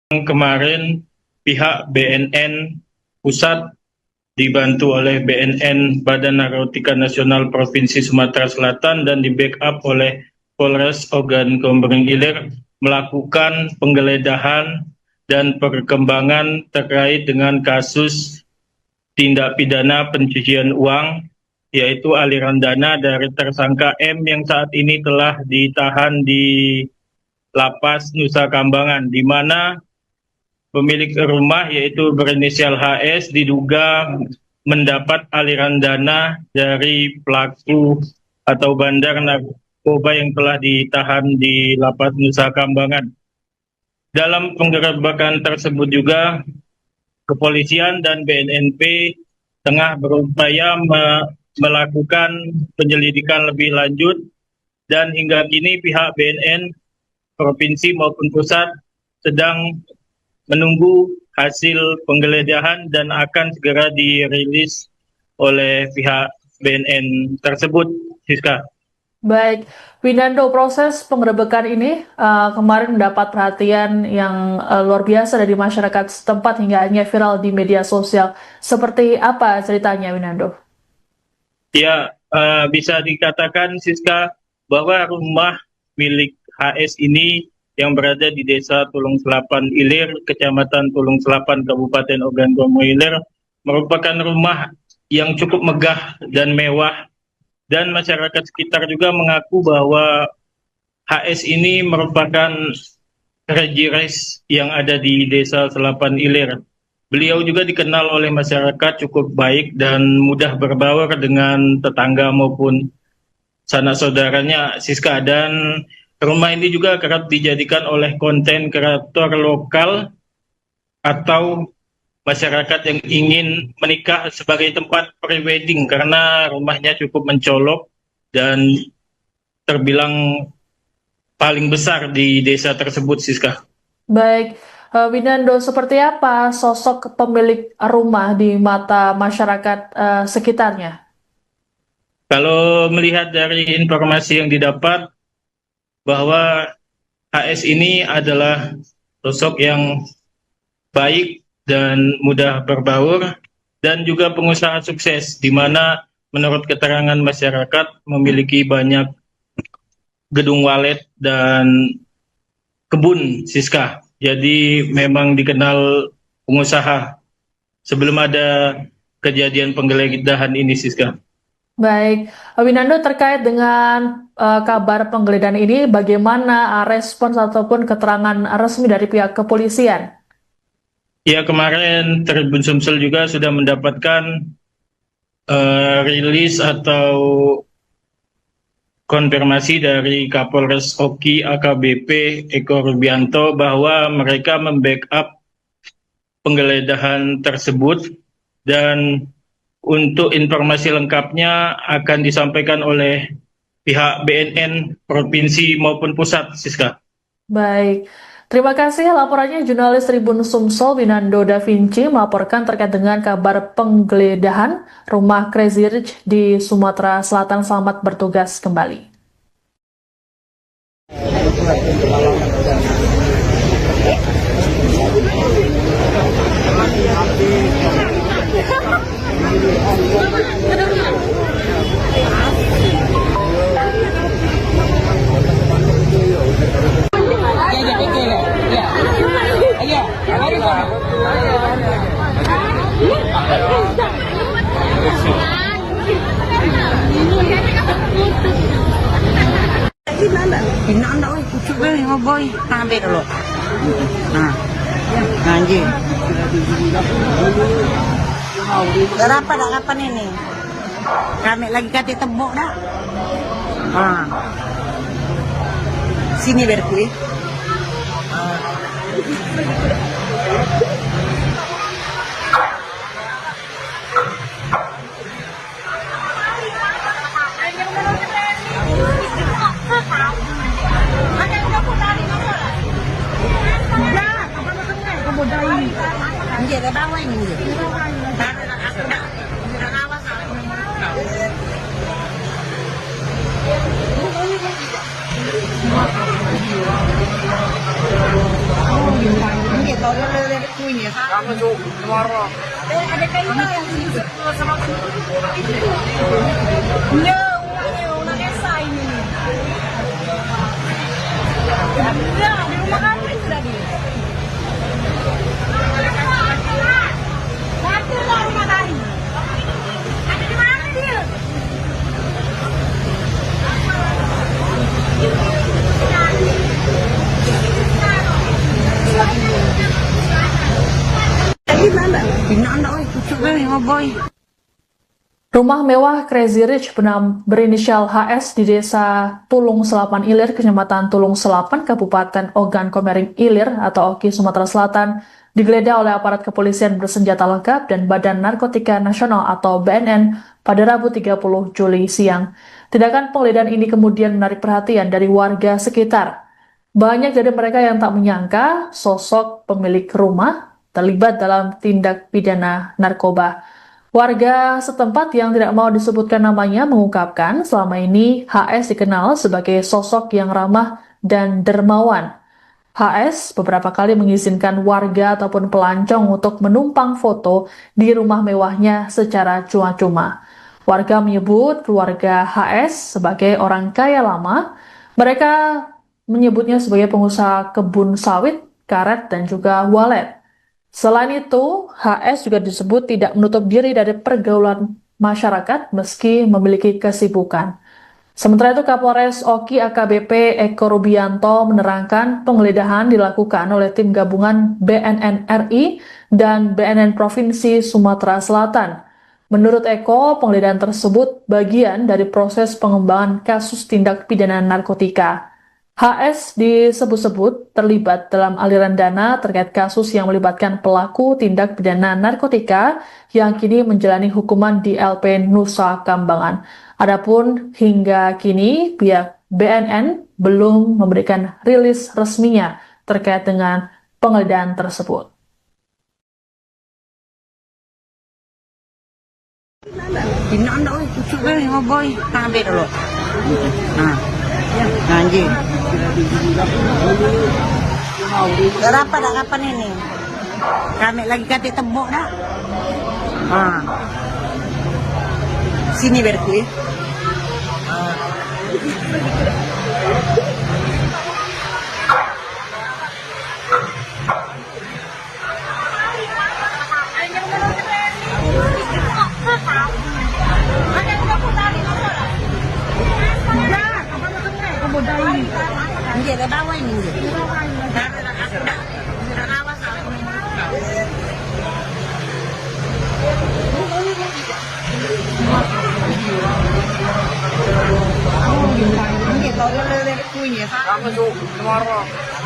Kemarin pihak BNN Pusat dibantu oleh BNN Badan Narkotika Nasional Provinsi Sumatera Selatan dan di backup oleh Polres Ogan Komering Ilir melakukan penggeledahan dan perkembangan terkait dengan kasus tindak pidana pencucian uang, yaitu aliran dana dari tersangka M yang saat ini telah ditahan di Lapas Nusa Kambangan, di mana pemilik rumah yaitu berinisial HS diduga mendapat aliran dana dari pelaku atau bandar narkoba yang telah ditahan di Lapas Nusa Kambangan. Dalam penggerebekan tersebut juga kepolisian dan BNNP tengah berupaya melakukan penyelidikan lebih lanjut, dan hingga kini pihak BNN provinsi maupun pusat sedang menunggu hasil penggeledahan dan akan segera dirilis oleh pihak BNN tersebut, Siska. Baik, Winando, proses penggerebekan ini kemarin mendapat perhatian yang luar biasa dari masyarakat setempat hingga akhirnya viral di media sosial. Seperti apa ceritanya, Winando? Ya, bisa dikatakan, Siska, bahwa rumah milik HS ini yang berada di Desa Tulung Selapan Ilir, Kecamatan Tulung Selapan, Kabupaten Ogan Komering Ilir, merupakan rumah yang cukup megah dan mewah, dan masyarakat sekitar juga mengaku bahwa HS ini merupakan rejires yang ada di Desa Selapan Ilir. Beliau juga dikenal oleh masyarakat cukup baik dan mudah berbaur dengan tetangga maupun sanak saudaranya, Siska, dan rumah ini juga kerap dijadikan oleh konten kreator lokal atau masyarakat yang ingin menikah sebagai tempat prewedding karena rumahnya cukup mencolok dan terbilang paling besar di desa tersebut, Siska. Baik, Winando, seperti apa sosok pemilik rumah di mata masyarakat sekitarnya? Kalau melihat dari informasi yang didapat, bahwa HS ini adalah sosok yang baik dan mudah berbaur dan juga pengusaha sukses, di mana menurut keterangan masyarakat memiliki banyak gedung walet dan kebun, Siska. Jadi memang dikenal pengusaha sebelum ada kejadian penggeledahan ini, Siska. Baik, Winando, terkait dengan kabar penggeledahan ini, bagaimana respons ataupun keterangan resmi dari pihak kepolisian? Ya, kemarin Tribun Sumsel juga sudah mendapatkan rilis atau konfirmasi dari Kapolres Oki AKBP Eko Rubianto bahwa mereka membackup penggeledahan tersebut, dan untuk informasi lengkapnya akan disampaikan oleh pihak BNN Provinsi maupun Pusat, Siska. Baik, terima kasih laporannya jurnalis Tribun Sumsel Winando Da Vinci melaporkan terkait dengan kabar penggeledahan rumah Crazy Rich di Sumatera Selatan. Selamat bertugas kembali. Ina anda oi kucuk be ngoboy ambil dulu. Nah. Anjing. Berapa dah kapan ini? Kami lagi kati tembok dah. Ah. Sini berkuih. Ini ada bawah ini. Ini Ada kainan yang sama Iya, ulang esai ini. Ya, di rumah kami sudah di. Satu lah rumah kami. Ada di mana dia? Rumah mewah Crazy Rich berinisial HS di Desa Tulung Selapan Ilir, Kecamatan Tulung Selapan, Kabupaten Ogan Komering Ilir atau Oki, Sumatera Selatan, digeledah oleh aparat kepolisian bersenjata lengkap dan Badan Narkotika Nasional atau BNN pada Rabu 30 Juli siang. Tindakan penggeledahan ini kemudian menarik perhatian dari warga sekitar. Banyak dari mereka yang tak menyangka sosok pemilik rumah terlibat dalam tindak pidana narkoba. Warga setempat yang tidak mau disebutkan namanya mengungkapkan selama ini HS dikenal sebagai sosok yang ramah dan dermawan. HS beberapa kali mengizinkan warga ataupun pelancong untuk menumpang foto di rumah mewahnya secara cuma-cuma. Warga menyebut keluarga HS sebagai orang kaya lama. Mereka menyebutnya sebagai pengusaha kebun sawit, karet, dan juga walet. Selain itu, HS juga disebut tidak menutup diri dari pergaulan masyarakat meski memiliki kesibukan. Sementara itu, Kapolres Oki AKBP Eko Rubianto menerangkan penggeledahan dilakukan oleh tim gabungan BNN RI dan BNN Provinsi Sumatera Selatan. Menurut Eko, penggeledahan tersebut bagian dari proses pengembangan kasus tindak pidana narkotika. HS disebut-sebut terlibat dalam aliran dana terkait kasus yang melibatkan pelaku tindak pidana narkotika yang kini menjalani hukuman di LP Nusa Kambangan. Adapun hingga kini pihak BNN belum memberikan rilis resminya terkait dengan penggeledahan tersebut. Anjing. Berapa dah kapan ini? Kami lagi kati tembok dah. Sini berku ya. Ini ada bawah ini.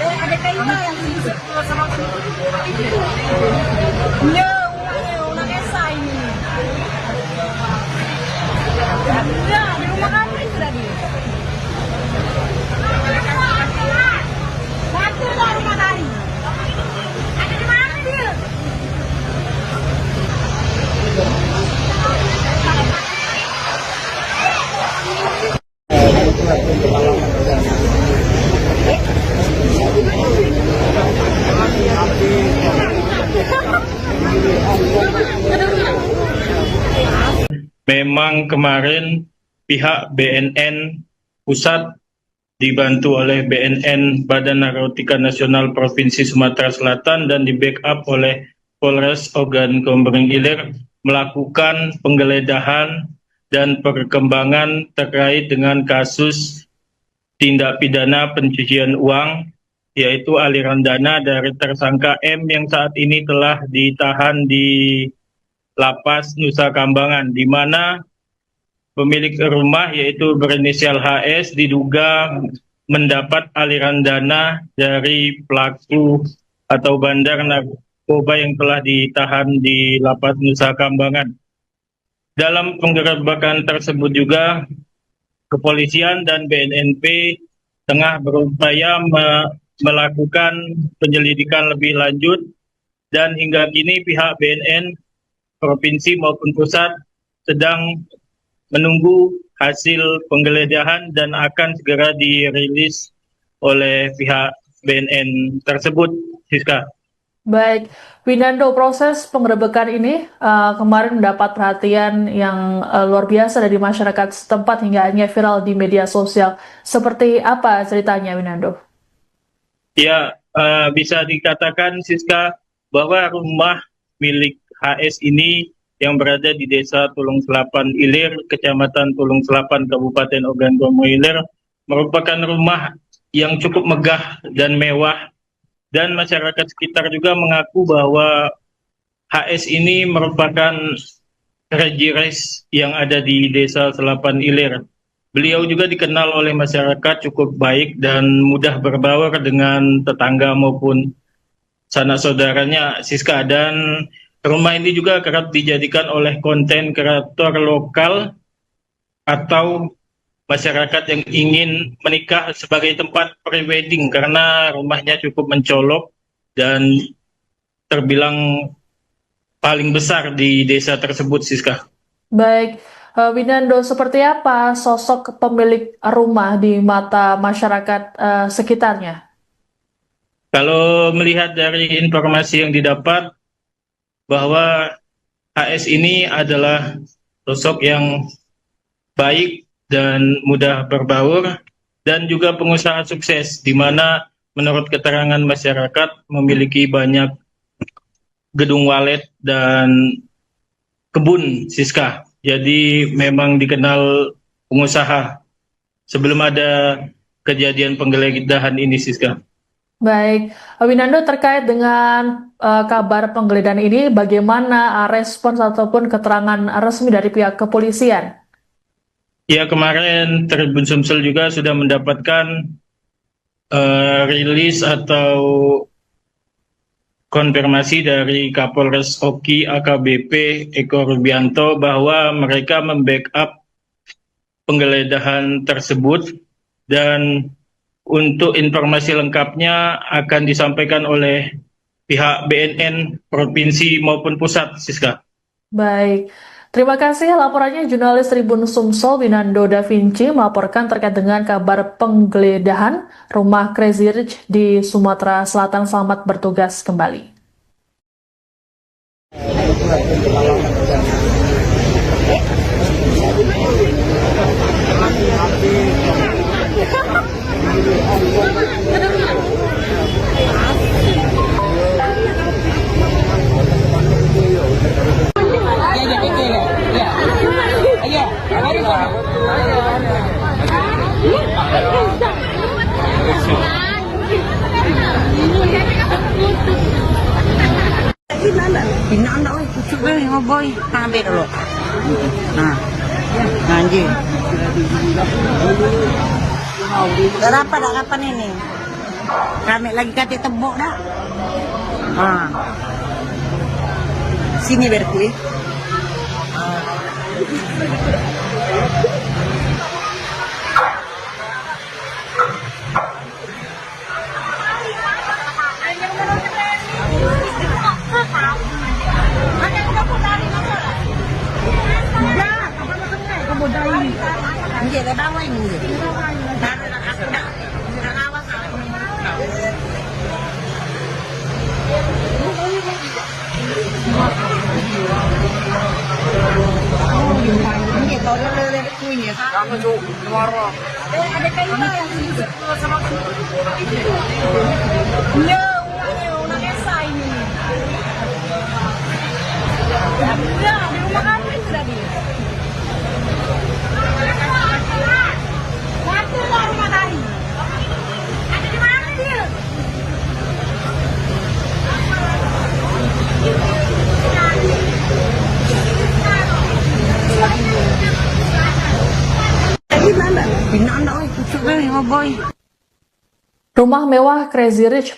Ada kainan yang sama ulang esai ini. Ya, di rumah kami sudah di. Satu lah rumah kami. Ada di mana dia? Memang kemarin pihak BNN Pusat dibantu oleh BNN Badan Narkotika Nasional Provinsi Sumatera Selatan dan di backup oleh Polres Ogan Komering Ilir melakukan penggeledahan dan perkembangan terkait dengan kasus tindak pidana pencucian uang, yaitu aliran dana dari tersangka M yang saat ini telah ditahan di Lapas Nusa Kambangan, di mana pemilik rumah yaitu berinisial HS diduga mendapat aliran dana dari pelaku atau bandar narkoba yang telah ditahan di Lapas Nusa Kambangan. Dalam penggerebekan tersebut juga kepolisian dan BNNP tengah berupaya melakukan penyelidikan lebih lanjut dan hingga kini pihak BNN provinsi maupun pusat sedang menunggu hasil penggeledahan dan akan segera dirilis oleh pihak BNN tersebut, Siska. Baik, Winando, proses penggerebekan ini kemarin mendapat perhatian yang luar biasa dari masyarakat setempat hingga akhirnya viral di media sosial. Seperti apa ceritanya, Winando? Ya, bisa dikatakan Siska bahwa rumah milik HS ini yang berada di Desa Tulung Selapan Ilir, Kecamatan Tulung Selapan, Kabupaten Ogan Komering Ilir, merupakan rumah yang cukup megah dan mewah, dan masyarakat sekitar juga mengaku bahwa HS ini merupakan Reji yang ada di Desa Selapan Ilir. Beliau juga dikenal oleh masyarakat cukup baik dan mudah berbaur dengan tetangga maupun sanak saudaranya, Siska. Dan rumah ini juga kerap dijadikan oleh konten kreator lokal atau masyarakat yang ingin menikah sebagai tempat prewedding karena rumahnya cukup mencolok dan terbilang paling besar di desa tersebut, Siska. Baik, Winando, seperti apa sosok pemilik rumah di mata masyarakat sekitarnya? Kalau melihat dari informasi yang didapat bahwa HS ini adalah sosok yang baik dan mudah berbaur dan juga pengusaha sukses, di mana menurut keterangan masyarakat memiliki banyak gedung walet dan kebun, Siska. Jadi memang dikenal pengusaha sebelum ada kejadian penggeledahan ini, Siska. Baik, Winando, terkait dengan kabar penggeledahan ini, bagaimana respons ataupun keterangan resmi dari pihak kepolisian? Ya, kemarin Tribun Sumsel juga sudah mendapatkan rilis atau konfirmasi dari Kapolres Oki AKBP Eko Rubianto bahwa mereka membackup penggeledahan tersebut, dan untuk informasi lengkapnya akan disampaikan oleh pihak BNN Provinsi maupun Pusat, Siska. Baik, terima kasih laporannya jurnalis Tribun Sumsel Winando Da Vinci melaporkan terkait dengan kabar penggeledahan rumah Crazy Rich di Sumatera Selatan. Selamat bertugas kembali. Pinaan dah, oi, pucuk oi, ngoboy. Ambil dulu. Nah, anjing. Berapa dah kapan ini? Kami lagi kati tebuk dah. Sini berarti. Ini ada bawah ini. Aku dah awas. Ini kau lele kunyit. Kamu tu keluar. Ada kayu yang sama. Yo, orang esai ini. Ya, di rumah kamu tadi. Rumah mewah Crazy Rich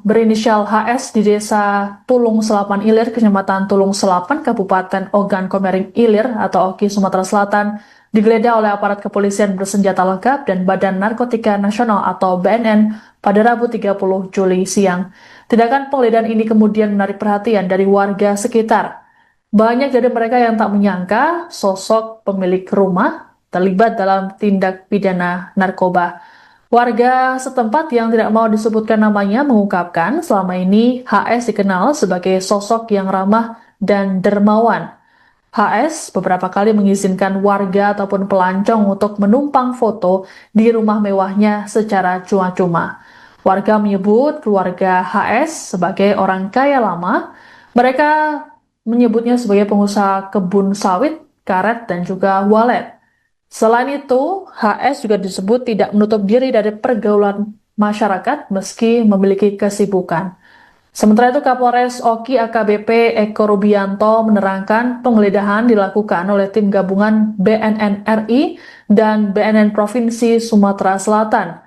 berinisial HS di Desa Tulung Selapan Ilir, Kecamatan Tulung Selapan, Kabupaten Ogan Komering Ilir atau Oki, Sumatera Selatan, digeledah oleh aparat kepolisian bersenjata lengkap dan Badan Narkotika Nasional atau BNN pada Rabu 30 Juli siang. Tindakan penggeledahan ini kemudian menarik perhatian dari warga sekitar. Banyak dari mereka yang tak menyangka sosok pemilik rumah terlibat dalam tindak pidana narkoba. Warga setempat yang tidak mau disebutkan namanya mengungkapkan selama ini HS dikenal sebagai sosok yang ramah dan dermawan. HS beberapa kali mengizinkan warga ataupun pelancong untuk menumpang foto di rumah mewahnya secara cuma-cuma. Warga menyebut keluarga HS sebagai orang kaya lama. Mereka menyebutnya sebagai pengusaha kebun sawit, karet, dan juga walet. Selain itu, HS juga disebut tidak menutup diri dari pergaulan masyarakat meski memiliki kesibukan. Sementara itu, Kapolres Oki AKBP Eko Rubianto menerangkan penggeledahan dilakukan oleh tim gabungan BNN RI dan BNN Provinsi Sumatera Selatan.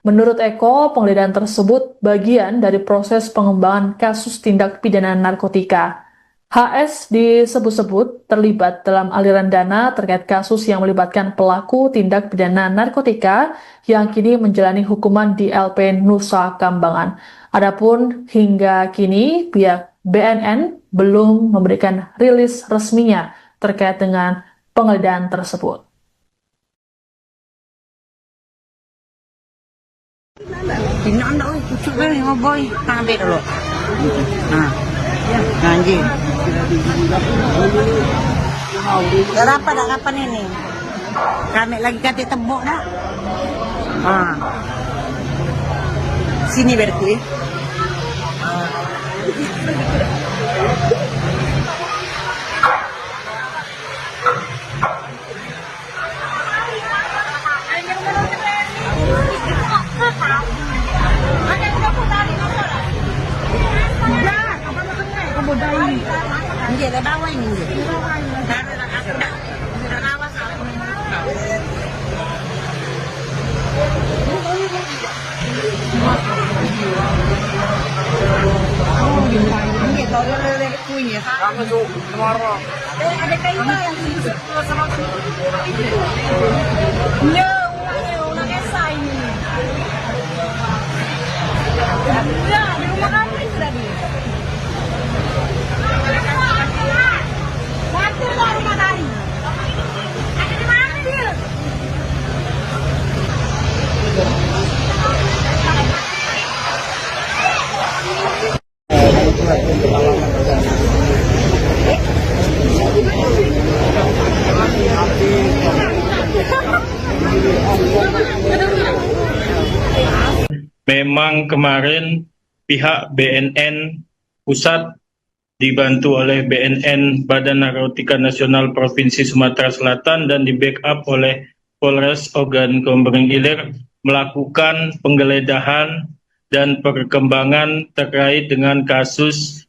Menurut Eko, penggeledahan tersebut bagian dari proses pengembangan kasus tindak pidana narkotika. HS disebut-sebut terlibat dalam aliran dana terkait kasus yang melibatkan pelaku tindak pidana narkotika yang kini menjalani hukuman di LP Nusa Kambangan. Adapun hingga kini pihak BNN belum memberikan rilis resminya terkait dengan penggeledahan tersebut. Tingnan daw, kucuk ba yung boy? Tabi dulu. Nah, anjing. Berapa dah kapan ini? Kami lagi kati tembok dah. Ah. Sini berarti. Hindi, nabaway hindi. Hindi, tolong kunya. Kamu tuh tomorrow. Ada kayu yang sama. No, una esa ini. Ya, di rumah kami tadi. Memang kemarin pihak BNN Pusat dibantu oleh BNN Badan Narkotika Nasional Provinsi Sumatera Selatan dan di backup oleh Polres Ogan Komering Ilir melakukan penggeledahan dan perkembangan terkait dengan kasus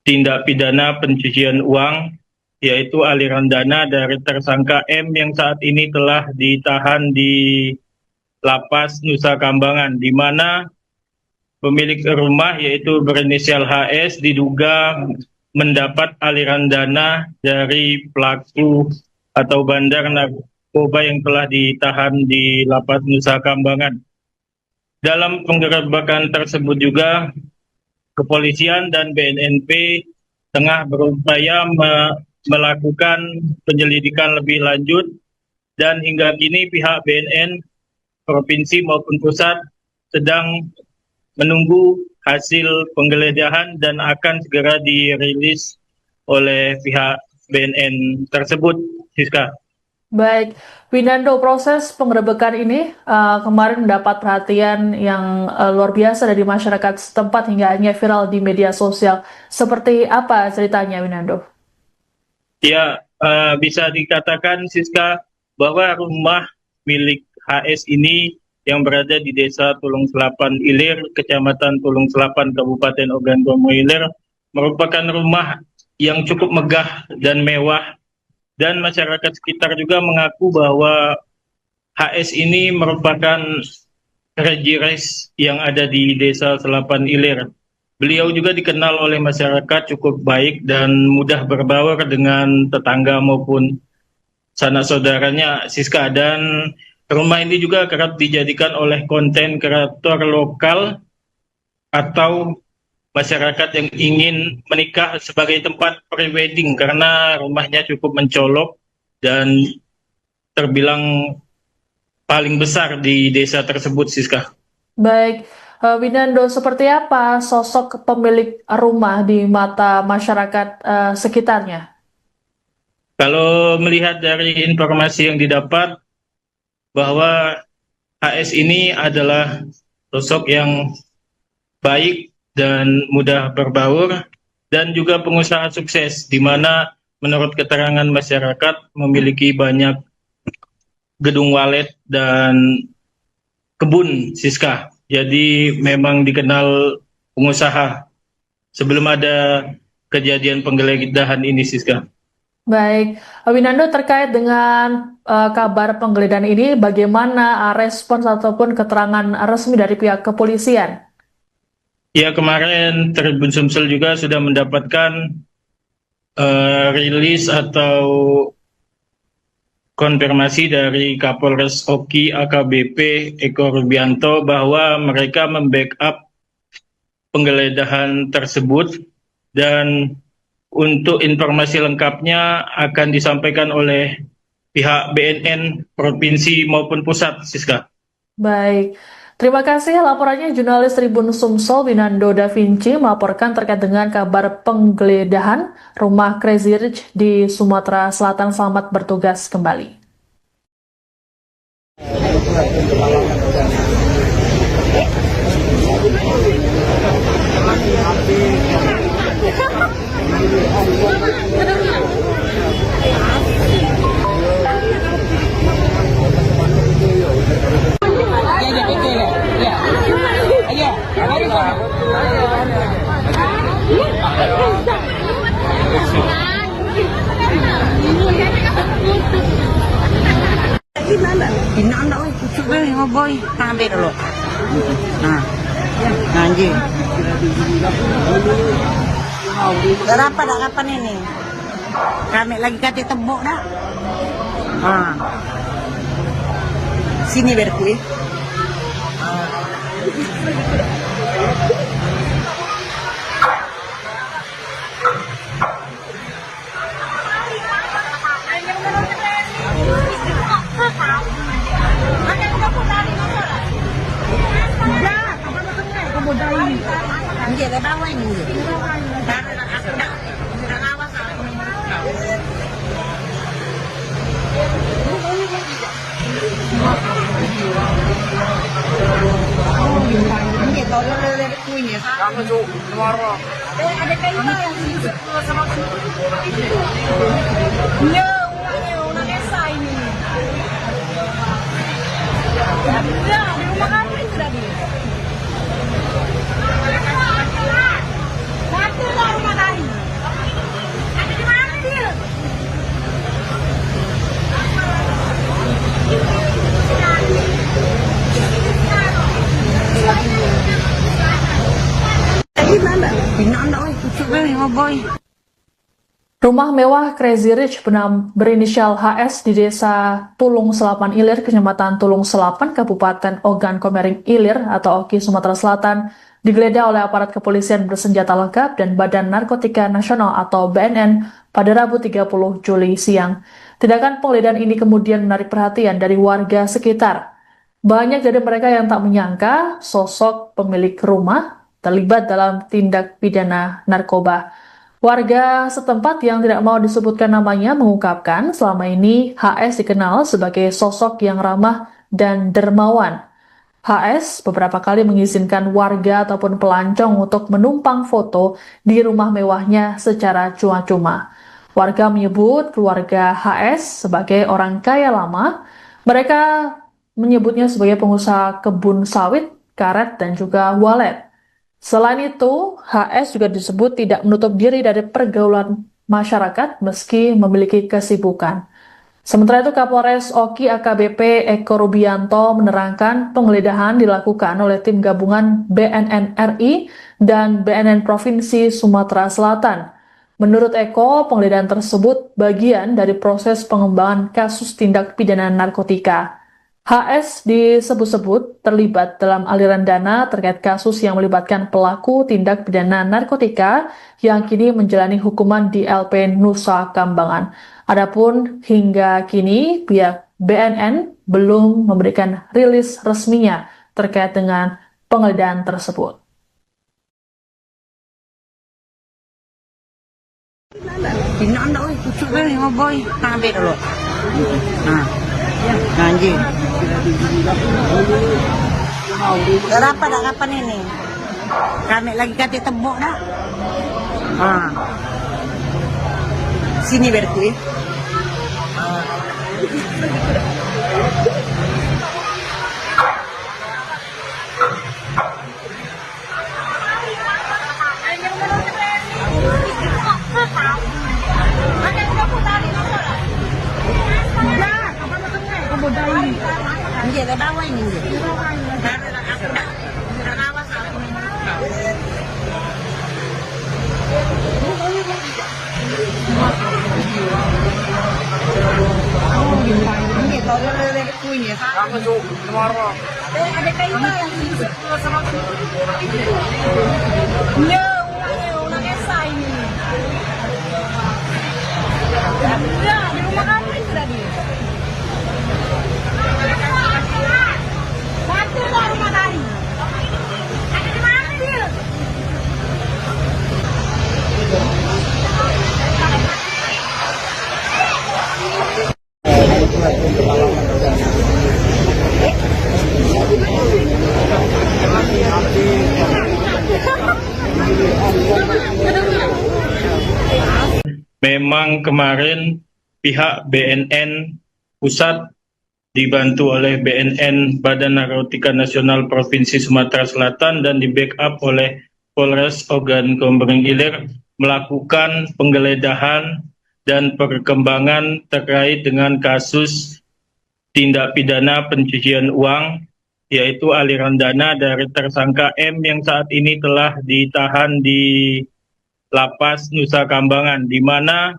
tindak pidana pencucian uang, yaitu aliran dana dari tersangka M yang saat ini telah ditahan di Lapas Nusa Kambangan, di mana pemilik rumah yaitu berinisial HS diduga mendapat aliran dana dari pelaku atau bandar narkoba yang telah ditahan di Lapas Nusa Kambangan. Dalam penggerebekan tersebut juga kepolisian dan BNNP tengah berupaya melakukan penyelidikan lebih lanjut, dan hingga kini pihak BNN provinsi maupun pusat sedang menunggu hasil penggeledahan dan akan segera dirilis oleh pihak BNN tersebut, Siska. Baik, Winando, proses penggerebekan ini kemarin mendapat perhatian yang luar biasa dari masyarakat setempat hingga akhirnya viral di media sosial. Seperti apa ceritanya, Winando? Ya, bisa dikatakan, Siska, bahwa rumah milik HS ini yang berada di Desa Tulung Selapan Ilir, Kecamatan Tulung Selapan, Kabupaten Ogan Komering Ilir, merupakan rumah yang cukup megah dan mewah, dan masyarakat sekitar juga mengaku bahwa HS ini merupakan rejires yang ada di Desa Selapan Ilir. Beliau juga dikenal oleh masyarakat cukup baik dan mudah berbaur dengan tetangga maupun sanak saudaranya, Siska, dan rumah ini juga kerap dijadikan oleh konten kreator lokal atau masyarakat yang ingin menikah sebagai tempat prewedding karena rumahnya cukup mencolok dan terbilang paling besar di desa tersebut, Siska. Baik, Winando, seperti apa sosok pemilik rumah di mata masyarakat sekitarnya? Kalau melihat dari informasi yang didapat bahwa HS ini adalah sosok yang baik dan mudah berbaur dan juga pengusaha sukses, di mana menurut keterangan masyarakat memiliki banyak gedung walet dan kebun, Siska. Jadi memang dikenal pengusaha sebelum ada kejadian penggeledahan ini, Siska. Baik, Winando, terkait dengan kabar penggeledahan ini, bagaimana respons ataupun keterangan resmi dari pihak kepolisian? Ya, kemarin Tribun Sumsel juga sudah mendapatkan rilis atau konfirmasi dari Kapolres Oki AKBP Eko Rubianto bahwa mereka membackup penggeledahan tersebut, dan untuk informasi lengkapnya akan disampaikan oleh pihak BNN Provinsi maupun Pusat, Siska. Baik, terima kasih laporannya jurnalis Tribun Sumsel Winando Da Vinci melaporkan terkait dengan kabar penggeledahan rumah Crazy Rich di Sumatera Selatan. Selamat bertugas kembali. Pinaan dah, kucuk deh, boy. Ambil dulu. Nah, anjing. Berapa dah kapan ini? Kami lagi kati tembok dah. Sini berku. Dia ke bawah ini. Dia tahu dari kuenya. Kamu tuh luar. Ada kayu sama Nya, una desa ini. Ya, di rumah kami sudah dia. Rumah mewah Crazy Rich berinisial HS di Desa Tulung Selapan Ilir, Kecamatan Tulung Selapan, Kabupaten Ogan Komering Ilir atau Oki, Sumatera Selatan, digeledah oleh aparat kepolisian bersenjata lengkap dan Badan Narkotika Nasional atau BNN pada Rabu 30 Juli siang. Tindakan penggeledahan ini kemudian menarik perhatian dari warga sekitar. Banyak dari mereka yang tak menyangka sosok pemilik rumah terlibat dalam tindak pidana narkoba. Warga setempat yang tidak mau disebutkan namanya mengungkapkan selama ini HS dikenal sebagai sosok yang ramah dan dermawan. HS beberapa kali mengizinkan warga ataupun pelancong untuk menumpang foto di rumah mewahnya secara cuma-cuma. Warga menyebut keluarga HS sebagai orang kaya lama. Mereka menyebutnya sebagai pengusaha kebun sawit, karet, dan juga walet. Selain itu, HS juga disebut tidak menutup diri dari pergaulan masyarakat meski memiliki kesibukan. Sementara itu, Kapolres Oki AKBP Eko Rubianto menerangkan penggeledahan dilakukan oleh tim gabungan BNN RI dan BNN Provinsi Sumatera Selatan. Menurut Eko, penggeledahan tersebut bagian dari proses pengembangan kasus tindak pidana narkotika. HS disebut-sebut terlibat dalam aliran dana terkait kasus yang melibatkan pelaku tindak pidana narkotika yang kini menjalani hukuman di LP Nusa Kambangan. Adapun hingga kini pihak BNN belum memberikan rilis resminya terkait dengan penggeledahan tersebut. Ini anda oi kusuk ni boy. Tang ambil dulu. Nah. Anjing. Berapa dah kapan ini? Kami lagi kati tembok dah. Sini berku ya. Hindi, nabaway ninyo. Hindi, tolong ko niya. Ako so, tomorrow. Ada kayo ba? No, unang esay niyo. Ya, di rumah kamu itu tadi. Satu lah rumah tadi. Ada di mana dia? Memang kemarin pihak BNN Pusat dibantu oleh BNN Badan Narkotika Nasional Provinsi Sumatera Selatan dan di backup oleh Polres Ogan Komering Ilir melakukan penggeledahan dan perkembangan terkait dengan kasus tindak pidana pencucian uang, yaitu aliran dana dari tersangka M yang saat ini telah ditahan di Lapas Nusa Kambangan, di mana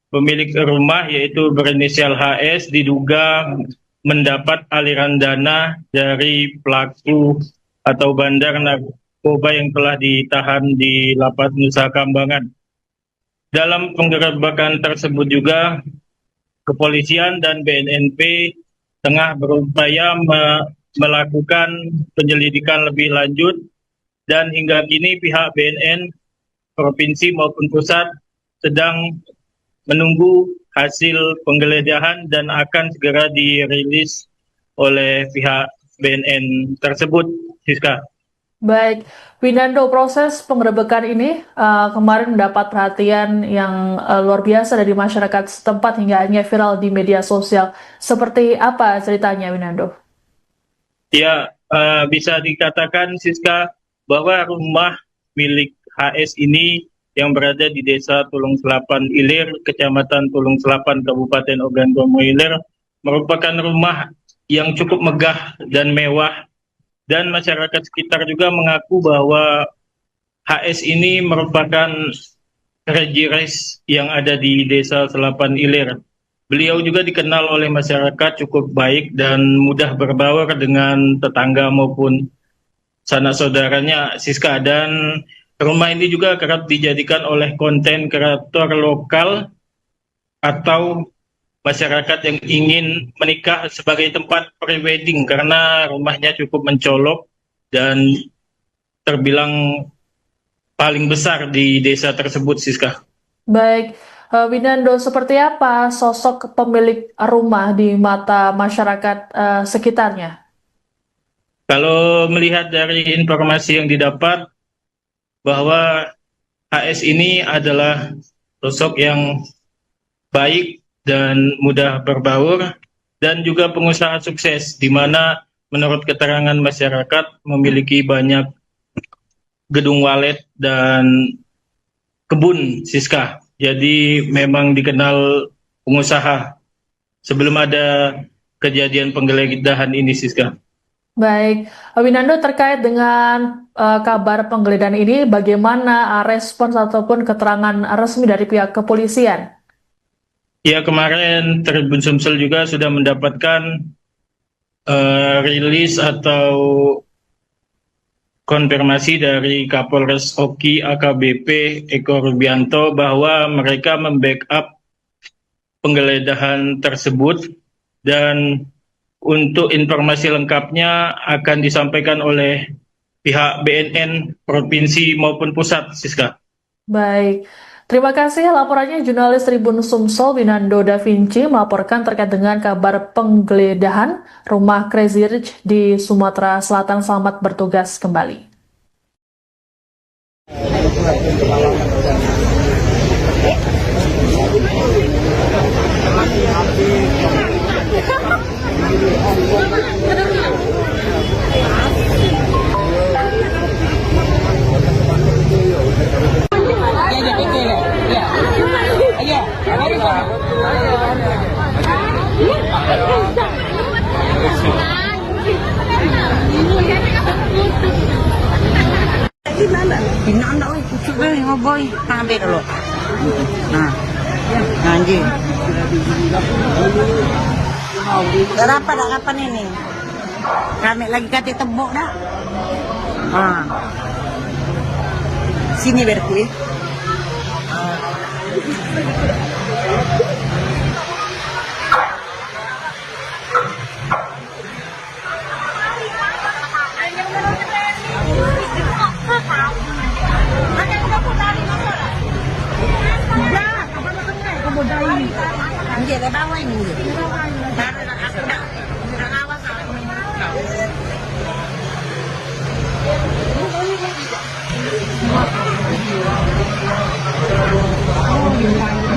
pemilik rumah yaitu berinisial HS diduga mendapat aliran dana dari pelaku atau bandar narkoba yang telah ditahan di Lapas Nusa Kambangan. Dalam penggerebekan tersebut juga kepolisian dan BNNP tengah berupaya melakukan penyelidikan lebih lanjut, dan hingga kini pihak BNN provinsi maupun pusat sedang menunggu hasil penggeledahan dan akan segera dirilis oleh pihak BNN tersebut, Siska. Baik, Winando, proses penggerebekan ini kemarin mendapat perhatian yang luar biasa dari masyarakat setempat hingga akhirnya viral di media sosial. Seperti apa ceritanya, Winando? Ya, bisa dikatakan, Siska, bahwa rumah milik HS ini yang berada di Desa Tulung Selapan Ilir, Kecamatan Tulung Selapan, Kabupaten Ogan Komering Ilir, merupakan rumah yang cukup megah dan mewah, dan masyarakat sekitar juga mengaku bahwa HS ini merupakan rejiris yang ada di Desa Selapan Ilir. Beliau juga dikenal oleh masyarakat cukup baik dan mudah berbaur dengan tetangga maupun sanak saudaranya, Siska, dan rumah ini juga kerap dijadikan oleh konten kreator lokal atau masyarakat yang ingin menikah sebagai tempat prewedding karena rumahnya cukup mencolok dan terbilang paling besar di desa tersebut, Siska. Baik, Winando, seperti apa sosok pemilik rumah di mata masyarakat sekitarnya? Kalau melihat dari informasi yang didapat, bahwa HS ini adalah sosok yang baik dan mudah berbaur dan juga pengusaha sukses, di mana menurut keterangan masyarakat memiliki banyak gedung walet dan kebun, Siska. Jadi memang dikenal pengusaha sebelum ada kejadian penggeledahan ini, Siska. Baik, Winando, terkait dengan kabar penggeledahan ini, bagaimana respons ataupun keterangan resmi dari pihak kepolisian? Ya, kemarin Tribun Sumsel juga sudah mendapatkan rilis atau konfirmasi dari Kapolres Oki AKBP Eko Rubianto bahwa mereka membackup penggeledahan tersebut, dan untuk informasi lengkapnya akan disampaikan oleh pihak BNN Provinsi maupun Pusat, Siska. Baik, terima kasih. Laporannya jurnalis Tribun Sumsel Winando Da Vinci melaporkan terkait dengan kabar penggeledahan rumah Crazy Rich di Sumatera Selatan. Selamat bertugas kembali. Pinaan dah, pucuk dah, boy. Ambil dulu. Nah, anjing. Berapa dah kapan ini? Kami lagi kati tembok dah. Sini berarti. Dia ke bawah ini.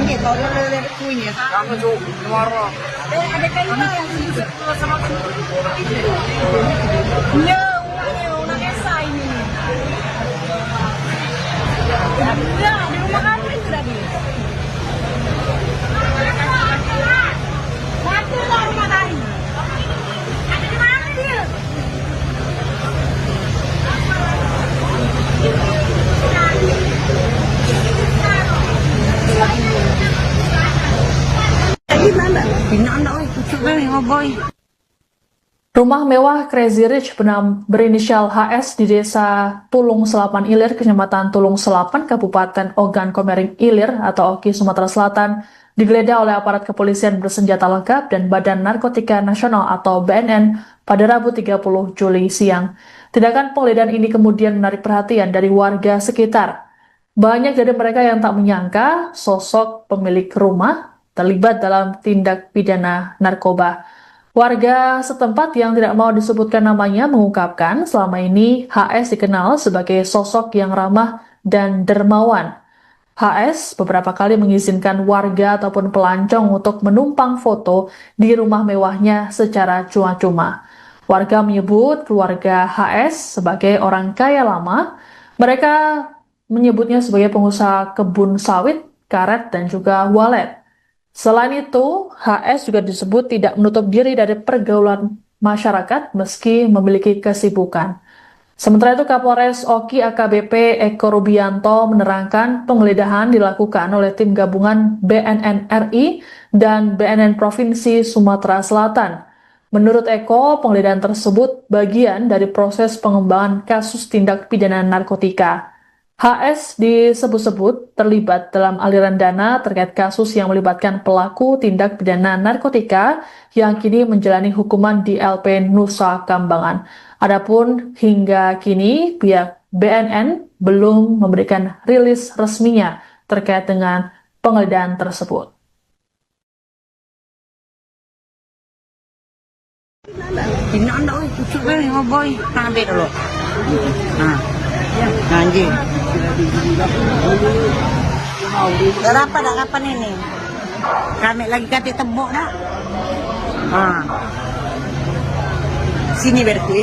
Ini kalau lele kuenya, kamu tuh marah. Ada kaitan yang sama ya, orang esa ini. Ya, di rumah kami sudah di. Rumah mewah Crazy Rich berinisial HS di Desa Tulung Selapan Ilir, Kecamatan Tulung Selapan, Kabupaten Ogan Komering Ilir atau Oki, Sumatera Selatan, digeledah oleh aparat kepolisian bersenjata lengkap dan Badan Narkotika Nasional atau BNN pada Rabu 30 Juli siang. Tindakan penggeledahan ini kemudian menarik perhatian dari warga sekitar. Banyak dari mereka yang tak menyangka sosok pemilik rumah terlibat dalam tindak pidana narkoba. Warga setempat yang tidak mau disebutkan namanya mengungkapkan selama ini HS dikenal sebagai sosok yang ramah dan dermawan. HS beberapa kali mengizinkan warga ataupun pelancong untuk menumpang foto di rumah mewahnya secara cuma-cuma. Warga menyebut keluarga HS sebagai orang kaya lama. Mereka menyebutnya sebagai pengusaha kebun sawit, karet, dan juga walet. Selain itu, HS juga disebut tidak menutup diri dari pergaulan masyarakat meski memiliki kesibukan. Sementara itu, Kapolres Oki AKBP Eko Rubianto menerangkan penggeledahan dilakukan oleh tim gabungan BNN RI dan BNN Provinsi Sumatera Selatan. Menurut Eko, penggeledahan tersebut bagian dari proses pengembangan kasus tindak pidana narkotika. HS disebut-sebut terlibat dalam aliran dana terkait kasus yang melibatkan pelaku tindak pidana narkotika yang kini menjalani hukuman di LP Nusa Kambangan. Adapun hingga kini pihak BNN belum memberikan rilis resminya terkait dengan penggeledahan tersebut. Anjing. Berapa dah kapan ini? Kami lagi kati tembok dah. Sini berarti.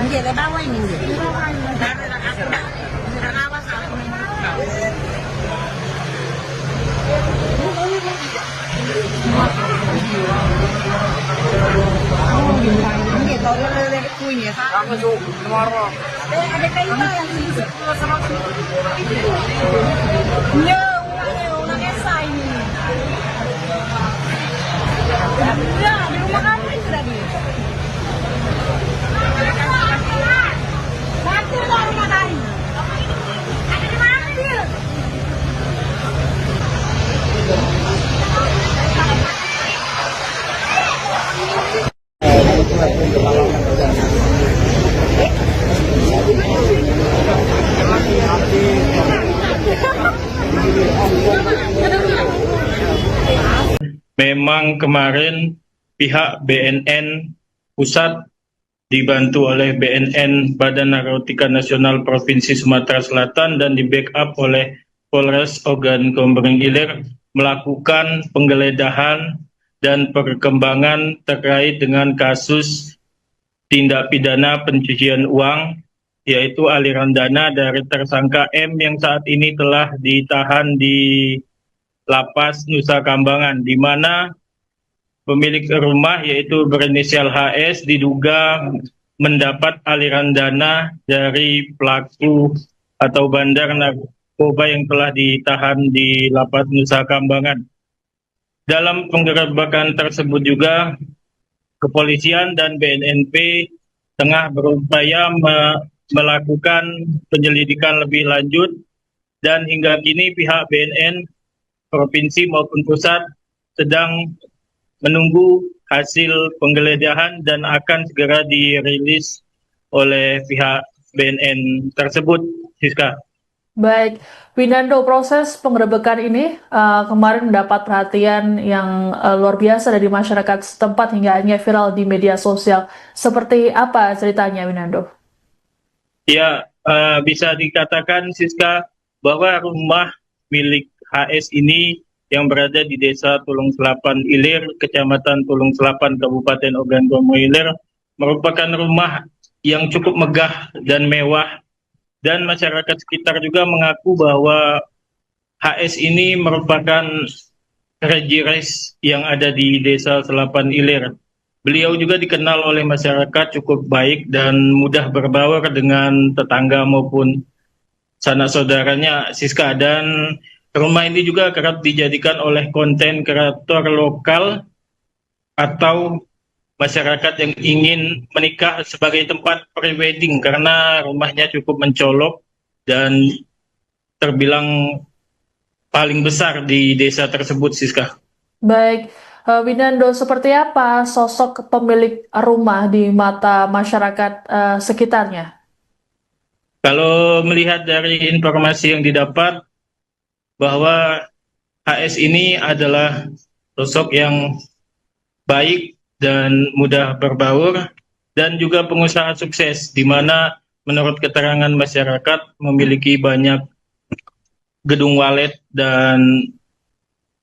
Dia ke bawah ini. Ini kalau lele kuenya, kamu tuh marah. Ada kayu yang Iya, ulang esa ini. Ya, di rumah kamu itu tadi. Mati lah rumah tadi. Ada di mana dia? Memang kemarin pihak BNN Pusat dibantu oleh BNN Badan Narkotika Nasional Provinsi Sumatera Selatan dan di backup oleh Polres Ogan Komering Ilir melakukan penggeledahan dan perkembangan terkait dengan kasus tindak pidana pencucian uang, yaitu aliran dana dari tersangka M yang saat ini telah ditahan di Lapas Nusa Kambangan, di mana pemilik rumah yaitu berinisial HS diduga mendapat aliran dana dari pelaku atau bandar narkoba yang telah ditahan di Lapas Nusa Kambangan. Dalam penggerebekan tersebut juga kepolisian dan BNNP tengah berupaya melakukan penyelidikan lebih lanjut, dan hingga kini pihak BNN provinsi maupun pusat sedang menunggu hasil penggeledahan dan akan segera dirilis oleh pihak BNN tersebut, Siska. Baik, Winando, proses penggerebekan ini kemarin mendapat perhatian yang luar biasa dari masyarakat setempat hingga akhirnya viral di media sosial. Seperti apa ceritanya, Winando? Ya, bisa dikatakan, Siska, bahwa rumah milik HS ini yang berada di Desa Tulung Selapan Ilir, Kecamatan Tulung Selapan, Kabupaten Ogan Komering Ilir, merupakan rumah yang cukup megah dan mewah, dan masyarakat sekitar juga mengaku bahwa HS ini merupakan Rejires yang ada di Desa Selapan Ilir. Beliau juga dikenal oleh masyarakat cukup baik dan mudah berbaur dengan tetangga maupun sanak saudaranya, Siska. Dan rumah ini juga kerap dijadikan oleh konten kreator lokal atau masyarakat yang ingin menikah sebagai tempat prewedding karena rumahnya cukup mencolok dan terbilang paling besar di desa tersebut, Siska. Baik, Winando, seperti apa sosok pemilik rumah di mata masyarakat sekitarnya? Kalau melihat dari informasi yang didapat, bahwa HS ini adalah sosok yang baik dan mudah berbaur, dan juga pengusaha sukses, di mana menurut keterangan masyarakat memiliki banyak gedung walet dan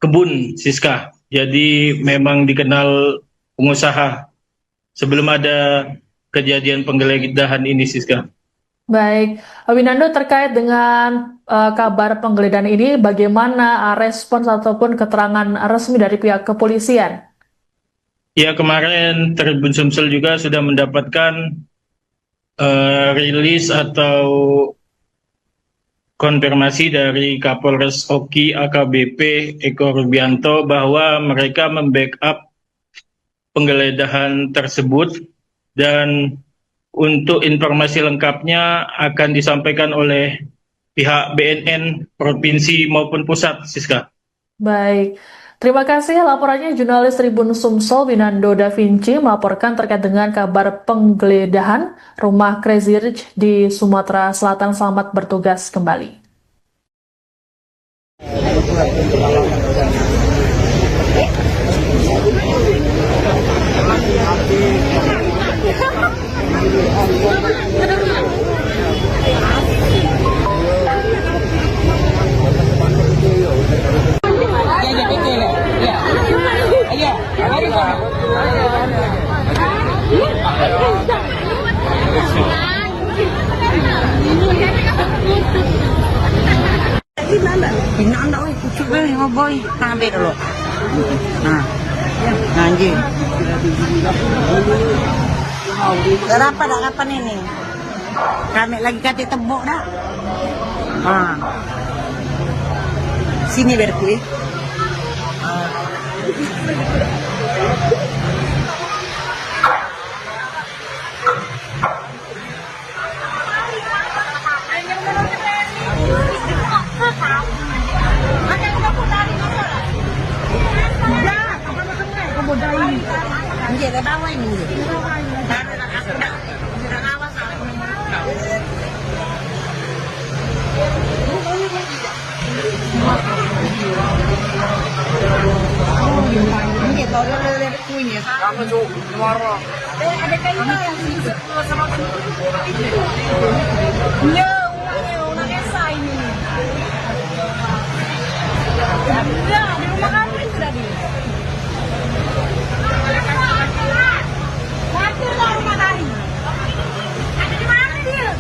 kebun, Siska. Jadi memang dikenal pengusaha sebelum ada kejadian penggeledahan ini, Siska. Baik, Winando, terkait dengan kabar penggeledahan ini, bagaimana respons ataupun keterangan resmi dari pihak kepolisian? Ya, kemarin Tribun Sumsel juga sudah mendapatkan rilis atau konfirmasi dari Kapolres Oki AKBP Eko Rubianto bahwa mereka membackup penggeledahan tersebut, dan untuk informasi lengkapnya akan disampaikan oleh pihak BNN Provinsi maupun Pusat, Siska. Baik, terima kasih laporannya jurnalis Tribun Sumsel Winando Da Vinci melaporkan terkait dengan kabar penggeledahan rumah Crazy Rich di Sumatera Selatan. Selamat bertugas kembali. Pinang dah, kucuk ni, boy. Ambil dulu. Nah, anjing. Berapa dah kapan ini? Kami lagi kati tembok dah. Ah. Sini berku. Anjir, ada bawah ini. Anjir, kalau ada kuenya. Kamu tuh marah. Ada kayu yang sama iya, una esa ini. Ya, di rumah kamu tadi. Mati lah rumah tadi. Ada di mana dia?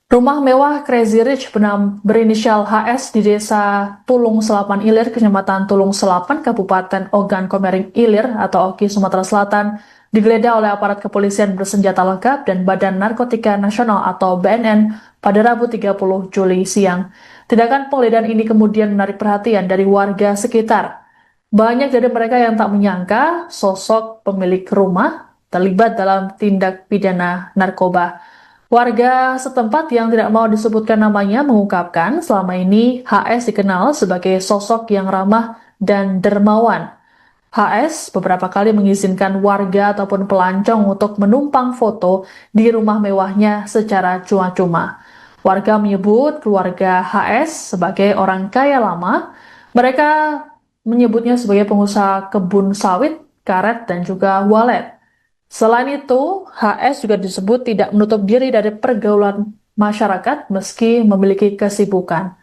Rumah mewah Crazy Rich berinisial HS di Desa Tulung Selapan Ilir, Kecamatan Tulung Selapan, Kabupaten Ogan Komering Ilir atau Oki, Sumatera Selatan, digeledah oleh aparat kepolisian bersenjata lengkap dan Badan Narkotika Nasional atau BNN pada Rabu 30 Juli siang. Tindakan penggeledahan ini kemudian menarik perhatian dari warga sekitar. Banyak dari mereka yang tak menyangka sosok pemilik rumah terlibat dalam tindak pidana narkoba. Warga setempat yang tidak mau disebutkan namanya mengungkapkan selama ini HS dikenal sebagai sosok yang ramah dan dermawan. HS beberapa kali mengizinkan warga ataupun pelancong untuk menumpang foto di rumah mewahnya secara cuma-cuma. Warga menyebut keluarga HS sebagai orang kaya lama. Mereka menyebutnya sebagai pengusaha kebun sawit, karet, dan juga walet. Selain itu, HS juga disebut tidak menutup diri dari pergaulan masyarakat meski memiliki kesibukan.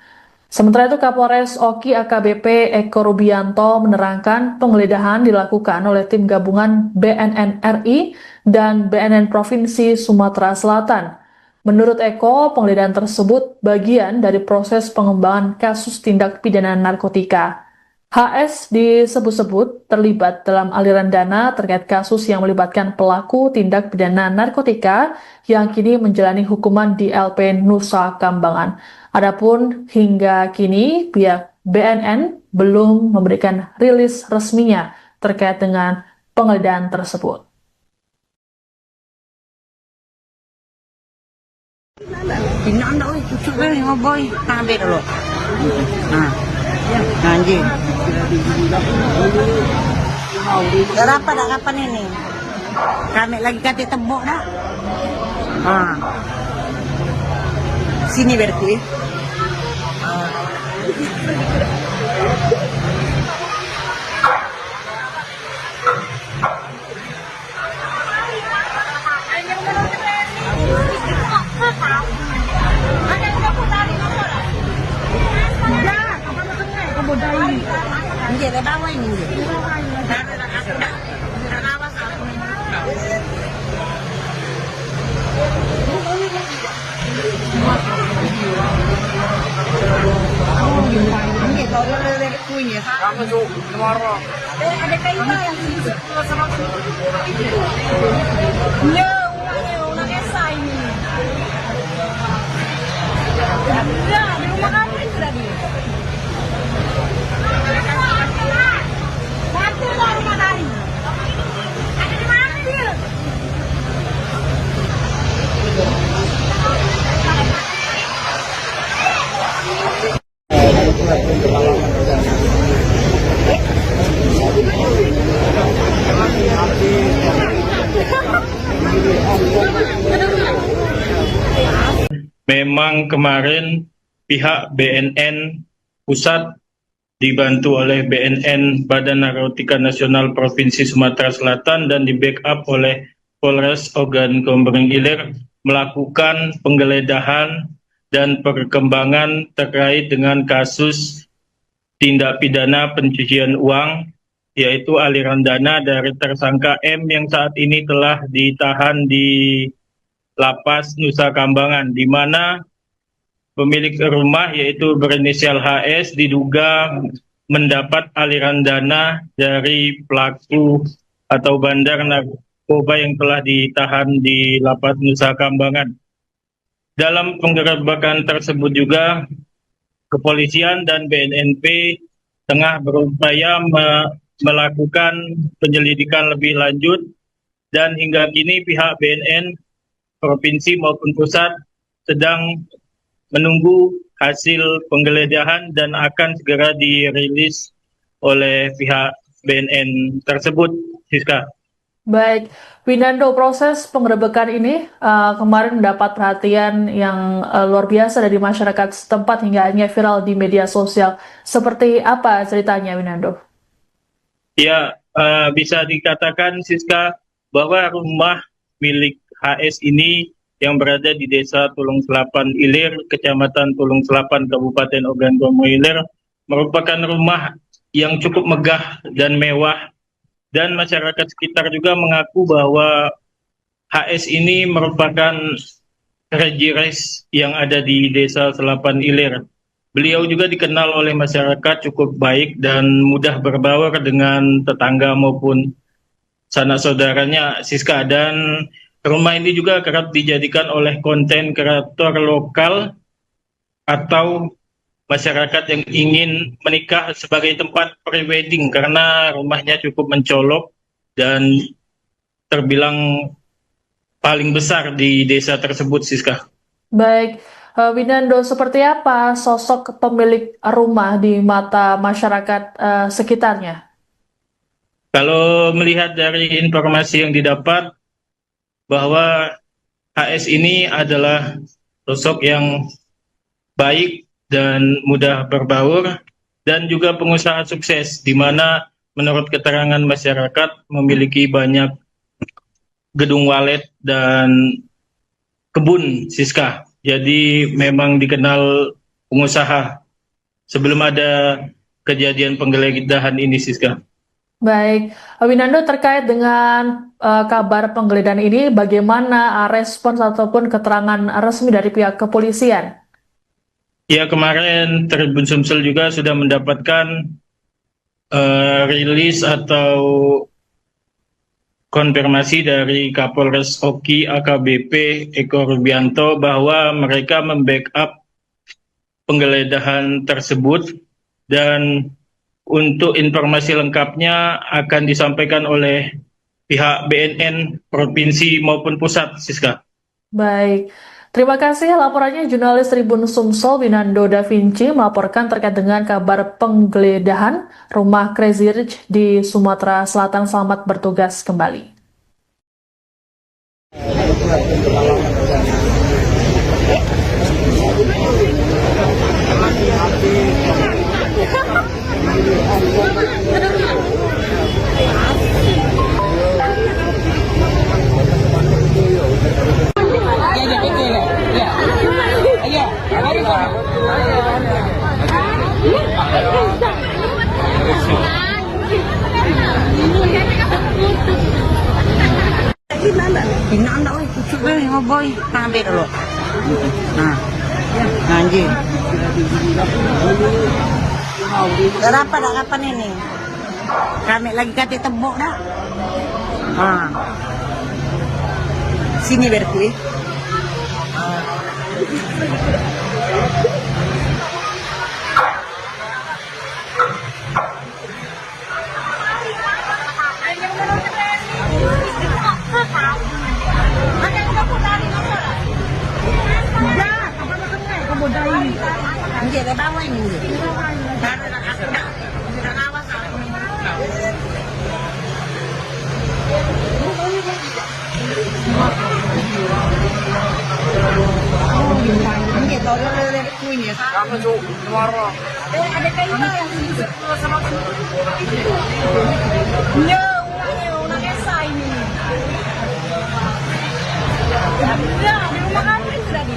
Sementara itu, Kapolres Oki AKBP Eko Rubianto menerangkan penggeledahan dilakukan oleh tim gabungan BNN RI dan BNN Provinsi Sumatera Selatan. Menurut Eko, penggeledahan tersebut bagian dari proses pengembangan kasus tindak pidana narkotika. HS disebut-sebut terlibat dalam aliran dana terkait kasus yang melibatkan pelaku tindak pidana narkotika yang kini menjalani hukuman di LP Nusa Kambangan. Adapun hingga kini pihak BNN belum memberikan rilis resminya terkait dengan penggeledahan tersebut. Anjir. Berapa dah kapan ini? Kami lagi kati tembok dah. Ah. Sini berku. Anjir, ada bawah ini. Anjir, kalau ada kuenya. Kamu tuh marah. Ada kayu yang sama iya, una esa ini. Ya, di rumah kamu tadi. Mati lah rumah tadi. Ada di mana dia? Memang kemarin pihak BNN Pusat dibantu oleh BNN Badan Narkotika Nasional Provinsi Sumatera Selatan dan di backup oleh Polres Ogan Komering Ilir melakukan penggeledahan dan perkembangan terkait dengan kasus tindak pidana pencucian uang, yaitu aliran dana dari tersangka M yang saat ini telah ditahan di Lapas Nusa Kambangan, di mana pemilik rumah yaitu berinisial HS diduga mendapat aliran dana dari pelaku atau bandar narkoba yang telah ditahan di Lapas Nusa Kambangan. Dalam penggerebekan tersebut juga kepolisian dan BNNP tengah berupaya melakukan penyelidikan lebih lanjut, dan hingga kini pihak BNN provinsi maupun pusat sedang menunggu hasil penggeledahan dan akan segera dirilis oleh pihak BNN tersebut, Siska. Baik, Winando, proses penggerebekan ini kemarin mendapat perhatian yang luar biasa dari masyarakat setempat hingga akhirnya viral di media sosial. Seperti apa ceritanya, Winando? Ya, bisa dikatakan, Siska, bahwa rumah milik HS ini yang berada di Desa Tulung Selapan Ilir, Kecamatan Tulung Selapan, Kabupaten Ogan Komering Ilir, merupakan rumah yang cukup megah dan mewah, dan masyarakat sekitar juga mengaku bahwa HS ini merupakan Regires yang ada di Desa Selapan Ilir. Beliau juga dikenal oleh masyarakat cukup baik dan mudah berbaur dengan tetangga maupun sanak saudaranya, Siska. Dan rumah ini juga kerap dijadikan oleh konten kreator lokal atau masyarakat yang ingin menikah sebagai tempat prewedding karena rumahnya cukup mencolok dan terbilang paling besar di desa tersebut, Siska. Baik, Winando, seperti apa sosok pemilik rumah di mata masyarakat sekitarnya? Kalau melihat dari informasi yang didapat, bahwa HS ini adalah sosok yang baik dan mudah berbaur, dan juga pengusaha sukses, di mana menurut keterangan masyarakat memiliki banyak gedung walet dan kebun, Siska. Jadi memang dikenal pengusaha sebelum ada kejadian penggeledahan ini, Siska. Baik, Winando, terkait dengan kabar penggeledahan ini, bagaimana respons ataupun keterangan resmi dari pihak kepolisian? Ya, kemarin Tribun Sumsel juga sudah mendapatkan rilis atau konfirmasi dari Kapolres Oki AKBP Eko Rubianto bahwa mereka membackup penggeledahan tersebut, dan untuk informasi lengkapnya akan disampaikan oleh pihak BNN provinsi maupun pusat, Siska. Baik, terima kasih laporannya jurnalis Tribun Sumsel Winando Da Vinci melaporkan terkait dengan kabar penggeledahan rumah Crazy Rich di Sumatera Selatan. Selamat bertugas kembali. Inang dah, oi, kucuk deh, ngoboy. Ambil dulu. Nah, anjing. Berapa dah kapan ini? Kami lagi kati tembok dah. Sini berku. Anjir, ada bawah ini. Karena aku dah awas. Anjir, tahu dia kuenya. Apa tuh? Marah. Ada kayu yang sama. Yo, una esa ini. Ya, di rumah kami sudah di.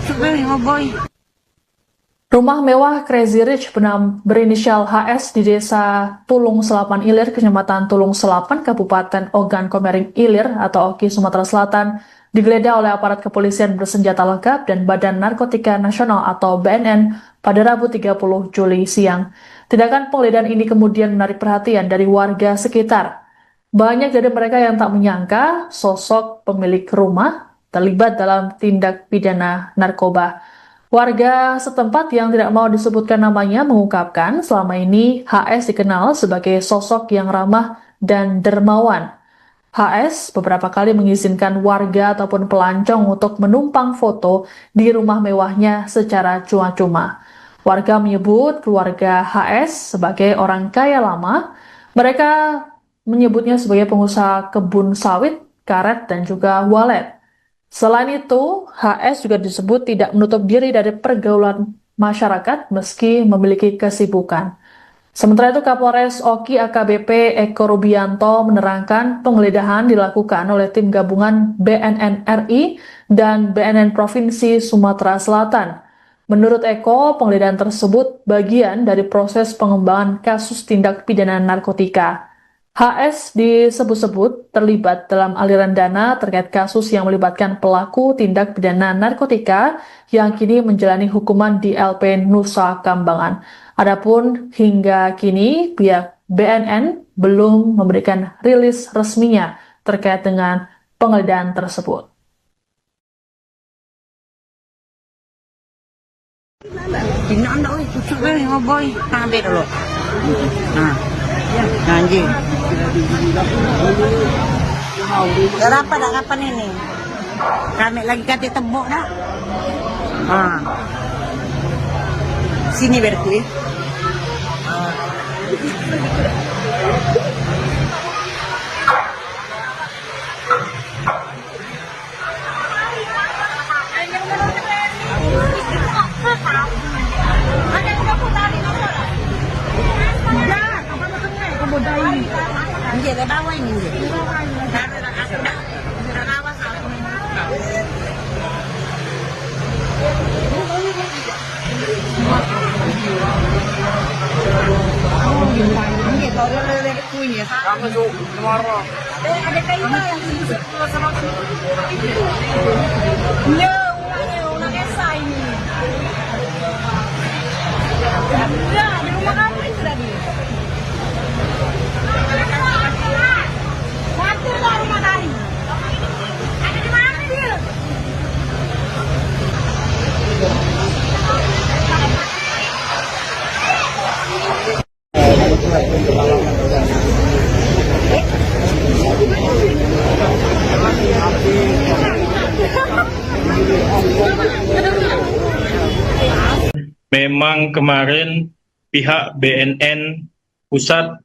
tusuk nih, oh boy. Rumah mewah Crazy Rich berinisial HS di Desa Tulung Selapan Ilir, Kecamatan Tulung Selapan, Kabupaten Ogan Komering Ilir atau Oki, Sumatera Selatan, digeledah oleh aparat kepolisian bersenjata lengkap dan Badan Narkotika Nasional atau BNN pada Rabu 30 Juli siang. Tindakan penggeledahan ini kemudian menarik perhatian dari warga sekitar. Banyak dari mereka yang tak menyangka sosok pemilik rumah terlibat dalam tindak pidana narkoba. Warga setempat yang tidak mau disebutkan namanya mengungkapkan selama ini HS dikenal sebagai sosok yang ramah dan dermawan. HS beberapa kali mengizinkan warga ataupun pelancong untuk menumpang foto di rumah mewahnya secara cuma-cuma. Warga menyebut keluarga HS sebagai orang kaya lama. Mereka menyebutnya sebagai pengusaha kebun sawit, karet, dan juga walet. Selain itu, HS juga disebut tidak menutup diri dari pergaulan masyarakat meski memiliki kesibukan. Sementara itu, Kapolres Oki AKBP Eko Rubianto menerangkan penggeledahan dilakukan oleh tim gabungan BNN RI dan BNN Provinsi Sumatera Selatan. Menurut Eko, penggeledahan tersebut bagian dari proses pengembangan kasus tindak pidana narkotika. HS disebut-sebut terlibat dalam aliran dana terkait kasus yang melibatkan pelaku tindak pidana narkotika yang kini menjalani hukuman di LP Nusa Kambangan. Adapun hingga kini pihak BNN belum memberikan rilis resminya terkait dengan penggeledahan tersebut. Tinggal anda, oi, tusuk nih, oh boy. Ambil dulu. Nah, anjing. Berapa dah kapan ini? Kami lagi kati tembok dah. Sini berarti. Ini ke bawah ini. Ada kayu yang ulang esa ini. Ya, di rumah kamu itu tadi. Mantul lah rumah tadi. Ada di mana dia? Memang kemarin pihak BNN Pusat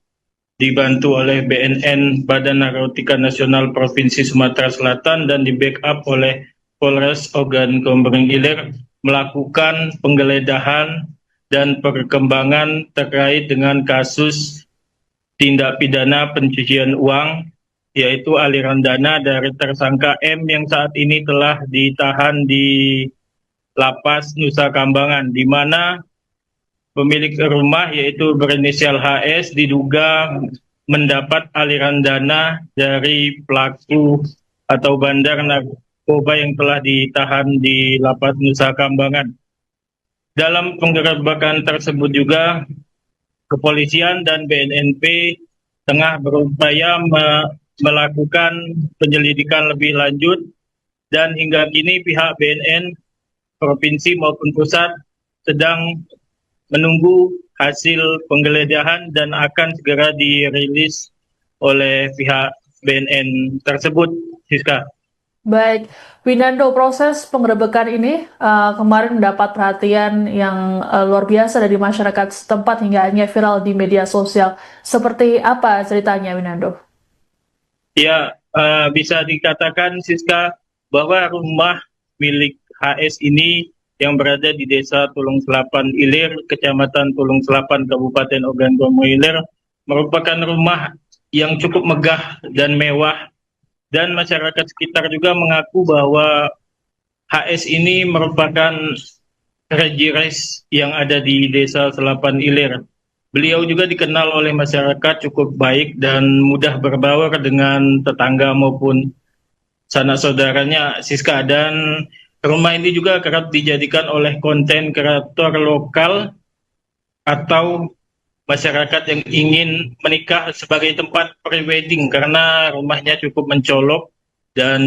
dibantu oleh BNN Badan Narkotika Nasional Provinsi Sumatera Selatan dan di backup oleh Polres Ogan Komering Ilir melakukan penggeledahan dan perkembangan terkait dengan kasus tindak pidana pencucian uang, yaitu aliran dana dari tersangka M yang saat ini telah ditahan di Lapas Nusa Kambangan, di mana pemilik rumah yaitu berinisial HS diduga mendapat aliran dana dari pelaku atau bandar narkoba yang telah ditahan di Lapas Nusa Kambangan. Dalam penggerebekan tersebut juga kepolisian dan BNNP tengah berupaya melakukan penyelidikan lebih lanjut, dan hingga kini pihak BNN provinsi maupun pusat sedang menunggu hasil penggeledahan dan akan segera dirilis oleh pihak BNN tersebut, Siska. Baik, Winando, proses penggerebekan ini kemarin mendapat perhatian yang luar biasa dari masyarakat setempat hingga akhirnya viral di media sosial. Seperti apa ceritanya, Winando? Ya, bisa dikatakan, Siska, bahwa rumah milik HS ini yang berada di Desa Tulung Selapan Ilir, Kecamatan Tulung Selapan, Kabupaten Ogan Komering Ilir, merupakan rumah yang cukup megah dan mewah, dan masyarakat sekitar juga mengaku bahwa HS ini merupakan Regires yang ada di Desa Selapan Ilir. Beliau juga dikenal oleh masyarakat cukup baik dan mudah berbaur dengan tetangga maupun sanak saudaranya, Siska. Dan rumah ini juga kerap dijadikan oleh konten kreator lokal atau masyarakat yang ingin menikah sebagai tempat prewedding karena rumahnya cukup mencolok dan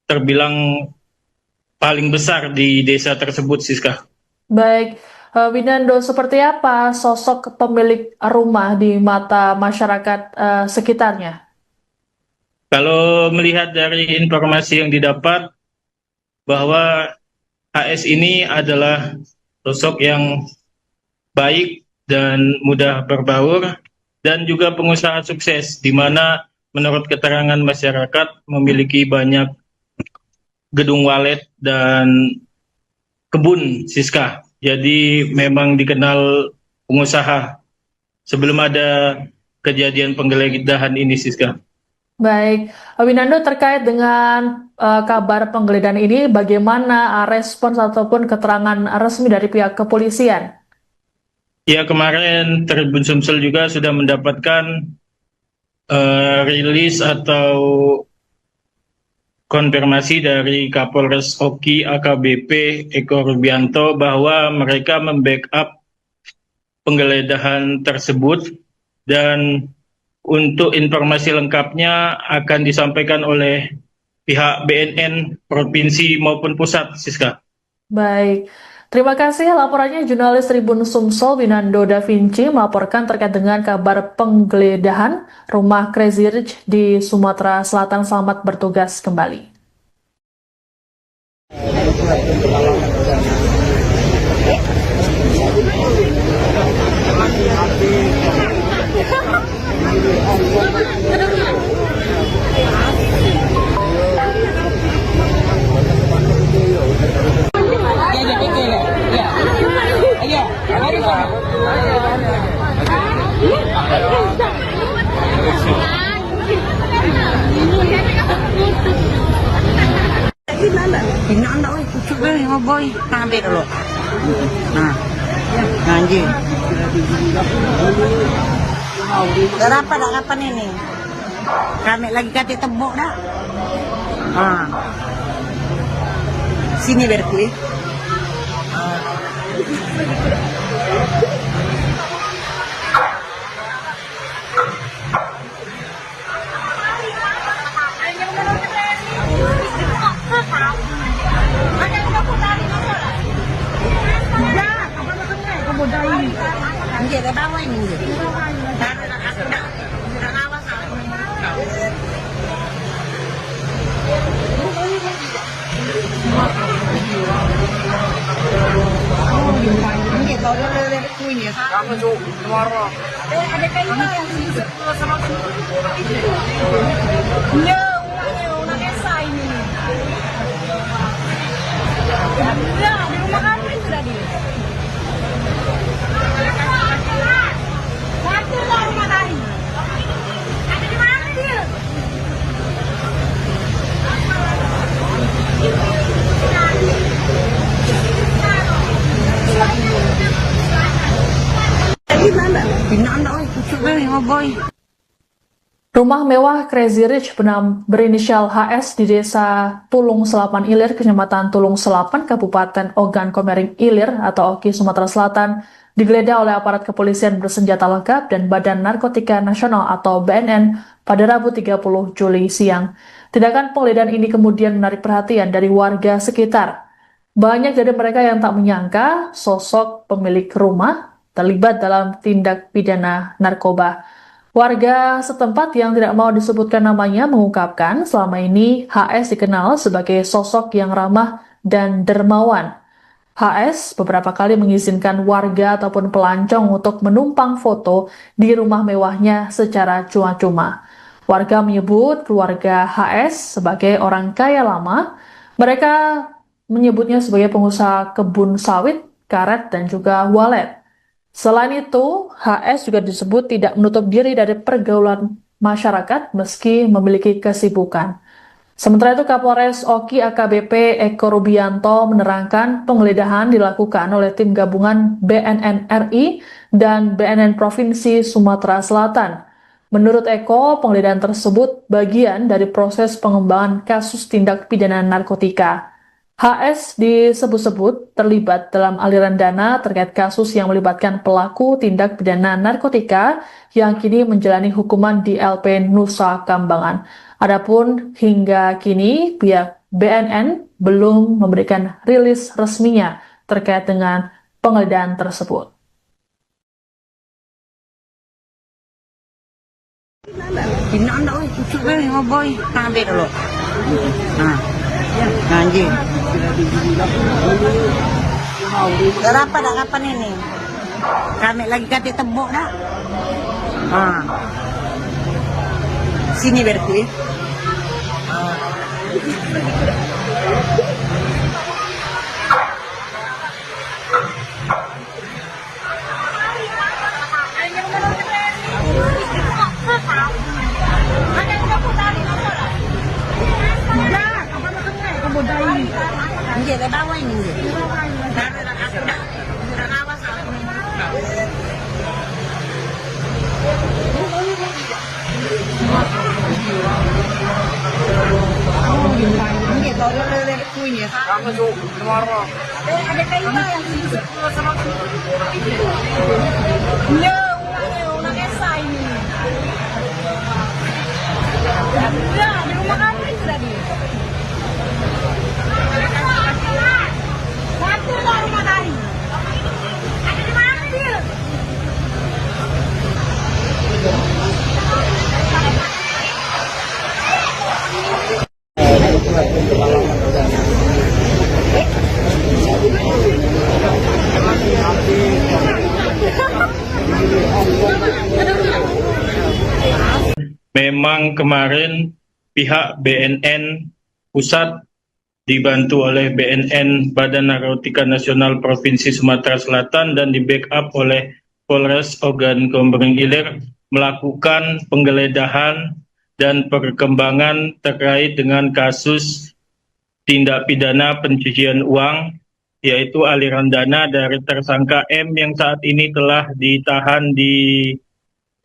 terbilang paling besar di desa tersebut, Siska. Baik, Winando, seperti apa sosok pemilik rumah di mata masyarakat sekitarnya? Kalau melihat dari informasi yang didapat bahwa HS ini adalah sosok yang baik dan mudah berbaur dan juga pengusaha sukses di mana menurut keterangan masyarakat memiliki banyak gedung walet dan kebun, Siska. Jadi memang dikenal pengusaha sebelum ada kejadian penggeledahan ini, Siska. Baik, Winando, terkait dengan kabar penggeledahan ini, bagaimana respons ataupun keterangan resmi dari pihak kepolisian? Ya, kemarin Tribun Sumsel juga sudah mendapatkan rilis atau konfirmasi dari Kapolres Oki AKBP Eko Rubianto bahwa mereka membackup penggeledahan tersebut dan untuk informasi lengkapnya akan disampaikan oleh pihak BNN Provinsi maupun Pusat, Siska. Baik, terima kasih laporannya jurnalis Tribun Sumsel Winando Da Vinci melaporkan terkait dengan kabar penggeledahan rumah Crazy Rich di Sumatera Selatan. Selamat bertugas kembali. Tingnan dah, kucuk dah, boy. Ambil dulu. Nah, anjing. Berapa dah kapan ini? Kami lagi kati tembok dah. Sini berku ya. Anjir, ada bawah ini. Ada kayu yang sama una desa ini. Ya, di rumah kami sudah di. Satu lah rumah tadi. Ada di mana dia? Rumah mewah Crazy Rich berinisial HS di Desa Tulung Selapan Ilir, Kecamatan Tulung Selapan, Kabupaten Ogan Komering Ilir atau Oki, Sumatera Selatan, digeledah oleh aparat kepolisian bersenjata lengkap dan Badan Narkotika Nasional atau BNN pada Rabu 30 Juli siang. Tindakan penggeledahan ini kemudian menarik perhatian dari warga sekitar. Banyak dari mereka yang tak menyangka sosok pemilik rumah terlibat dalam tindak pidana narkoba. Warga setempat yang tidak mau disebutkan namanya mengungkapkan selama ini HS dikenal sebagai sosok yang ramah dan dermawan. HS beberapa kali mengizinkan warga ataupun pelancong untuk menumpang foto di rumah mewahnya secara cuma-cuma. Warga menyebut keluarga HS sebagai orang kaya lama. Mereka menyebutnya sebagai pengusaha kebun sawit, karet, dan juga walet. Selain itu, HS juga disebut tidak menutup diri dari pergaulan masyarakat meski memiliki kesibukan. Sementara itu Kapolres Oki AKBP Eko Rubianto menerangkan penggeledahan dilakukan oleh tim gabungan BNN RI dan BNN Provinsi Sumatera Selatan. Menurut Eko, penggeledahan tersebut bagian dari proses pengembangan kasus tindak pidana narkotika. HS disebut-sebut terlibat dalam aliran dana terkait kasus yang melibatkan pelaku tindak pidana narkotika yang kini menjalani hukuman di LP Nusa Kambangan. Adapun hingga kini pihak BNN belum memberikan rilis resminya terkait dengan penggeledahan tersebut. Anjing. Berapa dah kapan ini? Kami lagi kate tembok dah. Sini berarti. Ini ke bawah ini. Ini kalau lele punya. Kamu tuh kemana? Ada kayu yang sama. Ya, una desa ini. Ya, di rumah kami sudah di. Memang kemarin pihak BNN Pusat dibantu oleh BNN Badan Narkotika Nasional Provinsi Sumatera Selatan dan di backup oleh Polres Ogan Komering Ilir melakukan penggeledahan dan perkembangan terkait dengan kasus tindak pidana pencucian uang, yaitu aliran dana dari tersangka M yang saat ini telah ditahan di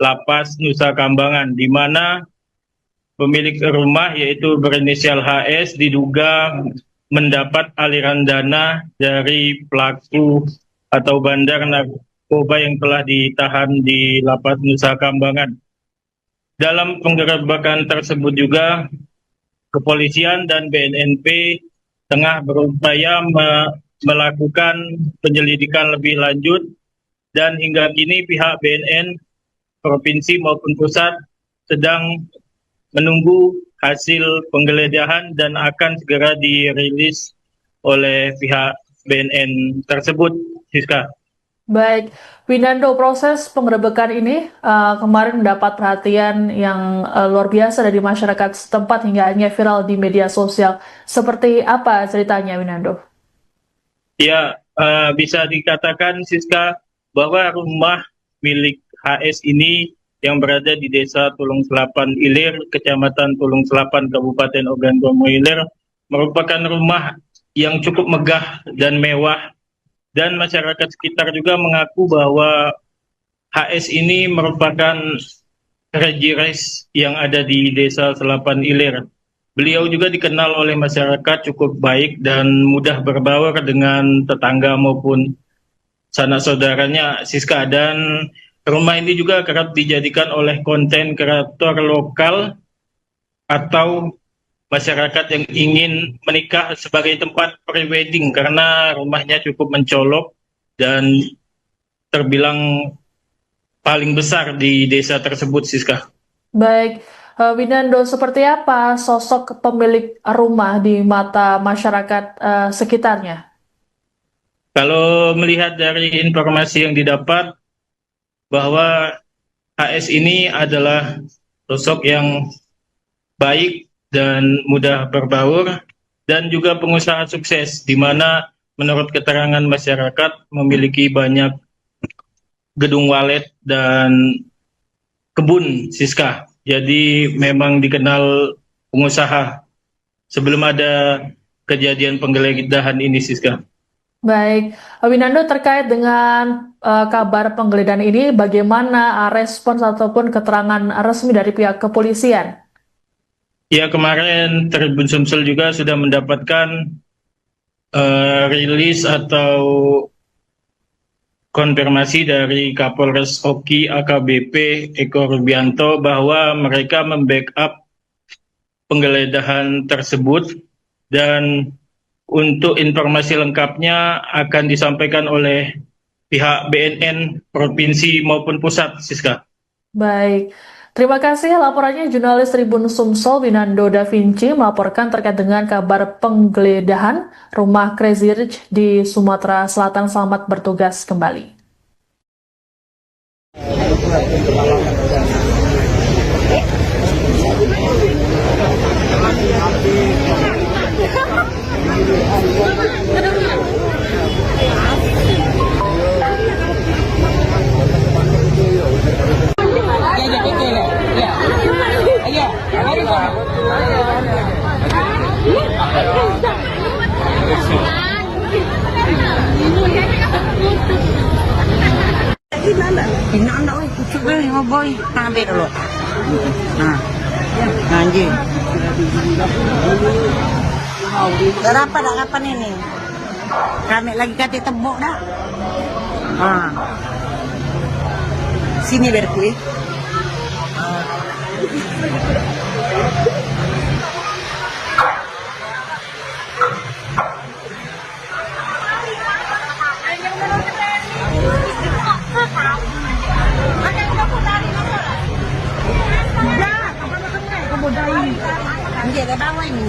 Lapas Nusa Kambangan, di mana pemilik rumah yaitu berinisial HS diduga mendapat aliran dana dari pelaku atau bandar narkoba yang telah ditahan di Lapas Nusa Kambangan. Dalam penggerebekan tersebut juga kepolisian dan BNNP tengah berupaya melakukan penyelidikan lebih lanjut, dan hingga kini pihak BNN provinsi maupun pusat sedang menunggu hasil penggeledahan dan akan segera dirilis oleh pihak BNN tersebut, Siska. Baik, Winando, proses penggerebekan ini kemarin mendapat perhatian yang luar biasa dari masyarakat setempat hingga akhirnya viral di media sosial. Seperti apa ceritanya, Winando? Ya, bisa dikatakan, Siska, bahwa rumah milik HS ini yang berada di Desa Tulung Selapan Ilir, Kecamatan Tulung Selapan, Kabupaten Ogan Komering Ilir, merupakan rumah yang cukup megah dan mewah, dan masyarakat sekitar juga mengaku bahwa HS ini merupakan rejires yang ada di Desa Selapan Ilir. Beliau juga dikenal oleh masyarakat cukup baik dan mudah berbaur dengan tetangga maupun sanak saudaranya, Siska. Dan rumah ini juga kerap dijadikan oleh konten kreator lokal atau masyarakat yang ingin menikah sebagai tempat prewedding karena rumahnya cukup mencolok dan terbilang paling besar di desa tersebut, Siska. Baik, Winando, seperti apa sosok pemilik rumah di mata masyarakat sekitarnya? Kalau melihat dari informasi yang didapat, bahwa HS ini adalah sosok yang baik dan mudah berbaur dan juga pengusaha sukses, di mana menurut keterangan masyarakat memiliki banyak gedung walet dan kebun, Siska. Jadi memang dikenal pengusaha sebelum ada kejadian penggeledahan ini, Siska. Baik, Winando, terkait dengan kabar penggeledahan ini, bagaimana respons ataupun keterangan resmi dari pihak kepolisian? Ya, kemarin Tribun Sumsel juga sudah mendapatkan rilis atau konfirmasi dari Kapolres Oki AKBP Eko Rubianto bahwa mereka membackup penggeledahan tersebut, dan untuk informasi lengkapnya akan disampaikan oleh pihak BNN Provinsi maupun Pusat, Siska. Baik, terima kasih. Laporannya jurnalis Tribun Sumsel Winando Da Vinci melaporkan terkait dengan kabar penggeledahan rumah Crazy Rich di Sumatera Selatan. Selamat bertugas kembali. Ina oi, kucuk be sama boy. Ambil dulu. Nah. Anjing. Berapa dah kapan ini? Kami lagi kata tembok dah. Sini berkui. Ini ke bawah ini.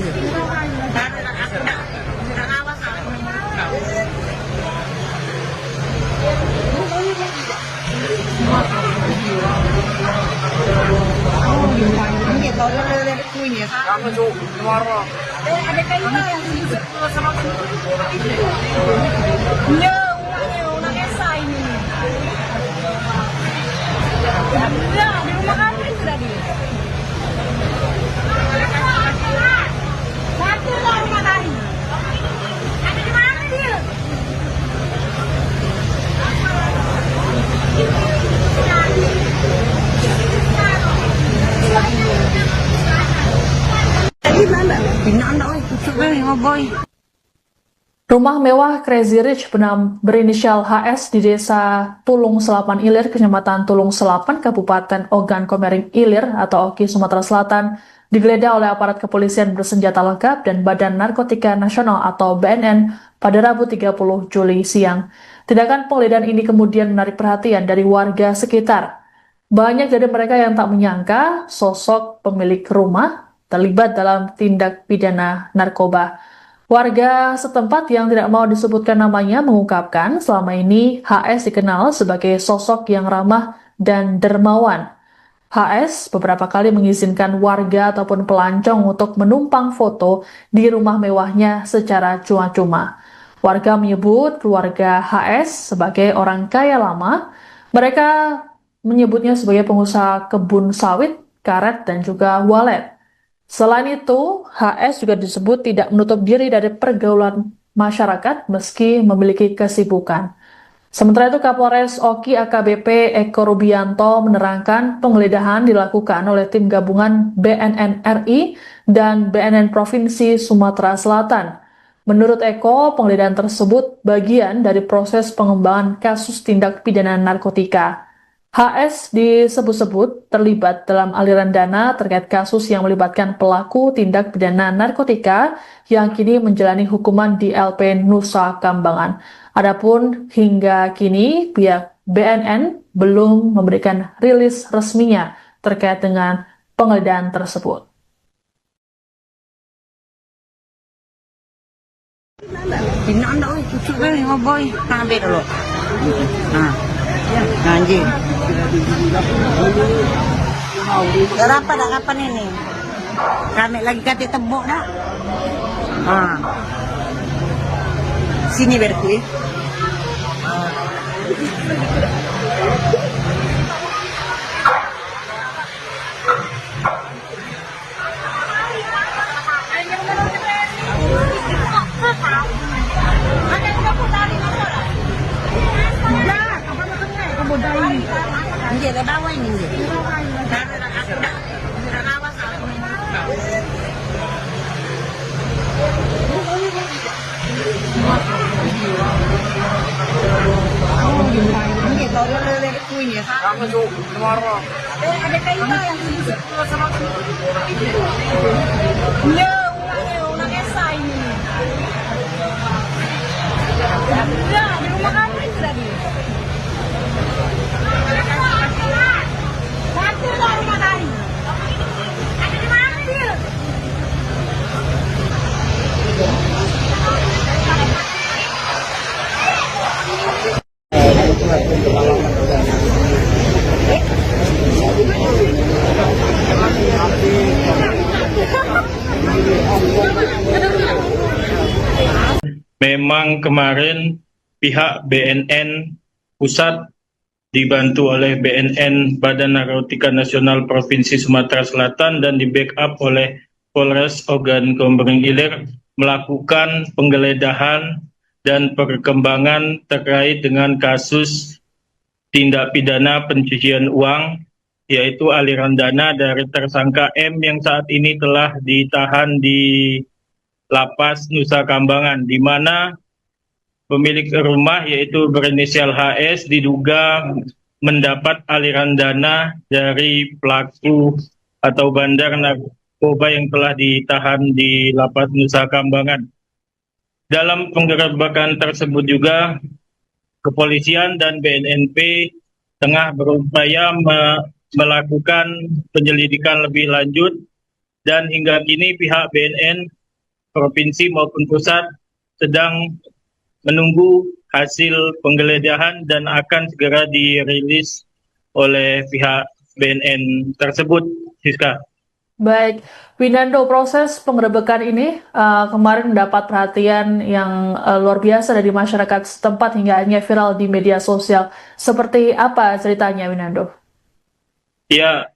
Ini kalau dari kunyit. Kamu tuh marah. Ada kayu yang sama Yo, una esa ini. Ya, di rumah kamu sudah di. Satu lah rumah tadi. Ada di mana dia? Rumah mewah Crazy Rich berinisial HS di Desa Tulung Selapan Ilir, Kecamatan Tulung Selapan, Kabupaten Ogan Komering Ilir atau Oki, Sumatera Selatan, digeledah oleh aparat kepolisian bersenjata lengkap dan Badan Narkotika Nasional atau BNN pada Rabu 30 Juli siang. Tindakan penggeledahan ini kemudian menarik perhatian dari warga sekitar. Banyak dari mereka yang tak menyangka sosok pemilik rumah terlibat dalam tindak pidana narkoba. Warga setempat yang tidak mau disebutkan namanya mengungkapkan selama ini HS dikenal sebagai sosok yang ramah dan dermawan. HS beberapa kali mengizinkan warga ataupun pelancong untuk menumpang foto di rumah mewahnya secara cuma-cuma. Warga menyebut keluarga HS sebagai orang kaya lama. Mereka menyebutnya sebagai pengusaha kebun sawit, karet, dan juga walet. Selain itu, HS juga disebut tidak menutup diri dari pergaulan masyarakat meski memiliki kesibukan. Sementara itu, Kapolres Oki AKBP Eko Rubianto menerangkan penggeledahan dilakukan oleh tim gabungan BNN RI dan BNN Provinsi Sumatera Selatan. Menurut Eko, penggeledahan tersebut bagian dari proses pengembangan kasus tindak pidana narkotika. HS disebut-sebut terlibat dalam aliran dana terkait kasus yang melibatkan pelaku tindak pidana narkotika yang kini menjalani hukuman di LP Nusa Kambangan. Adapun hingga kini pihak BNN belum memberikan rilis resminya terkait dengan penggeledahan tersebut. Anjing. Berapa dah kapan ini? Kami lagi kata tembok dah. Sini berkui. ke bawah ini. Sudah lawas aku. Ini tahu lele kuenya. Kamu tuh marah. Ada kayu yang sama ya, ulang esa ini. Ya, di rumah kamu itu tadi. Nanti lah rumah tadi. Ada di mana dia? Memang kemarin pihak BNN Pusat dibantu oleh BNN Badan Narkotika Nasional Provinsi Sumatera Selatan dan di backup oleh Polres Ogan Komering Ilir melakukan penggeledahan dan perkembangan terkait dengan kasus tindak pidana pencucian uang, yaitu aliran dana dari tersangka M yang saat ini telah ditahan di Lapas Nusa Kambangan, di mana pemilik rumah yaitu berinisial HS diduga mendapat aliran dana dari pelaku atau bandar narkoba yang telah ditahan di Lapas Nusa Kambangan. Dalam penggerebekan tersebut juga kepolisian dan BNNP tengah berupaya melakukan penyelidikan lebih lanjut, dan hingga kini pihak BNN provinsi maupun pusat sedang menunggu hasil penggeledahan dan akan segera dirilis oleh pihak BNN tersebut, Siska. Baik, Winando, proses penggerebekan ini kemarin mendapat perhatian yang luar biasa dari masyarakat setempat hingga akhirnya viral di media sosial. Seperti apa ceritanya, Winando? Ya,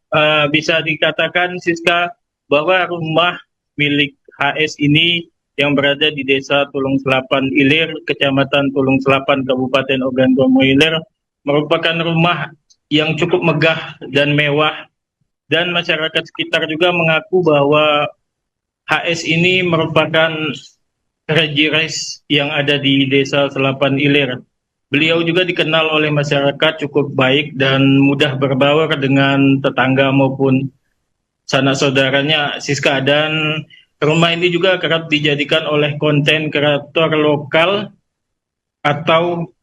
bisa dikatakan, Siska, bahwa rumah milik HS ini yang berada di Desa Tulung Selapan Ilir, Kecamatan Tulung Selapan, Kabupaten Ogan Komering Ilir, merupakan rumah yang cukup megah dan mewah, dan masyarakat sekitar juga mengaku bahwa HS ini merupakan rejires yang ada di Desa Selapan Ilir. Beliau juga dikenal oleh masyarakat cukup baik dan mudah berbaur dengan tetangga maupun sanak saudaranya, Siska. Dan rumah ini juga kerap dijadikan oleh konten kreator lokal atau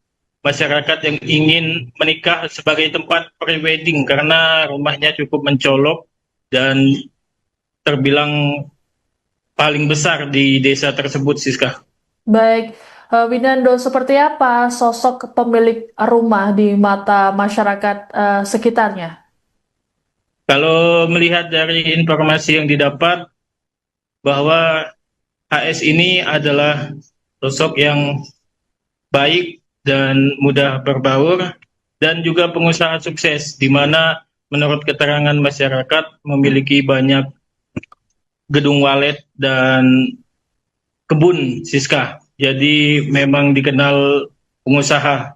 masyarakat yang ingin menikah sebagai tempat prewedding karena rumahnya cukup mencolok dan terbilang paling besar di desa tersebut, Siska. Baik, Winando, seperti apa sosok pemilik rumah di mata masyarakat sekitarnya? Kalau melihat dari informasi yang didapat, bahwa HS ini adalah sosok yang baik dan mudah berbaur dan juga pengusaha sukses, di mana menurut keterangan masyarakat memiliki banyak gedung walet dan kebun, Siska. Jadi memang dikenal pengusaha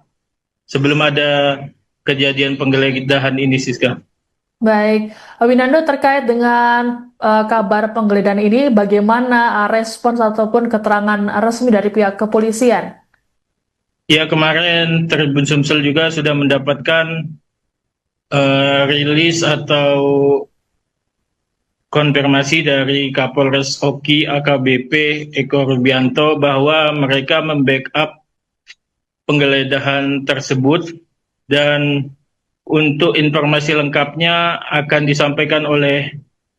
sebelum ada kejadian penggeledahan ini, Siska. Baik, Winando, terkait dengan kabar penggeledahan ini, bagaimana respons ataupun keterangan resmi dari pihak kepolisian? Ya, kemarin Tribun Sumsel juga sudah mendapatkan rilis atau konfirmasi dari Kapolres Oki AKBP Eko Rubianto bahwa mereka membackup penggeledahan tersebut, dan untuk informasi lengkapnya akan disampaikan oleh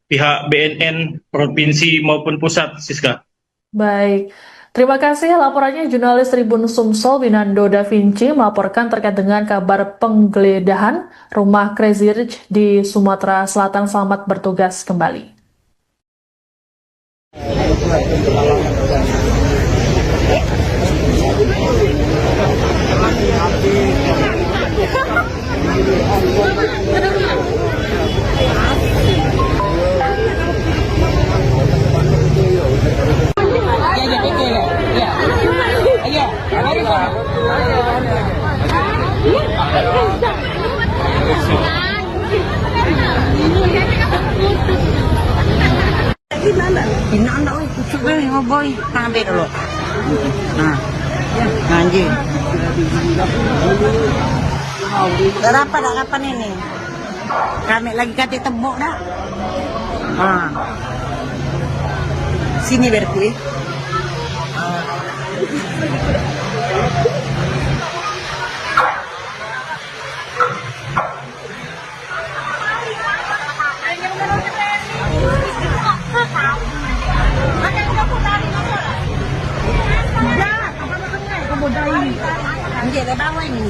pihak BNN Provinsi maupun Pusat, Siska. Baik, terima kasih laporannya jurnalis Tribun Sumsel Winando Da Vinci melaporkan terkait dengan kabar penggeledahan rumah Crazy Rich di Sumatera Selatan. Selamat bertugas kembali. Ayo, Ina anda, oi, kusuk gue, boy, ambil dulu. Nah, anjing. Berapa dah kapan ini? Kami lagi kata tembok dah. Sini berarti. Hindi, bawal hindi.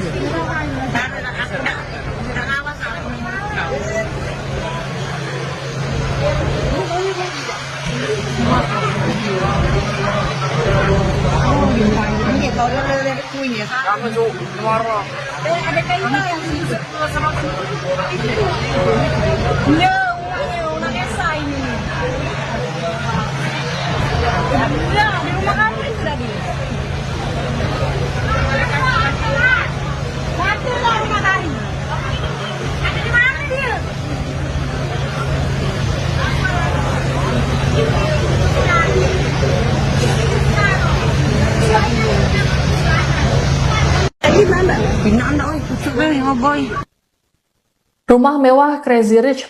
Hindi, kalau lele kunyit. Kamu tuh marah. Ada kayu yang sama no, una esa ini. Ya, di rumah kamu tadi. Rumah mewah Crazy Rich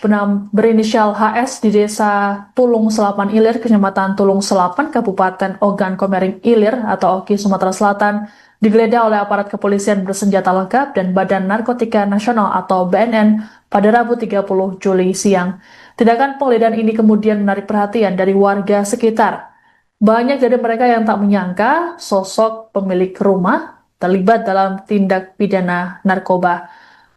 berinisial HS di Desa Tulung Selapan Ilir, Kecamatan Tulung Selapan, Kabupaten Ogan Komering Ilir atau Oki, Sumatera Selatan, digeledah oleh aparat kepolisian bersenjata lengkap dan Badan Narkotika Nasional atau BNN pada Rabu 30 Juli siang. Tindakan penggeledahan ini kemudian menarik perhatian dari warga sekitar. Banyak dari mereka yang tak menyangka sosok pemilik rumah terlibat dalam tindak pidana narkoba.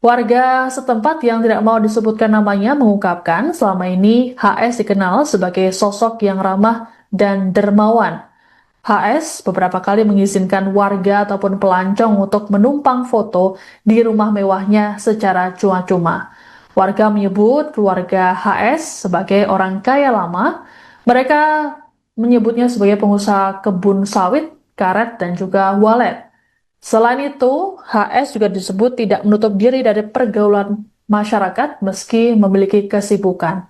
Warga setempat yang tidak mau disebutkan namanya mengungkapkan selama ini HS dikenal sebagai sosok yang ramah dan dermawan. HS beberapa kali mengizinkan warga ataupun pelancong untuk menumpang foto di rumah mewahnya secara cuma-cuma. Warga menyebut keluarga HS sebagai orang kaya lama. Mereka menyebutnya sebagai pengusaha kebun sawit, karet, dan juga walet. Selain itu, HS juga disebut tidak menutup diri dari pergaulan masyarakat meski memiliki kesibukan.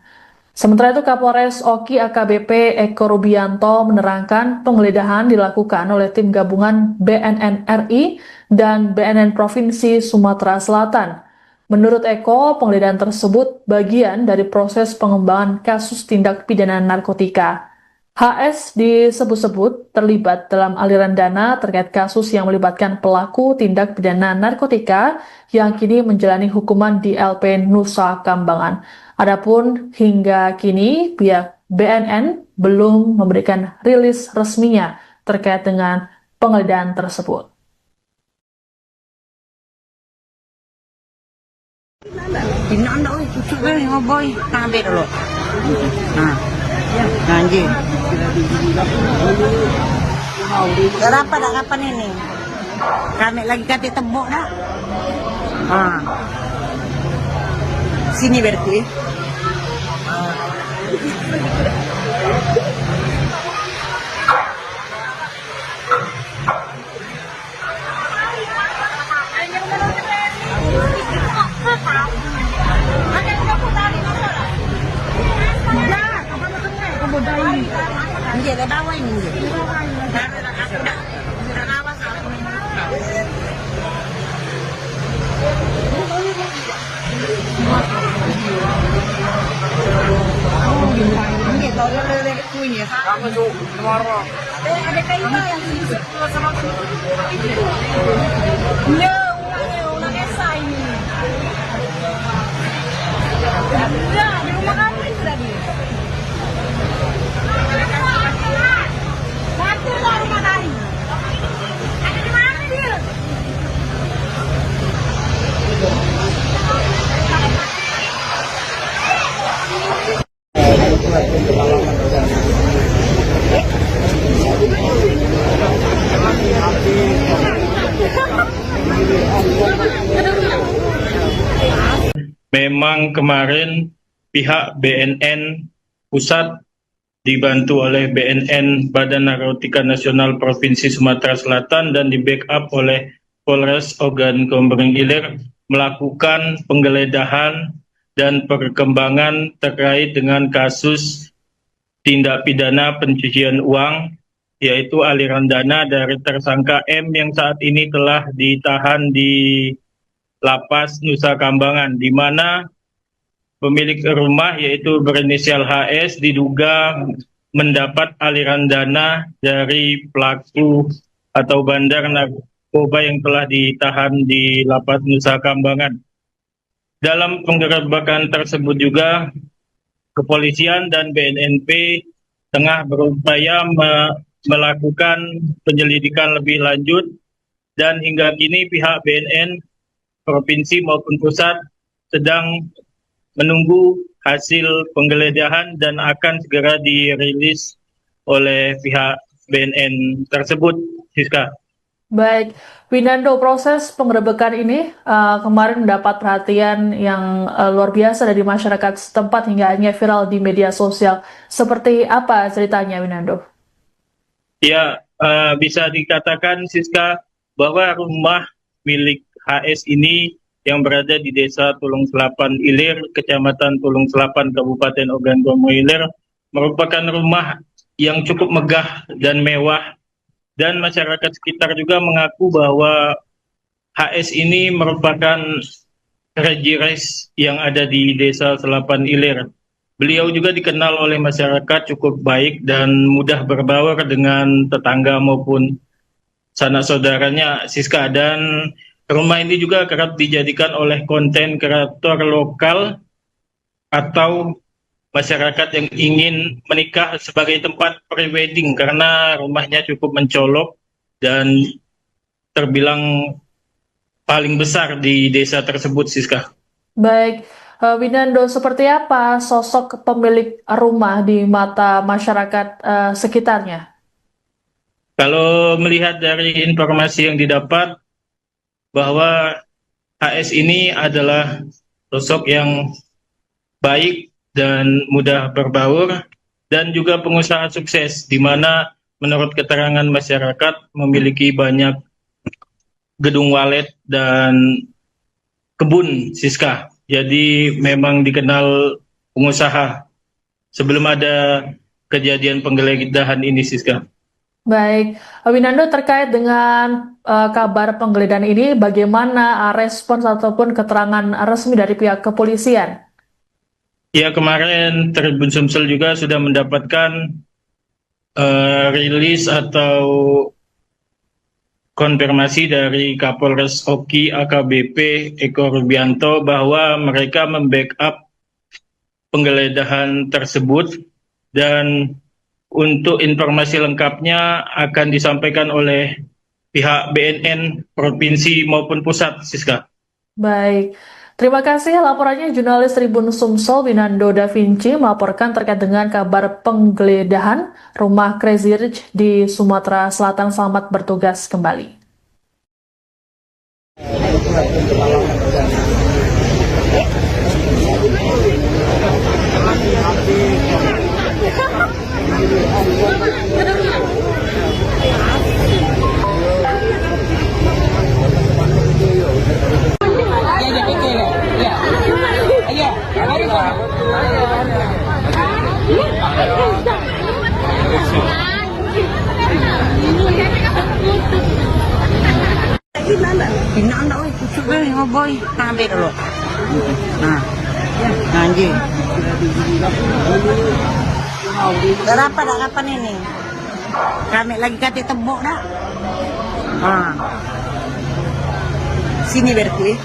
Sementara itu, Kapolres Oki AKBP Eko Rubianto menerangkan penggeledahan dilakukan oleh tim gabungan BNN RI dan BNN Provinsi Sumatera Selatan. Menurut Eko, penggeledahan tersebut bagian dari proses pengembangan kasus tindak pidana narkotika. HS disebut-sebut terlibat dalam aliran dana terkait kasus yang melibatkan pelaku tindak pidana narkotika yang kini menjalani hukuman di LP Nusa Kambangan. Adapun hingga kini pihak BNN belum memberikan rilis resminya terkait dengan penggeledahan tersebut. Ina anda, oi, kusuk gue, boy, ambil dulu. Anjing. Berapa dah kapan ini? Kami lagi kata tembok dah. Sini berarti. Hindi, bawal hindi. Hindi, kalau lele kunyit. Kamu tuh marah. Ada kayu yang sama no, una esa ini. Ya, di rumah kamu tadi. Memang kemarin pihak BNN pusat dibantu oleh BNN Badan Narkotika Nasional Provinsi Sumatera Selatan dan di backup oleh Polres Ogan Komering Ilir melakukan penggeledahan dan perkembangan terkait dengan kasus tindak pidana pencucian uang, yaitu aliran dana dari tersangka M yang saat ini telah ditahan di Lapas Nusa Kambangan, di mana pemilik rumah yaitu berinisial HS diduga mendapat aliran dana dari pelaku atau bandar narkoba yang telah ditahan di Lapas Nusa Kambangan. Dalam penggerebekan tersebut juga, kepolisian dan BNNP tengah berupaya melakukan penyelidikan lebih lanjut, dan hingga kini pihak BNN provinsi maupun pusat sedang menunggu hasil penggeledahan dan akan segera dirilis oleh pihak BNN tersebut, Siska. Baik, Winando, proses penggerebekan ini kemarin mendapat perhatian yang luar biasa dari masyarakat setempat hingga akhirnya viral di media sosial. Seperti apa ceritanya, Winando? Ya, bisa dikatakan, Siska, bahwa rumah milik HS ini yang berada di Desa Tulung Selapan Ilir, Kecamatan Tulung Selapan, Kabupaten Ogan Komering Ilir, merupakan rumah yang cukup megah dan mewah. Dan masyarakat sekitar juga mengaku bahwa HS ini merupakan rejires yang ada di Desa Selapan Ilir. Beliau juga dikenal oleh masyarakat cukup baik dan mudah berbaur dengan tetangga maupun sanak saudaranya, Siska. Dan rumah ini juga kerap dijadikan oleh konten kreator lokal atau masyarakat yang ingin menikah sebagai tempat prewedding karena rumahnya cukup mencolok dan terbilang paling besar di desa tersebut, Siska. Baik, Winando, seperti apa sosok pemilik rumah di mata masyarakat sekitarnya? Kalau melihat dari informasi yang didapat, bahwa HS ini adalah sosok yang baik dan mudah berbaur, dan juga pengusaha sukses, di mana menurut keterangan masyarakat memiliki banyak gedung walet dan kebun, Siska. Jadi memang dikenal pengusaha sebelum ada kejadian penggeledahan ini, Siska. Baik, Winando, terkait dengan kabar penggeledahan ini, bagaimana respons ataupun keterangan resmi dari pihak kepolisian? Ya, kemarin Tribun Sumsel juga sudah mendapatkan rilis atau konfirmasi dari Kapolres Oki AKBP Eko Rubianto bahwa mereka membackup penggeledahan tersebut, dan untuk informasi lengkapnya akan disampaikan oleh pihak BNN Provinsi maupun Pusat, Siska. Baik, terima kasih laporannya jurnalis Tribun Sumsel Winando Da Vinci melaporkan terkait dengan kabar penggeledahan rumah Crazy Rich di Sumatera Selatan. Selamat bertugas kembali. Enak oi, kucuk be ngoboy. Ambil dulu. Nah. Anjing. Berapa dah kapan ini? Kami lagi kati tembok dah. Sini berkuih.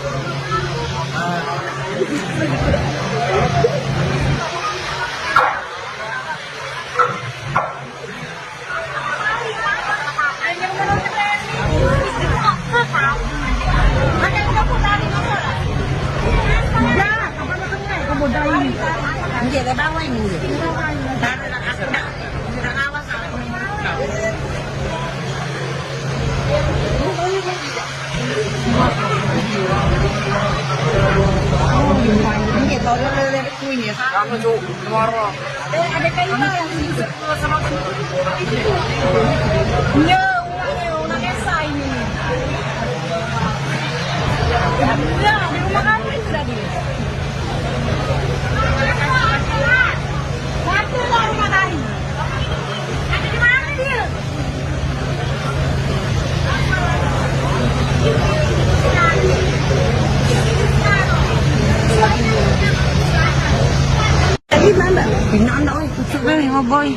Dia ke bawah ini. Taruhlah aku dah. Sudah awas aku. Ini kalau lele kuenya. Kamu tuh marah. Ada kayu yang sama Iya, una esa ini. Ya, di rumah kamu sudah di. Satu rumah tadi. Pinaan dah, kucuk ni, boy.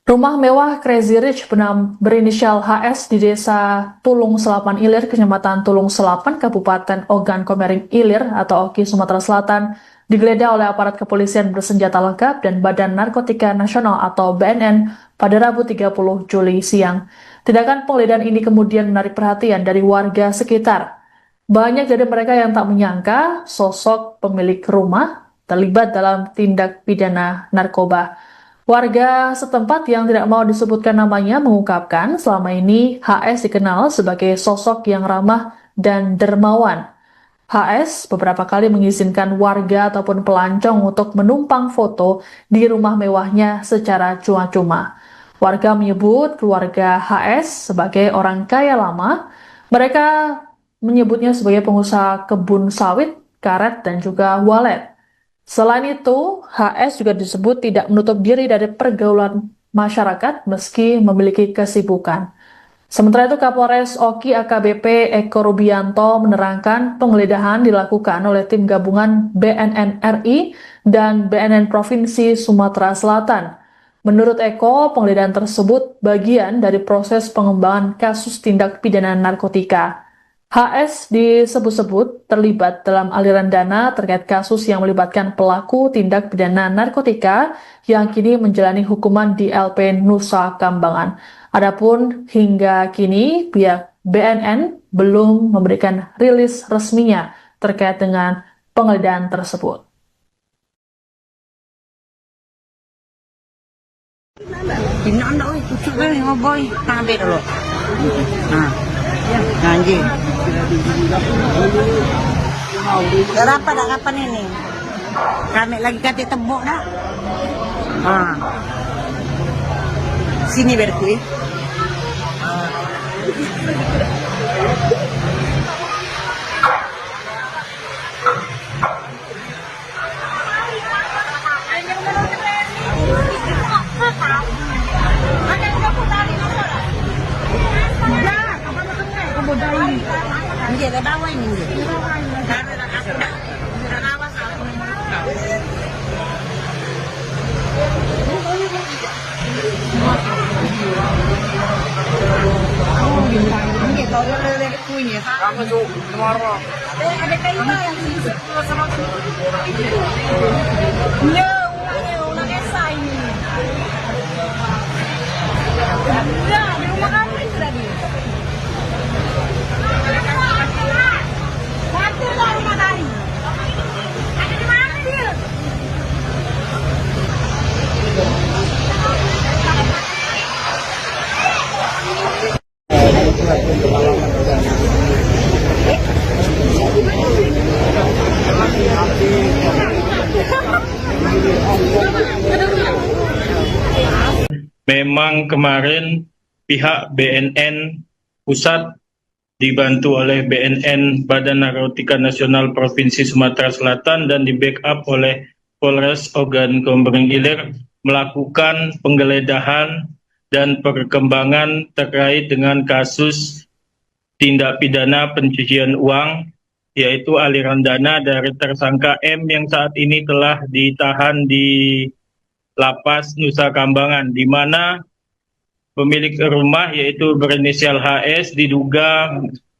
Rumah mewah Crazy Rich berinisial HS di Desa Tulung Selapan Ilir, Kecamatan Tulung Selapan, Kabupaten Ogan Komering Ilir atau Oki, Sumatera Selatan, digeledah oleh aparat kepolisian bersenjata lengkap dan Badan Narkotika Nasional atau BNN pada Rabu 30 Juli siang. Tindakan penggeledahan ini kemudian menarik perhatian dari warga sekitar. Banyak dari mereka yang tak menyangka sosok pemilik rumah terlibat dalam tindak pidana narkoba. Warga setempat yang tidak mau disebutkan namanya mengungkapkan selama ini HS dikenal sebagai sosok yang ramah dan dermawan. HS beberapa kali mengizinkan warga ataupun pelancong untuk menumpang foto di rumah mewahnya secara cuma-cuma. Warga menyebut keluarga HS sebagai orang kaya lama. Mereka menyebutnya sebagai pengusaha kebun sawit, karet, dan juga walet. Selain itu, HS juga disebut tidak menutup diri dari pergaulan masyarakat meski memiliki kesibukan. Sementara itu, Kapolres Oki AKBP Eko Rubianto menerangkan penggeledahan dilakukan oleh tim gabungan BNN RI dan BNN Provinsi Sumatera Selatan. Menurut Eko, penggeledahan tersebut bagian dari proses pengembangan kasus tindak pidana narkotika. HS disebut-sebut terlibat dalam aliran dana terkait kasus yang melibatkan pelaku tindak pidana narkotika yang kini menjalani hukuman di LP Nusa Kambangan. Adapun hingga kini pihak BNN belum memberikan rilis resminya terkait dengan penggeledahan tersebut. Pinaan dah, kucuk ni, boy. Ambil dulu. Anjing. Berapa dah kapan ini? Kami lagi kata tembok dah. Sini berku ya. Dia dah bawa ini. Dia tahu dia punya. Kamu tu marah. Ada kayu yang sama tu. Ya, orang esa ini. Ya, di rumah kami sudah dia. Memang kemarin pihak BNN Pusat dibantu oleh BNN Badan Narkotika Nasional Provinsi Sumatera Selatan dan di backup oleh Polres Ogan Komering Ilir melakukan penggeledahan dan perkembangan terkait dengan kasus tindak pidana pencucian uang, yaitu aliran dana dari tersangka M yang saat ini telah ditahan di Lapas Nusa Kambangan, di mana pemilik rumah yaitu berinisial HS diduga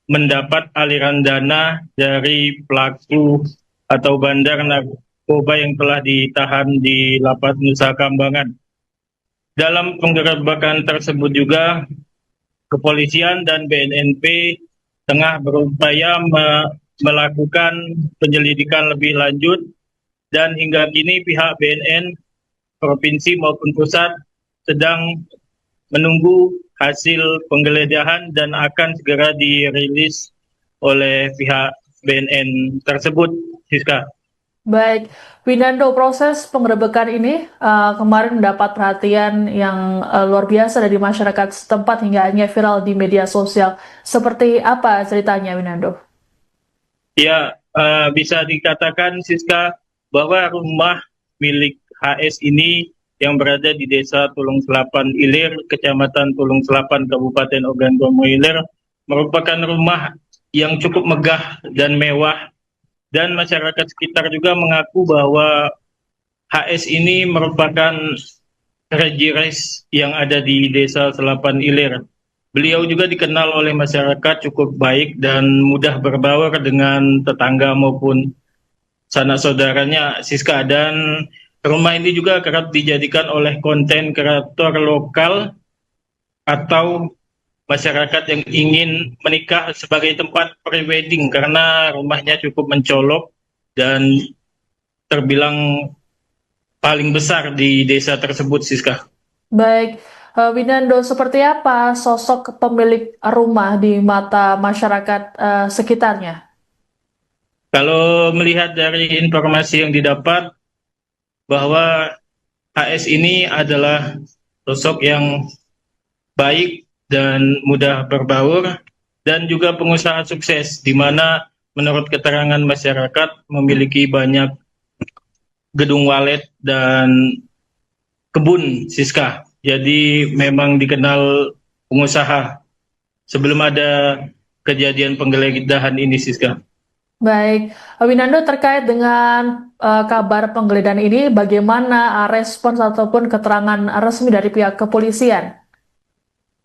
mendapat aliran dana dari pelaku atau bandar narkoba yang telah ditahan di Lapas Nusa Kambangan. Dalam penggerebekan tersebut juga kepolisian dan BNNP tengah berupaya melakukan penyelidikan lebih lanjut dan hingga kini pihak BNN provinsi maupun pusat sedang menunggu hasil penggeledahan dan akan segera dirilis oleh pihak BNN tersebut, Siska. Baik, Winando, proses penggerebekan ini kemarin mendapat perhatian yang luar biasa dari masyarakat setempat hingga akhirnya viral di media sosial. Seperti apa ceritanya, Winando? Ya, bisa dikatakan, Siska, bahwa rumah milik HS ini yang berada di Desa Tulung Selapan Ilir, Kecamatan Tulung Selapan, Kabupaten Ogan Komering Ilir, merupakan rumah yang cukup megah dan mewah. Dan masyarakat sekitar juga mengaku bahwa HS ini merupakan Regires yang ada di Desa Selapan Ilir. Beliau juga dikenal oleh masyarakat cukup baik dan mudah berbaur dengan tetangga maupun sanak saudaranya, Siska. Dan rumah ini juga kerap dijadikan oleh konten kreator lokal atau masyarakat yang ingin menikah sebagai tempat prewedding karena rumahnya cukup mencolok dan terbilang paling besar di desa tersebut, Siska. Baik, Winando, seperti apa sosok pemilik rumah di mata masyarakat sekitarnya? Kalau melihat dari informasi yang didapat bahwa HS ini adalah sosok yang baik dan mudah berbaur dan juga pengusaha sukses, di mana menurut keterangan masyarakat memiliki banyak gedung walet dan kebun, Siska. Jadi memang dikenal pengusaha sebelum ada kejadian penggeledahan ini, Siska. Baik, Winando, terkait dengan kabar penggeledahan ini, bagaimana respons ataupun keterangan resmi dari pihak kepolisian?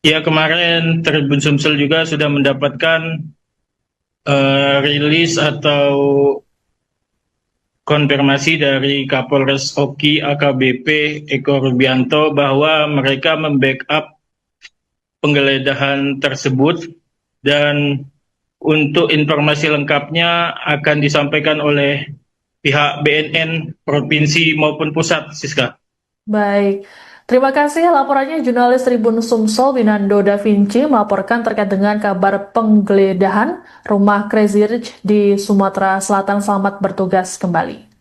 Ya, kemarin Tribun Sumsel juga sudah mendapatkan rilis atau konfirmasi dari Kapolres Oki AKBP Eko Rubianto bahwa mereka membackup penggeledahan tersebut, dan untuk informasi lengkapnya akan disampaikan oleh pihak BNN Provinsi maupun Pusat, Siska. Baik, terima kasih laporannya jurnalis Tribun Sumsel Winando Da Vinci melaporkan terkait dengan kabar penggeledahan rumah Crazy Rich di Sumatera Selatan. Selamat bertugas kembali.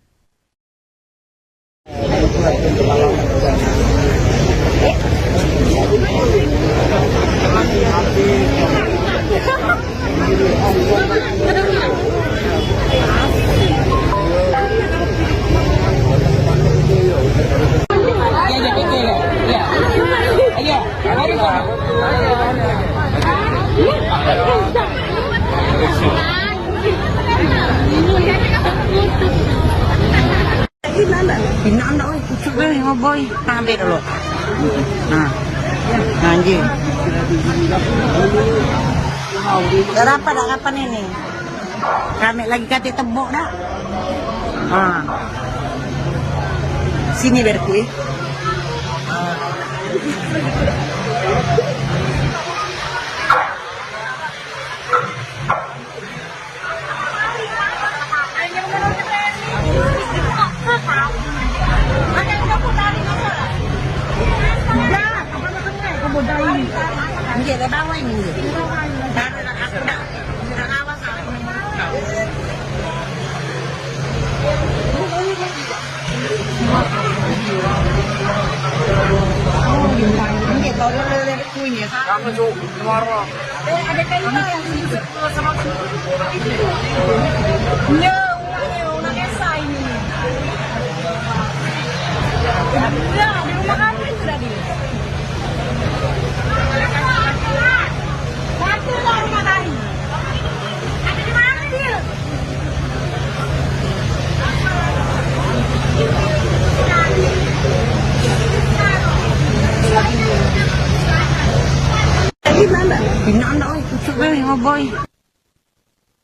Pinaan dah, kucuk deh, sama boy. Ambil dulu. Nah, anjing. Berapa dah kapan ini? Kami lagi kati tembok dah. Sini berku. Hindi, bawal hindi. Ako na. Nakawas ako. Hindi, bawal na lelerik ko niya. Kamu jo, tomorrow. Ada kayo na yung sama ko. No, una kesa ini. Ya, di rumah kami sudah di.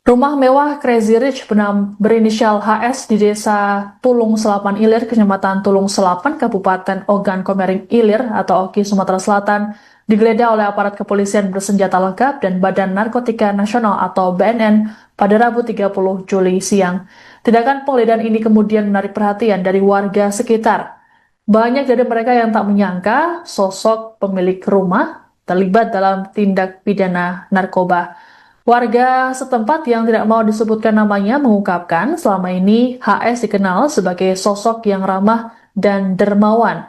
Rumah mewah Crazy Rich berinisial HS di Desa Tulung Selapan Ilir, Kecamatan Tulung Selapan, Kabupaten Ogan Komering Ilir atau Oki, Sumatera Selatan, digeledah oleh aparat kepolisian bersenjata lengkap dan Badan Narkotika Nasional atau BNN pada Rabu 30 Juli siang. Tindakan penggeledahan ini kemudian menarik perhatian dari warga sekitar. Banyak dari mereka yang tak menyangka sosok pemilik rumah terlibat dalam tindak pidana narkoba. Warga setempat yang tidak mau disebutkan namanya mengungkapkan selama ini HS dikenal sebagai sosok yang ramah dan dermawan.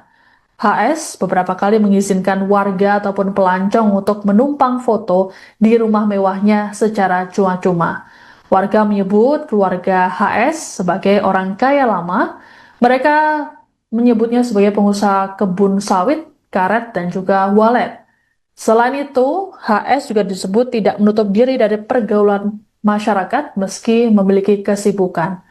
HS beberapa kali mengizinkan warga ataupun pelancong untuk menumpang foto di rumah mewahnya secara cuma-cuma. Warga menyebut keluarga HS sebagai orang kaya lama. Mereka menyebutnya sebagai pengusaha kebun sawit, karet, dan juga walet. Selain itu, HS juga disebut tidak menutup diri dari pergaulan masyarakat meski memiliki kesibukan.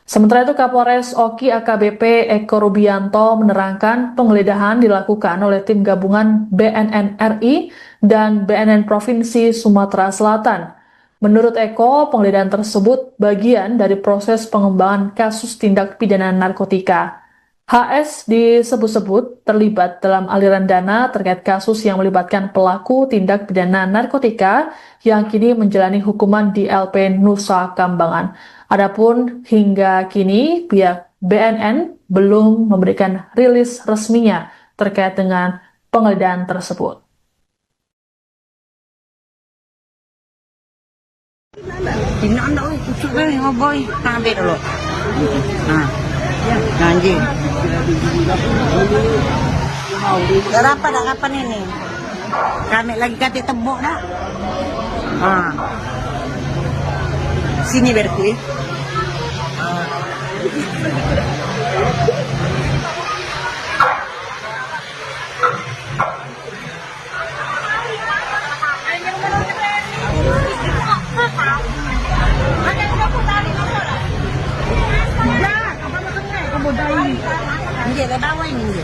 Sementara itu Kapolres Oki AKBP Eko Rubianto menerangkan penggeledahan dilakukan oleh tim gabungan BNN RI dan BNN Provinsi Sumatera Selatan. Menurut Eko, penggeledahan tersebut bagian dari proses pengembangan kasus tindak pidana narkotika. HS disebut-sebut terlibat dalam aliran dana terkait kasus yang melibatkan pelaku tindak pidana narkotika yang kini menjalani hukuman di LP Nusa Kambangan. Adapun hingga kini pihak BNN belum memberikan rilis resminya terkait dengan penggeledahan tersebut. Tinaan dah, kucuk dah, ngoboy. Ambil dulu. Anjing. Berapa dah kapan ini? Kami lagi kata tembok dah. Sini berku ya. Hindi, nabaway ninyo.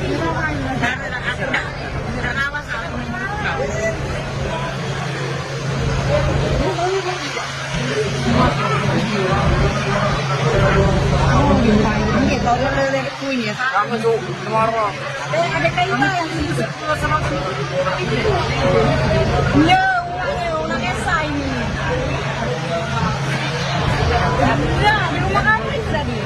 Hindi, todo kunyit. Kamu tuh, tomorrow. Ada kayo ba yang sama No, una esa ini. Ya, di rumah kamu tadi.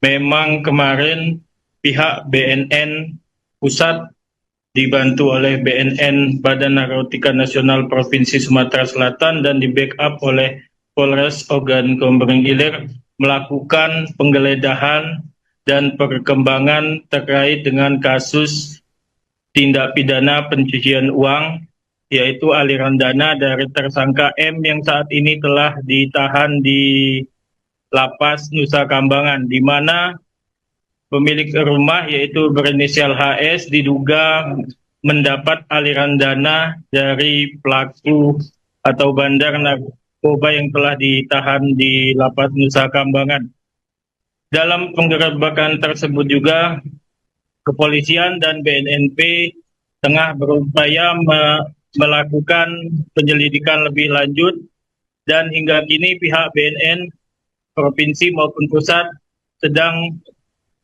Memang kemarin pihak BNN Pusat dibantu oleh BNN Badan Narkotika Nasional Provinsi Sumatera Selatan dan di backup oleh Polres Ogan Komering Ilir melakukan penggeledahan dan perkembangan terkait dengan kasus tindak pidana pencucian uang, yaitu aliran dana dari tersangka M yang saat ini telah ditahan di Lapas Nusa Kambangan, di mana pemilik rumah yaitu berinisial HS diduga mendapat aliran dana dari pelaku atau bandar narkoba yang telah ditahan di Lapas Nusa Kambangan. Dalam penggerebekan tersebut juga kepolisian dan BNNP tengah berupaya melakukan penyelidikan lebih lanjut, dan hingga kini pihak BNN provinsi maupun pusat sedang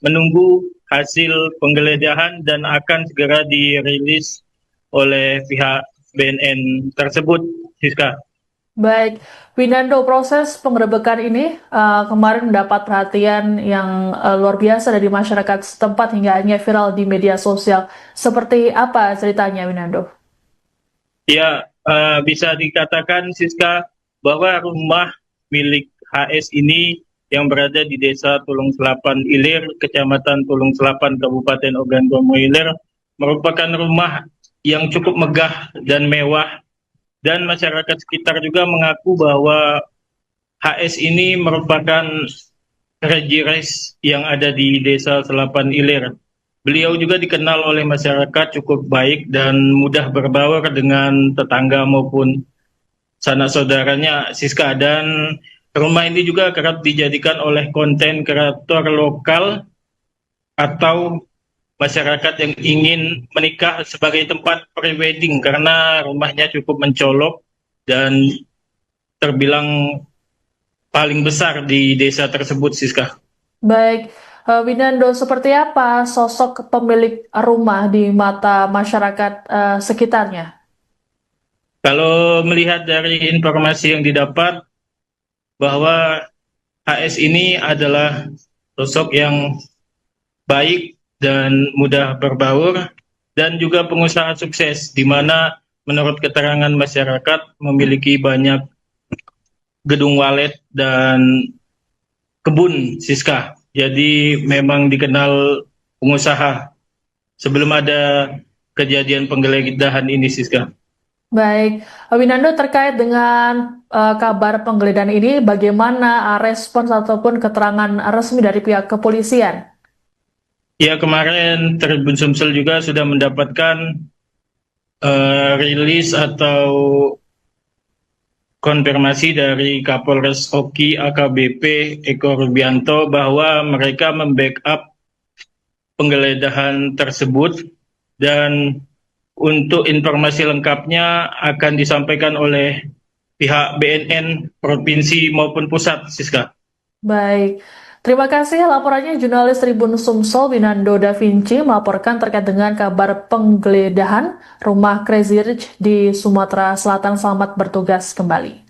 menunggu hasil penggeledahan dan akan segera dirilis oleh pihak BNN tersebut, Siska. Baik, Winando, proses penggerebekan ini kemarin mendapat perhatian yang luar biasa dari masyarakat setempat hingga akhirnya viral di media sosial. Seperti apa ceritanya, Winando? Ya, bisa dikatakan, Siska, bahwa rumah milik HS ini yang berada di Desa Tulung Selapan Ilir, Kecamatan Tulung Selapan, Kabupaten Ogan Komering Ilir, merupakan rumah yang cukup megah dan mewah, dan masyarakat sekitar juga mengaku bahwa HS ini merupakan rejires yang ada di Desa Selapan Ilir. Beliau juga dikenal oleh masyarakat cukup baik dan mudah berbaur dengan tetangga maupun sanak saudaranya, Siska, dan rumah ini juga kerap dijadikan oleh konten kreator lokal atau masyarakat yang ingin menikah sebagai tempat prewedding karena rumahnya cukup mencolok dan terbilang paling besar di desa tersebut, Siska. Baik, Winando, seperti apa sosok pemilik rumah di mata masyarakat sekitarnya? Kalau melihat dari informasi yang didapat, bahwa HS ini adalah sosok yang baik dan mudah berbaur dan juga pengusaha sukses, di mana menurut keterangan masyarakat memiliki banyak gedung walet dan kebun, Siska. Jadi memang dikenal pengusaha. sebelum ada kejadian penggeledahan ini, Siska. Baik, Winando, terkait dengan kabar penggeledahan ini, bagaimana respons ataupun keterangan resmi dari pihak kepolisian? Ya, kemarin Tribun Sumsel juga sudah mendapatkan rilis atau konfirmasi dari Kapolres Oki AKBP Eko Rubianto bahwa mereka membackup penggeledahan tersebut, dan untuk informasi lengkapnya akan disampaikan oleh pihak BNN Provinsi maupun Pusat, Siska. Baik, terima kasih. Laporannya jurnalis Tribun Sumsel Winando Da Vinci melaporkan terkait dengan kabar penggeledahan rumah Crazy Rich di Sumatera Selatan. Selamat bertugas kembali.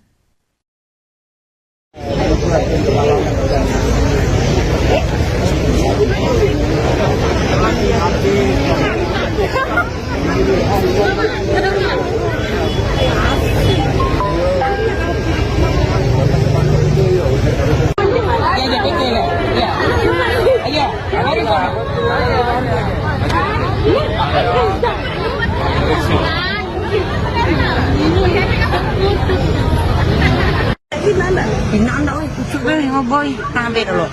Pinaan dah, pucuk be, boy. Ambil dulu.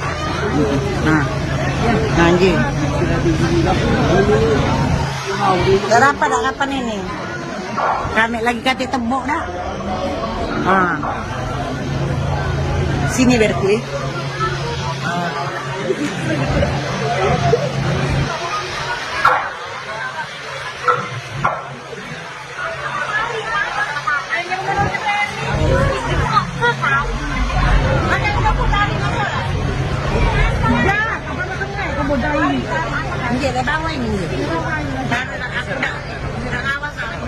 Nah, anjing. Berapa dah kapan ini? Kami lagi kata tembok dah. Sini berarti. Hindi, bawal niyo. Ako na. Nangawas ako.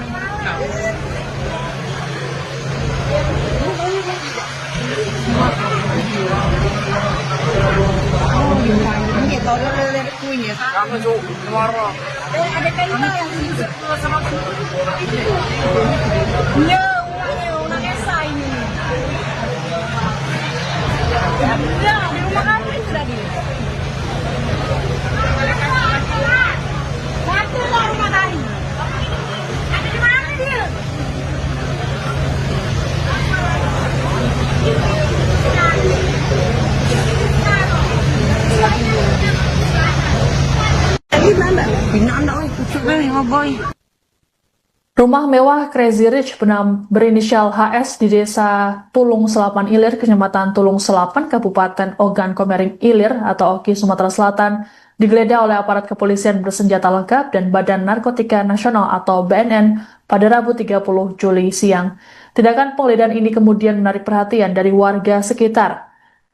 Hindi, todo lo kunyit. Kamu jo, tomorrow. Ada kayo na yung sama ko. No, nang esay ni. Ya, di rumah kami tadi. Rumah mewah Crazy Rich berinisial HS di Desa Tulung Selapan Ilir, Kecamatan Tulung Selapan, Kabupaten Ogan Komering Ilir atau Oki, Sumatera Selatan, digeledah oleh aparat kepolisian bersenjata lengkap dan Badan Narkotika Nasional atau BNN pada Rabu 30 Juli siang. Tindakan penggeledahan ini kemudian menarik perhatian dari warga sekitar.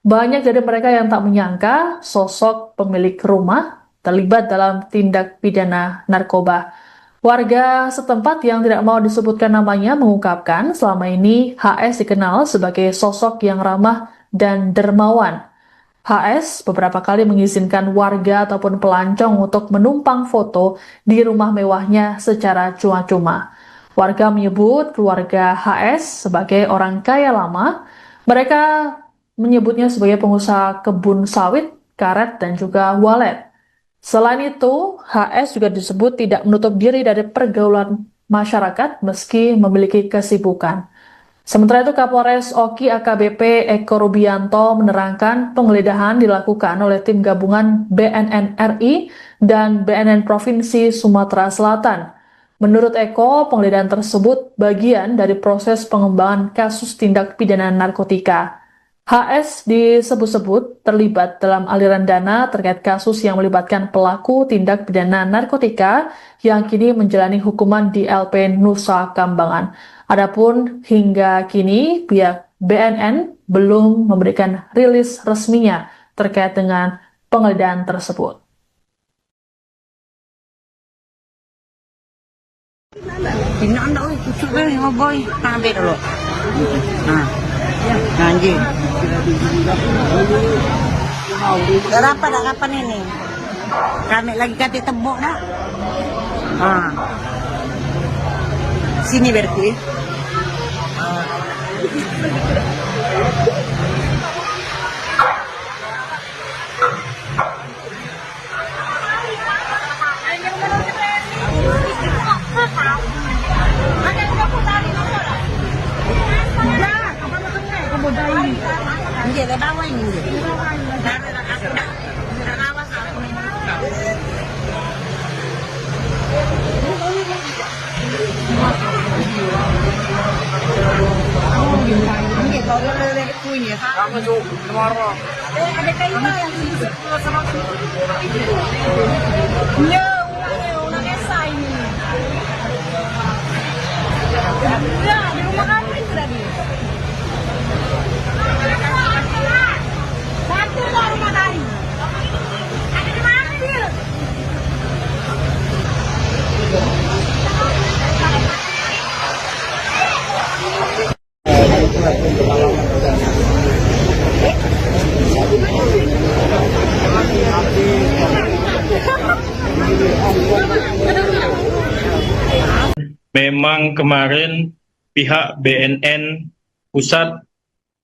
Banyak dari mereka yang tak menyangka sosok pemilik rumah terlibat dalam tindak pidana narkoba. Warga setempat yang tidak mau disebutkan namanya mengungkapkan selama ini HS dikenal sebagai sosok yang ramah dan dermawan. HS beberapa kali mengizinkan warga ataupun pelancong untuk menumpang foto di rumah mewahnya secara cuma-cuma. Warga menyebut keluarga HS sebagai orang kaya lama. Mereka menyebutnya sebagai pengusaha kebun sawit, karet, dan juga walet. Selain itu, HS juga disebut tidak menutup diri dari pergaulan masyarakat meski memiliki kesibukan. Sementara itu, Kapolres Oki AKBP Eko Rubianto menerangkan penggeledahan dilakukan oleh tim gabungan BNN RI dan BNN Provinsi Sumatera Selatan. Menurut Eko, penggeledahan tersebut bagian dari proses pengembangan kasus tindak pidana narkotika. HS disebut-sebut terlibat dalam aliran dana terkait kasus yang melibatkan pelaku tindak pidana narkotika yang kini menjalani hukuman di LP Nusa Kambangan. Adapun hingga kini pihak BNN belum memberikan rilis resminya terkait dengan penggeledahan tersebut. Pinaan dah, pucuk be, boy. Ambil dulu. Anjing. Berapa dah kapan ini? Kami lagi kata tembok dah. Sini berarti. ya, le bawa ini. Aku dah lawas aku. Ini kalau le kunyit. Kamu tuh marah. Ada kayu yang sama. Ya, una esa ini. Ya, di rumah kamu itu tadi. Satu lah rumah tadi. Ada di mana dia? Memang kemarin pihak BNN Pusat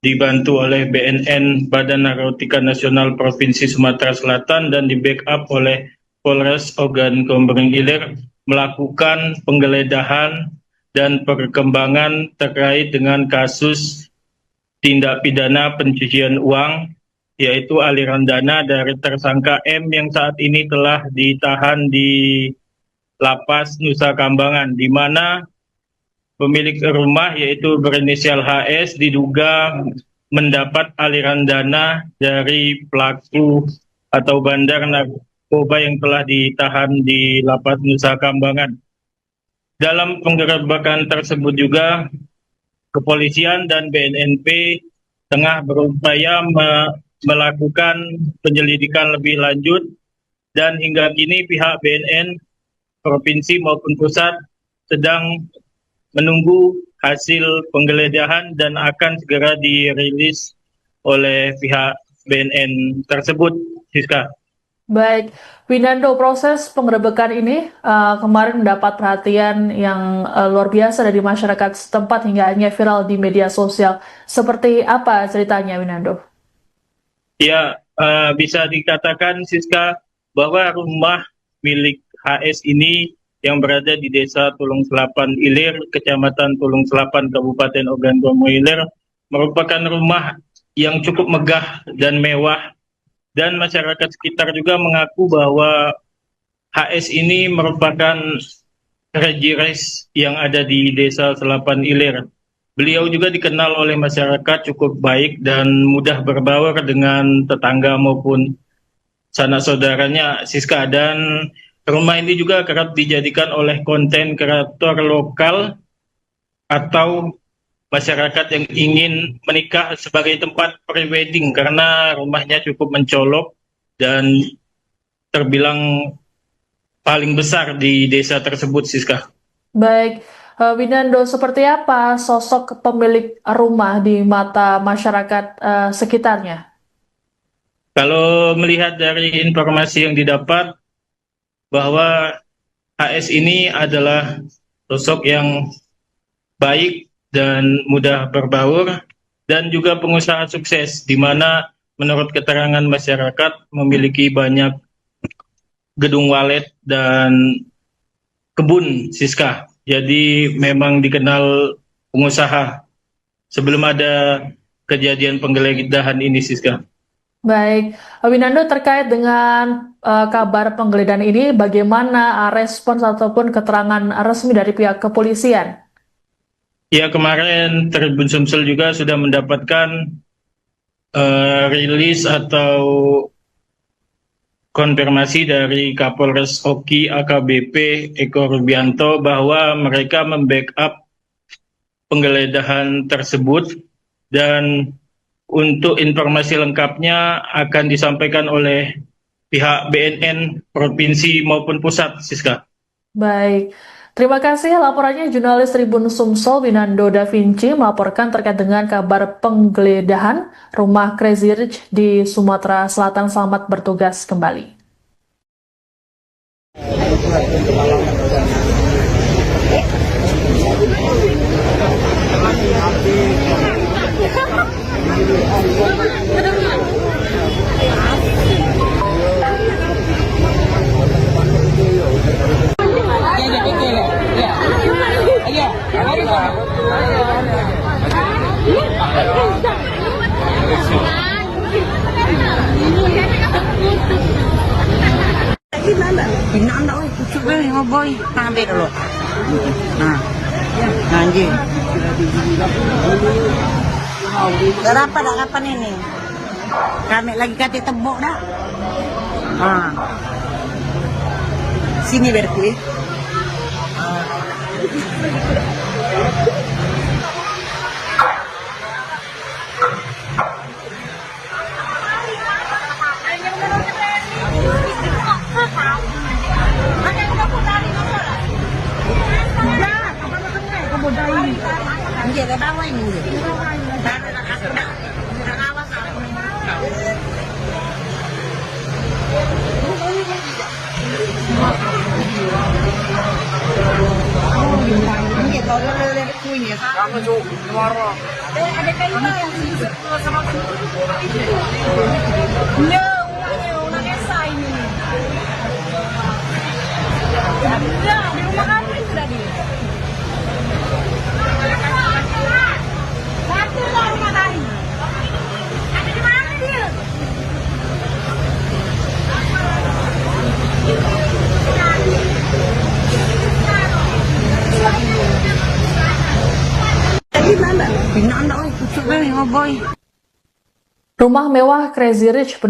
dibantu oleh BNN Badan Narkotika Nasional Provinsi Sumatera Selatan dan di backup oleh Polres Ogan Komering Ilir melakukan penggeledahan dan perkembangan terkait dengan kasus tindak pidana pencucian uang, yaitu aliran dana dari tersangka M yang saat ini telah ditahan di Lapas Nusa Kambangan, di mana pemilik rumah yaitu berinisial HS diduga mendapat aliran dana dari pelaku atau bandar narkoba yang telah ditahan di Lapas Nusa Kambangan. Dalam penggerebekan tersebut juga kepolisian dan BNNP tengah berupaya melakukan penyelidikan lebih lanjut, dan hingga kini pihak BNN provinsi maupun pusat sedang menunggu hasil penggeledahan dan akan segera dirilis oleh pihak BNN tersebut, Siska. Baik, Winando, proses penggerebekan ini kemarin mendapat perhatian yang luar biasa dari masyarakat setempat hingga hanya viral di media sosial. Seperti apa ceritanya, Winando? Ya, bisa dikatakan, Siska, bahwa rumah milik HS ini yang berada di Desa Tulung Selapan Ilir, Kecamatan Tulung Selapan, Kabupaten Ogan Komering Ilir, merupakan rumah yang cukup megah dan mewah, dan masyarakat sekitar juga mengaku bahwa HS ini merupakan rejires yang ada di Desa Selapan Ilir. Beliau juga dikenal oleh masyarakat cukup baik dan mudah berbaur dengan tetangga maupun sanak saudaranya, Siska, dan rumah ini juga kerap dijadikan oleh konten kreator lokal atau masyarakat yang ingin menikah sebagai tempat prewedding karena rumahnya cukup mencolok dan terbilang paling besar di desa tersebut, Siska. Baik, Winando, seperti apa sosok pemilik rumah di mata masyarakat sekitarnya? Kalau melihat dari informasi yang didapat, bahwa HS ini adalah sosok yang baik dan mudah berbaur dan juga pengusaha sukses, di mana menurut keterangan masyarakat memiliki banyak gedung walet dan kebun, Siska. Jadi memang dikenal pengusaha sebelum ada kejadian penggeledahan ini, Siska. Baik, Winando, terkait dengan kabar penggeledahan ini, bagaimana respons ataupun keterangan resmi dari pihak kepolisian? Ya, kemarin Tribun Sumsel juga sudah mendapatkan rilis atau konfirmasi dari Kapolres Oki AKBP Eko Rubianto bahwa mereka membackup penggeledahan tersebut, dan untuk informasi lengkapnya akan disampaikan oleh pihak BNN Provinsi maupun Pusat, Siska. Baik, terima kasih laporannya jurnalis Tribun Sumsel Winando Da Vinci melaporkan terkait dengan kabar penggeledahan rumah Crazy Rich di Sumatera Selatan. Selamat bertugas kembali. Ya. Anda, oi, kucuk gue, ngoboy. Ambil dulu. Nah, anjing. Berapa dah kapan ini? Kami lagi kati tembok dah. Ah. Sini berku ya. Dia ke bawah ini. Dia tahu lele kunyit. Kamu cuk, marah. Ada kayu yang sama no, una esa ini. Ya, di rumah kami sudah di. Satu lah rumah kami. Ada di mana dia? Rumah mewah Crazy Rich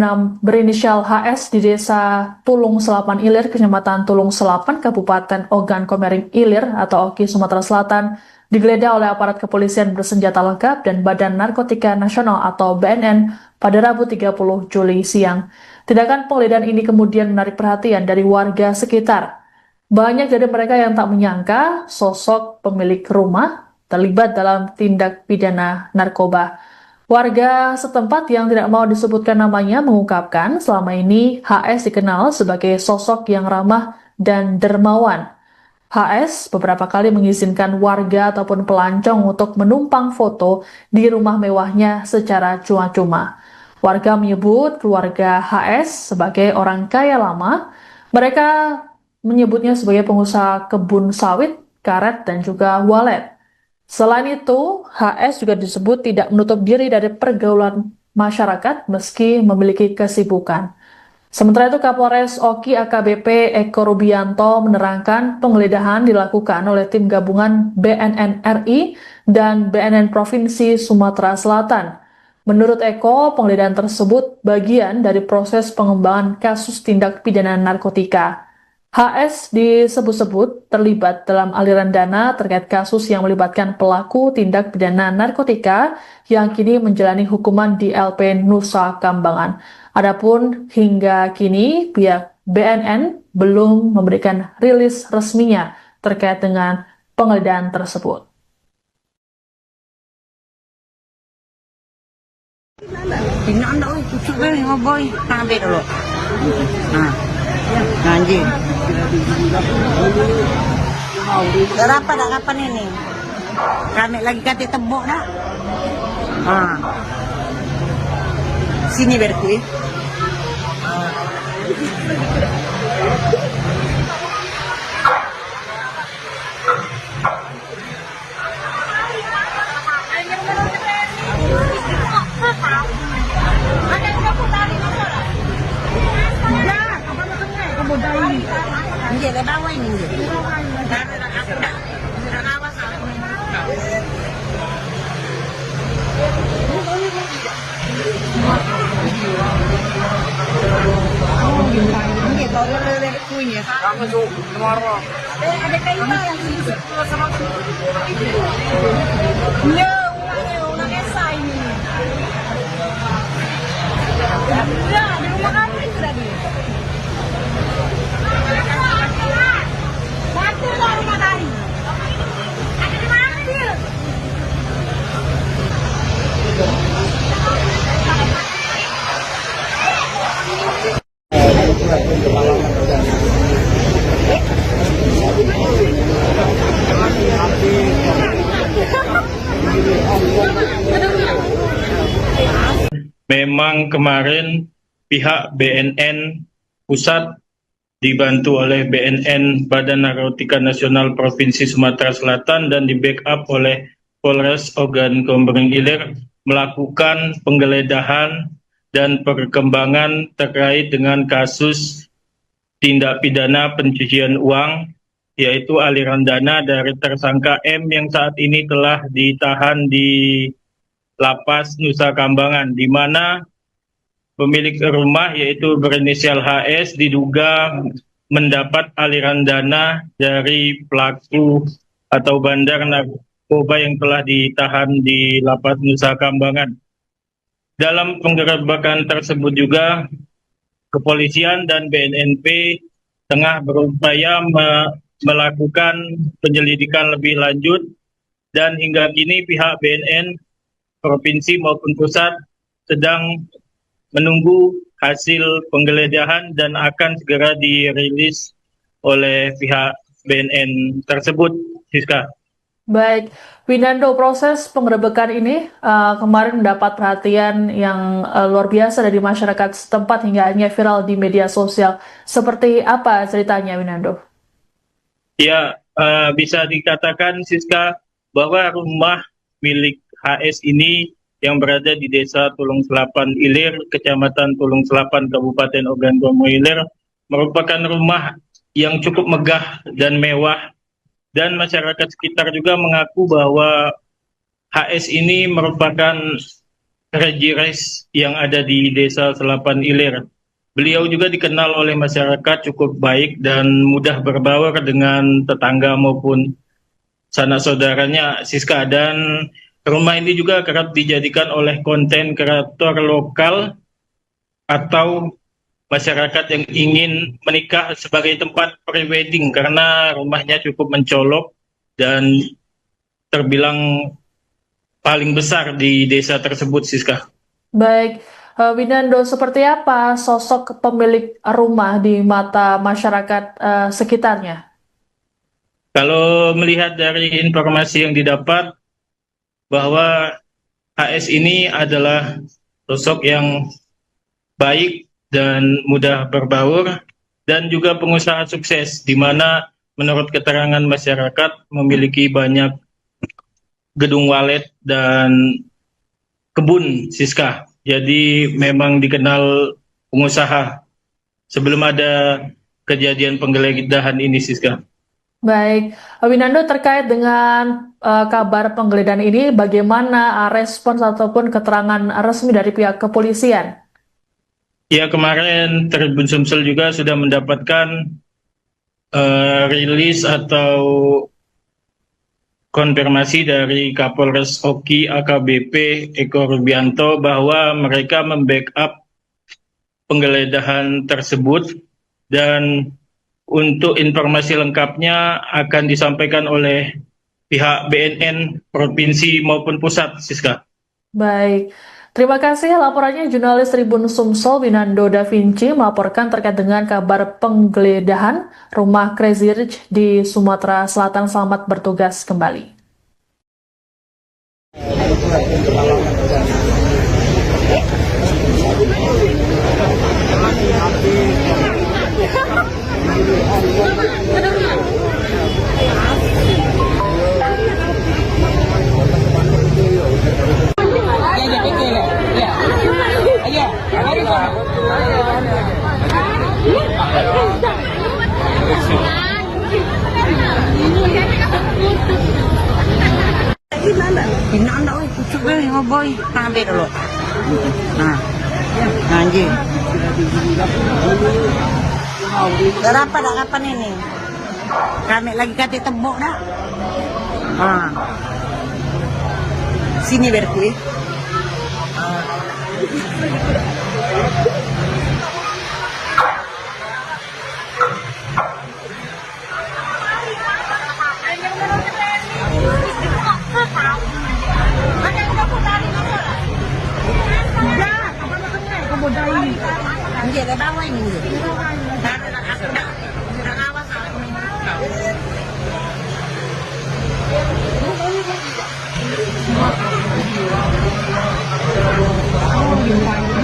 berinisial HS di Desa Tulung Selapan Ilir, Kecamatan Tulung Selapan, Kabupaten Ogan Komering Ilir atau Oki, Sumatera Selatan, digeledah oleh aparat kepolisian bersenjata lengkap dan Badan Narkotika Nasional atau BNN pada Rabu 30 Juli siang. Tindakan penggeledahan ini kemudian menarik perhatian dari warga sekitar. Banyak dari mereka yang tak menyangka sosok pemilik rumah terlibat dalam tindak pidana narkoba. Warga setempat yang tidak mau disebutkan namanya mengungkapkan selama ini HS dikenal sebagai sosok yang ramah dan dermawan. HS beberapa kali mengizinkan warga ataupun pelancong untuk menumpang foto di rumah mewahnya secara cuma-cuma. Warga menyebut keluarga HS sebagai orang kaya lama. Mereka menyebutnya sebagai pengusaha kebun sawit, karet, dan juga walet. Selain itu, HS juga disebut tidak menutup diri dari pergaulan masyarakat meski memiliki kesibukan. Sementara itu, Kapolres Oki AKBP Eko Rubianto menerangkan penggeledahan dilakukan oleh tim gabungan BNN RI dan BNN Provinsi Sumatera Selatan. Menurut Eko, penggeledahan tersebut bagian dari proses pengembangan kasus tindak pidana narkotika. HS disebut-sebut terlibat dalam aliran dana terkait kasus yang melibatkan pelaku tindak pidana narkotika yang kini menjalani hukuman di LP Nusa Kambangan. Adapun hingga kini pihak BNN belum memberikan rilis resminya terkait dengan penggeledahan tersebut. Anjing. Berapa dah kapan ini? Kami lagi kati tembok dah. Ah. Sini berku ya. Dia ke bawah ini. Dia tahu lele kunyit. Kamu cuk, marah. Ada kayu yang sama no, una esa ini. Ya, di rumah kami sudah di. Satu lah rumah kami. Ada di mana dia? Memang kemarin pihak BNN Pusat dibantu oleh BNN Badan Narkotika Nasional Provinsi Sumatera Selatan dan di backup oleh Polres Ogan Komering Ilir melakukan penggeledahan dan perkembangan terkait dengan kasus tindak pidana pencucian uang, yaitu aliran dana dari tersangka M yang saat ini telah ditahan di Lapas Nusa Kambangan, di mana pemilik rumah yaitu berinisial HS diduga mendapat aliran dana dari pelaku atau bandar narkoba yang telah ditahan di Lapas Nusa Kambangan. Dalam penggerebekan tersebut juga, kepolisian dan BNNP tengah berupaya melakukan penyelidikan lebih lanjut, dan hingga kini pihak BNN provinsi maupun pusat sedang menunggu hasil penggeledahan dan akan segera dirilis oleh pihak BNN tersebut, Siska. Baik, Winando, proses penggerebekan ini kemarin mendapat perhatian yang luar biasa dari masyarakat setempat hingga akhirnya viral di media sosial. Seperti apa ceritanya, Winando? Ya, bisa dikatakan, Siska, bahwa rumah milik HS ini yang berada di Desa Tulung Selapan Ilir, Kecamatan Tulung Selapan, Kabupaten Ogan Komering Ilir, merupakan rumah yang cukup megah dan mewah, dan masyarakat sekitar juga mengaku bahwa HS ini merupakan rejires yang ada di Desa Selapan Ilir. Beliau juga dikenal oleh masyarakat cukup baik dan mudah berbaur dengan tetangga maupun sanak saudaranya, Siska. Dan rumah ini juga kerap dijadikan oleh konten kreator lokal atau masyarakat yang ingin menikah sebagai tempat prewedding karena rumahnya cukup mencolok dan terbilang paling besar di desa tersebut, Siska. Baik, Winando, seperti apa sosok pemilik rumah di mata masyarakat sekitarnya? Kalau melihat dari informasi yang didapat, bahwa HS ini adalah sosok yang baik dan mudah berbaur dan juga pengusaha sukses, di mana menurut keterangan masyarakat memiliki banyak gedung walet dan kebun, Siska. Jadi memang dikenal pengusaha sebelum ada kejadian penggeledahan ini, Siska. Baik, Winando, terkait dengan kabar penggeledahan ini, bagaimana respons ataupun keterangan resmi dari pihak kepolisian? Ya, kemarin Tribun Sumsel juga sudah mendapatkan rilis atau konfirmasi dari Kapolres Oki AKBP Eko Rubianto bahwa mereka membackup penggeledahan tersebut, dan untuk informasi lengkapnya akan disampaikan oleh pihak BNN Provinsi maupun Pusat, Siska. Baik, terima kasih laporannya jurnalis Tribun Sumsel Winando Da Vinci melaporkan terkait dengan kabar penggeledahan rumah Crazy Rich di Sumatera Selatan. Selamat bertugas kembali. Pinaan dah, pucuk ni, boy. Ambil dulu. Nah, anjing. Berapa dah kapan ini? Kami lagi kata tembok dah. Sini berku. Dia ada bawa ini.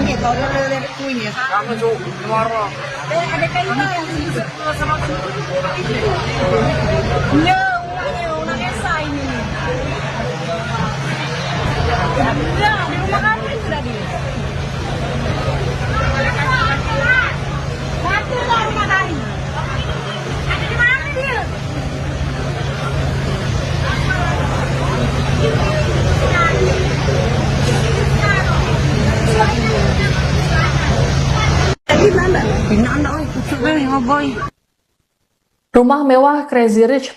Ini tahu dari kuenya. Kamu tuh marah. Ada kayu yang sama ini. Orang esa ini. Ya, di rumah kami sudah di. Satu rumah kami. boy. Rumah mewah Crazy Rich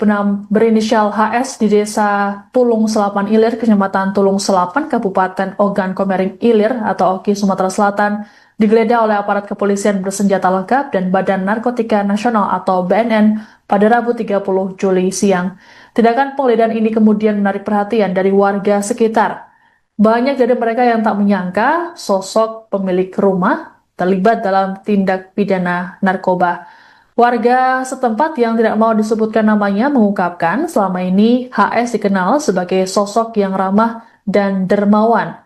berinisial HS di Desa Tulung Selapan Ilir, Kecamatan Tulung Selapan, Kabupaten Ogan Komering Ilir atau Oki, Sumatera Selatan, digeledah oleh aparat kepolisian bersenjata lengkap dan Badan Narkotika Nasional atau BNN pada Rabu 30 Juli siang. Tindakan penggeledahan ini kemudian menarik perhatian dari warga sekitar. Banyak dari mereka yang tak menyangka sosok pemilik rumah terlibat dalam tindak pidana narkoba. Warga setempat yang tidak mau disebutkan namanya mengungkapkan selama ini HS dikenal sebagai sosok yang ramah dan dermawan.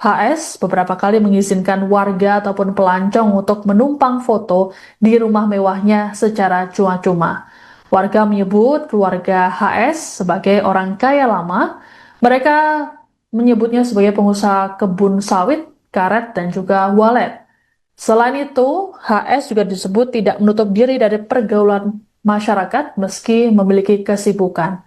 HS beberapa kali mengizinkan warga ataupun pelancong untuk menumpang foto di rumah mewahnya secara cuma-cuma. Warga menyebut keluarga HS sebagai orang kaya lama. Mereka menyebutnya sebagai pengusaha kebun sawit, karet, dan juga walet. Selain itu, HS juga disebut tidak menutup diri dari pergaulan masyarakat meski memiliki kesibukan.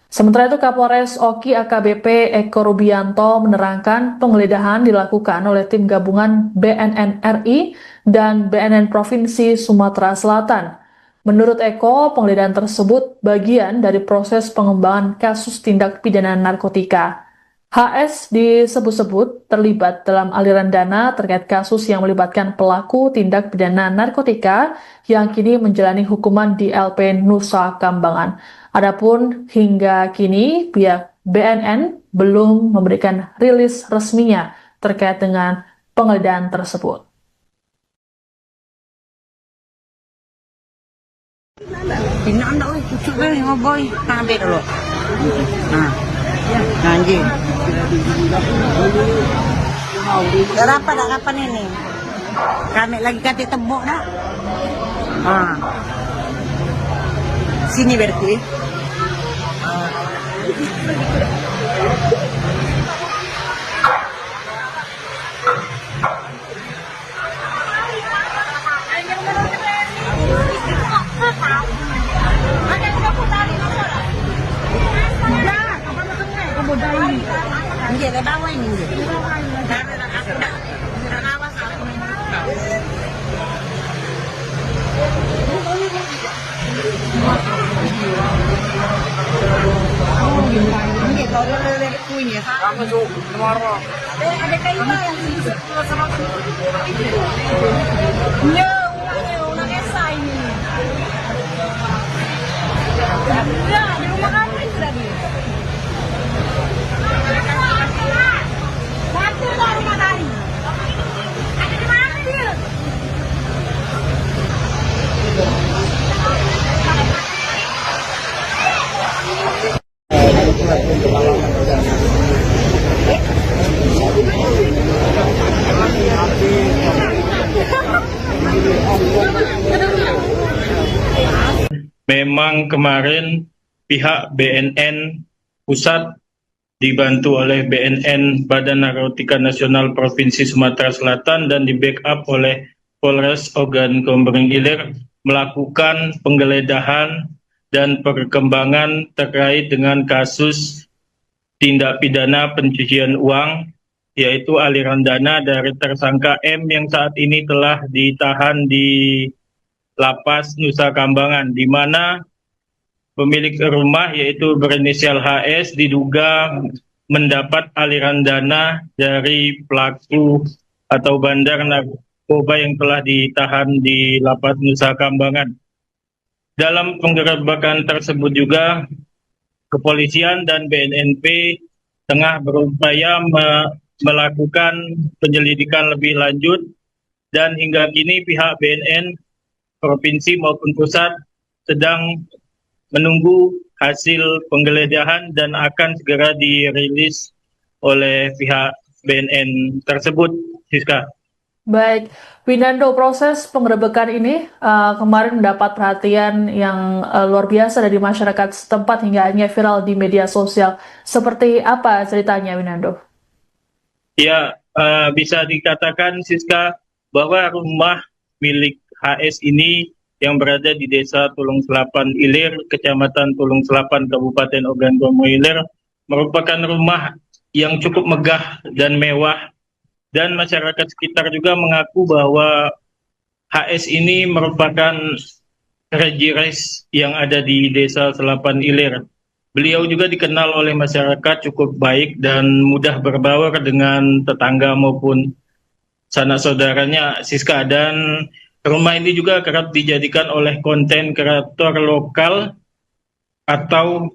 Sementara itu, Kapolres Oki AKBP Eko Rubianto menerangkan penggeledahan dilakukan oleh tim gabungan BNN RI dan BNN Provinsi Sumatera Selatan. Menurut Eko, penggeledahan tersebut bagian dari proses pengembangan kasus tindak pidana narkotika. HS disebut-sebut terlibat dalam aliran dana terkait kasus yang melibatkan pelaku tindak pidana narkotika yang kini menjalani hukuman di LP Nusa Kambangan. Adapun hingga kini pihak BNN belum memberikan rilis resminya terkait dengan penggeledahan tersebut. Anda cucuk boy. Ambil dulu. Anjing. Berapa dah kapan ini? Kami lagi kata tembok dah. Sini berarti. Ini ada bawah ini. Ini kalau lele kunyit. Kamu tuh marah. Ada kayu yang sama. Yo, una esa ini. Ya, di rumah kamu itu tadi. Memang kemarin pihak BNN Pusat dibantu oleh BNN Badan Narkotika Nasional Provinsi Sumatera Selatan dan di backup oleh Polres Ogan Komering Ilir melakukan penggeledahan dan perkembangan terkait dengan kasus tindak pidana pencucian uang, yaitu aliran dana dari tersangka M yang saat ini telah ditahan di Lapas Nusa Kambangan, di mana pemilik rumah yaitu berinisial HS diduga mendapat aliran dana dari pelaku atau bandar narkoba yang telah ditahan di Lapas Nusa Kambangan. Dalam penggerebekan tersebut juga kepolisian dan BNNP tengah berupaya melakukan penyelidikan lebih lanjut, dan hingga kini pihak BNN provinsi maupun pusat sedang menunggu hasil penggeledahan dan akan segera dirilis oleh pihak BNN tersebut, Siska. Baik, Winando, proses penggerebekan ini kemarin mendapat perhatian yang luar biasa dari masyarakat setempat hingga akhirnya viral di media sosial. Seperti apa ceritanya, Winando? Ya, bisa dikatakan, Siska, bahwa rumah milik HS ini yang berada di Desa Tulung Selapan Ilir, Kecamatan Tulung Selapan, Kabupaten Ogan Komering Ilir, merupakan rumah yang cukup megah dan mewah, dan masyarakat sekitar juga mengaku bahwa HS ini merupakan Regires yang ada di Desa Selapan Ilir. Beliau juga dikenal oleh masyarakat cukup baik dan mudah berbaur dengan tetangga maupun sanak saudaranya, Siska. Dan rumah ini juga kerap dijadikan oleh konten kreator lokal atau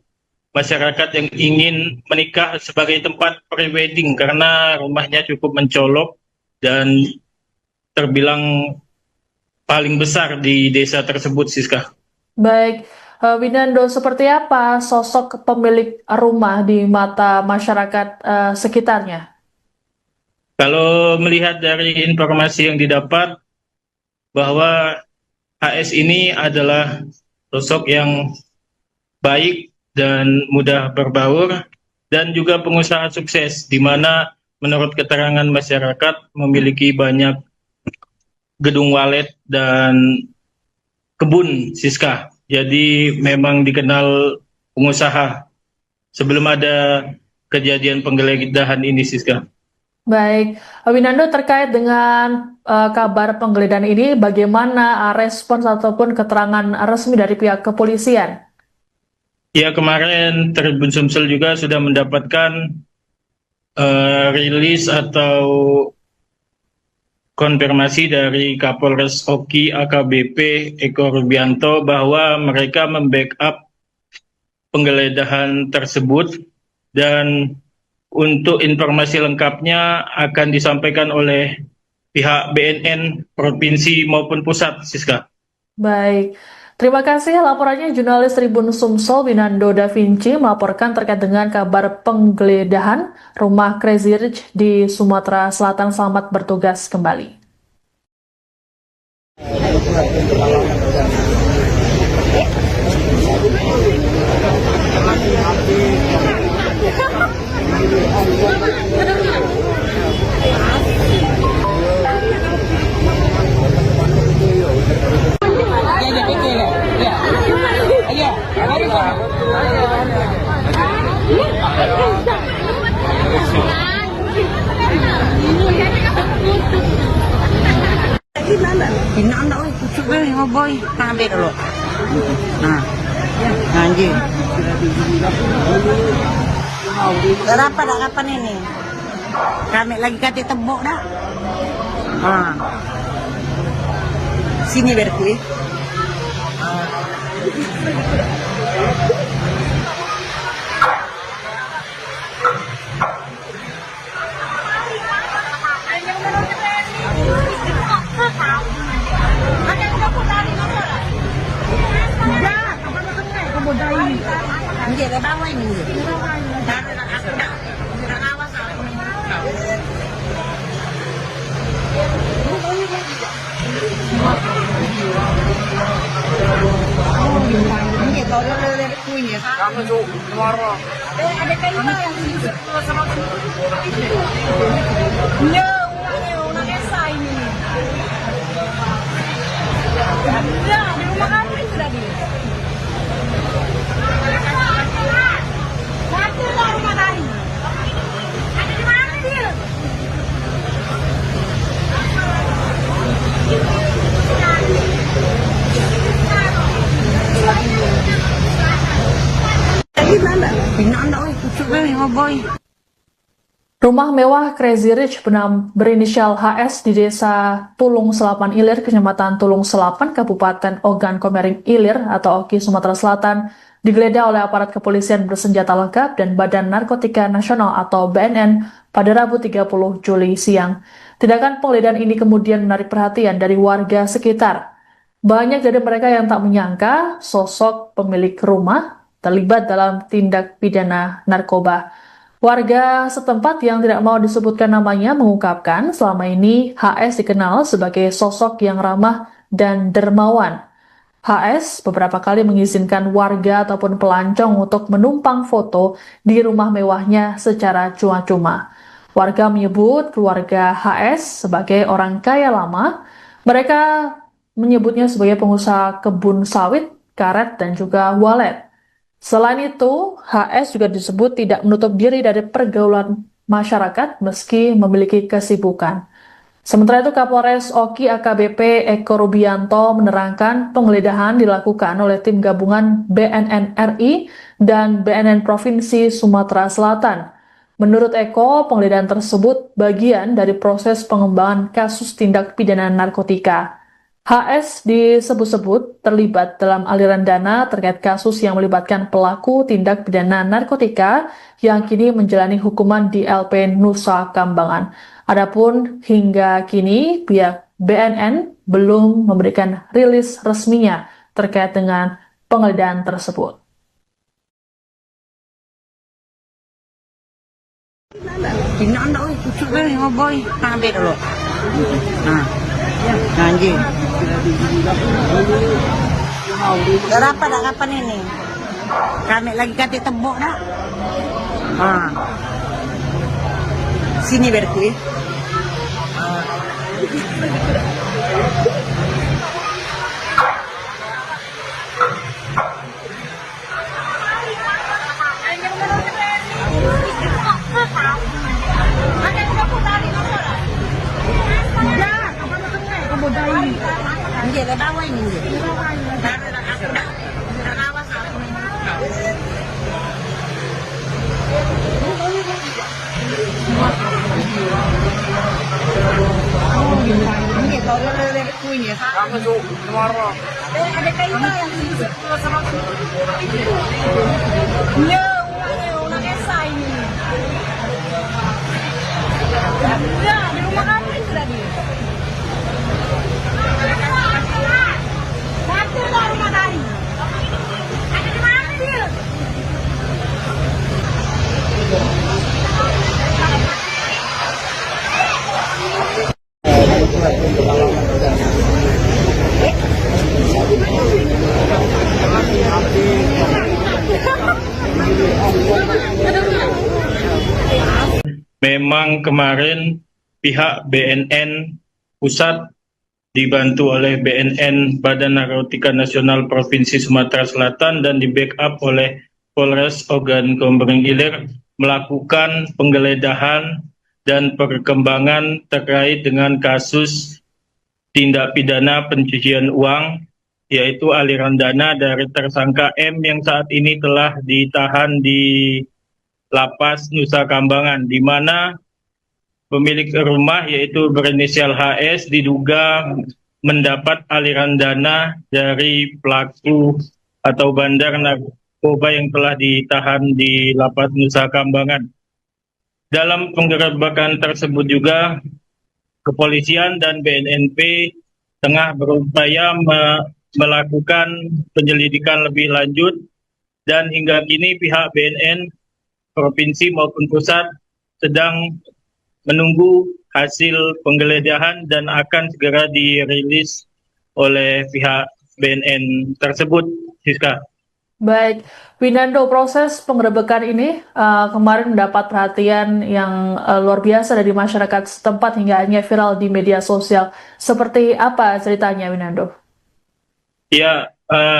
masyarakat yang ingin menikah sebagai tempat prewedding karena rumahnya cukup mencolok dan terbilang paling besar di desa tersebut, Siska. Baik, Winando, seperti apa sosok pemilik rumah di mata masyarakat sekitarnya? Kalau melihat dari informasi yang didapat bahwa HS ini adalah sosok yang baik dan mudah berbaur dan juga pengusaha sukses, di mana menurut keterangan masyarakat memiliki banyak gedung walet dan kebun, Siska. Jadi memang dikenal pengusaha sebelum ada kejadian penggeledahan ini, Siska. Baik, Winando, terkait dengan kabar penggeledahan ini, bagaimana respons ataupun keterangan resmi dari pihak kepolisian? Ya, kemarin Tribun Sumsel juga sudah mendapatkan rilis atau konfirmasi dari Kapolres Oki AKBP Eko Rubianto bahwa mereka membackup penggeledahan tersebut, dan untuk informasi lengkapnya akan disampaikan oleh pihak BNN Provinsi maupun Pusat, Siska. Baik, terima kasih. Laporannya jurnalis Tribun Sumsel Winando Da Vinci melaporkan terkait dengan kabar penggeledahan rumah Crazy Rich di Sumatera Selatan. Selamat bertugas kembali. Hinaan dah, kucuk ni, oh boy. Ambil dulu. Nah, anjing. Berapa dah kapan ini? Kami lagi kata tembok dah. Sini berku. Hindi, babaway mo. Daro lang ako na. Nangawas ako. Hindi, kau lele kunya. Kamu tuh marah. Ada kayu yang sama. No, una esa ini. Ya, di rumah kami sudah di. Rumah mewah Crazy Rich berinisial HS di Desa Tulung Selapan Ilir, Kecamatan Tulung Selapan, Kabupaten Ogan Komering Ilir atau Oki, Sumatera Selatan, digeledah oleh aparat kepolisian bersenjata lengkap dan Badan Narkotika Nasional atau BNN pada Rabu 30 Juli siang. Tindakan penggeledahan ini kemudian menarik perhatian dari warga sekitar. Banyak dari mereka yang tak menyangka sosok pemilik rumah terlibat dalam tindak pidana narkoba. Warga setempat yang tidak mau disebutkan namanya mengungkapkan selama ini HS dikenal sebagai sosok yang ramah dan dermawan. HS beberapa kali mengizinkan warga ataupun pelancong untuk menumpang foto di rumah mewahnya secara cuma-cuma. Warga menyebut keluarga HS sebagai orang kaya lama. Mereka menyebutnya sebagai pengusaha kebun sawit, karet, dan juga walet. Selain itu, HS juga disebut tidak menutup diri dari pergaulan masyarakat meski memiliki kesibukan. Sementara itu Kapolres Oki AKBP Eko Rubianto menerangkan penggeledahan dilakukan oleh tim gabungan BNN RI dan BNN Provinsi Sumatera Selatan. Menurut Eko, penggeledahan tersebut bagian dari proses pengembangan kasus tindak pidana narkotika. HS disebut-sebut terlibat dalam aliran dana terkait kasus yang melibatkan pelaku tindak pidana narkotika yang kini menjalani hukuman di LP Nusa Kambangan. Adapun hingga kini pihak BNN belum memberikan rilis resminya terkait dengan penggeledahan tersebut. Ina anda oi kucuk be ngoboy. Ambil dulu. Nah. Anjing. Berapa dah kapan ini? Kami lagi kate tembok dah. Sini berku. Hindi, nabaway hindi. Hindi, kalau lelek kunyit. Kamu tuh, tomorrow. Ada kayu yang sama. Iya, una esa ini. Ya, di rumah kamu itu tadi. Memang kemarin pihak BNN Pusat dibantu oleh BNN Badan Narkotika Nasional Provinsi Sumatera Selatan dan di backup oleh Polres Ogan Komering Ilir melakukan penggeledahan dan perkembangan terkait dengan kasus tindak pidana pencucian uang, yaitu aliran dana dari tersangka M yang saat ini telah ditahan di Lapas Nusa Kambangan, di mana pemilik rumah yaitu berinisial HS diduga mendapat aliran dana dari pelaku atau bandar narkoba yang telah ditahan di Lapas Nusa Kambangan. Dalam penggerebekan tersebut juga kepolisian dan BNNP tengah berupaya melakukan penyelidikan lebih lanjut, dan hingga kini pihak BNN provinsi maupun pusat sedang menunggu hasil penggeledahan dan akan segera dirilis oleh pihak BNN tersebut, Siska. Baik, Winando, proses penggerebekan ini kemarin mendapat perhatian yang luar biasa dari masyarakat setempat hingga akhirnya viral di media sosial. Seperti apa ceritanya, Winando? Ya,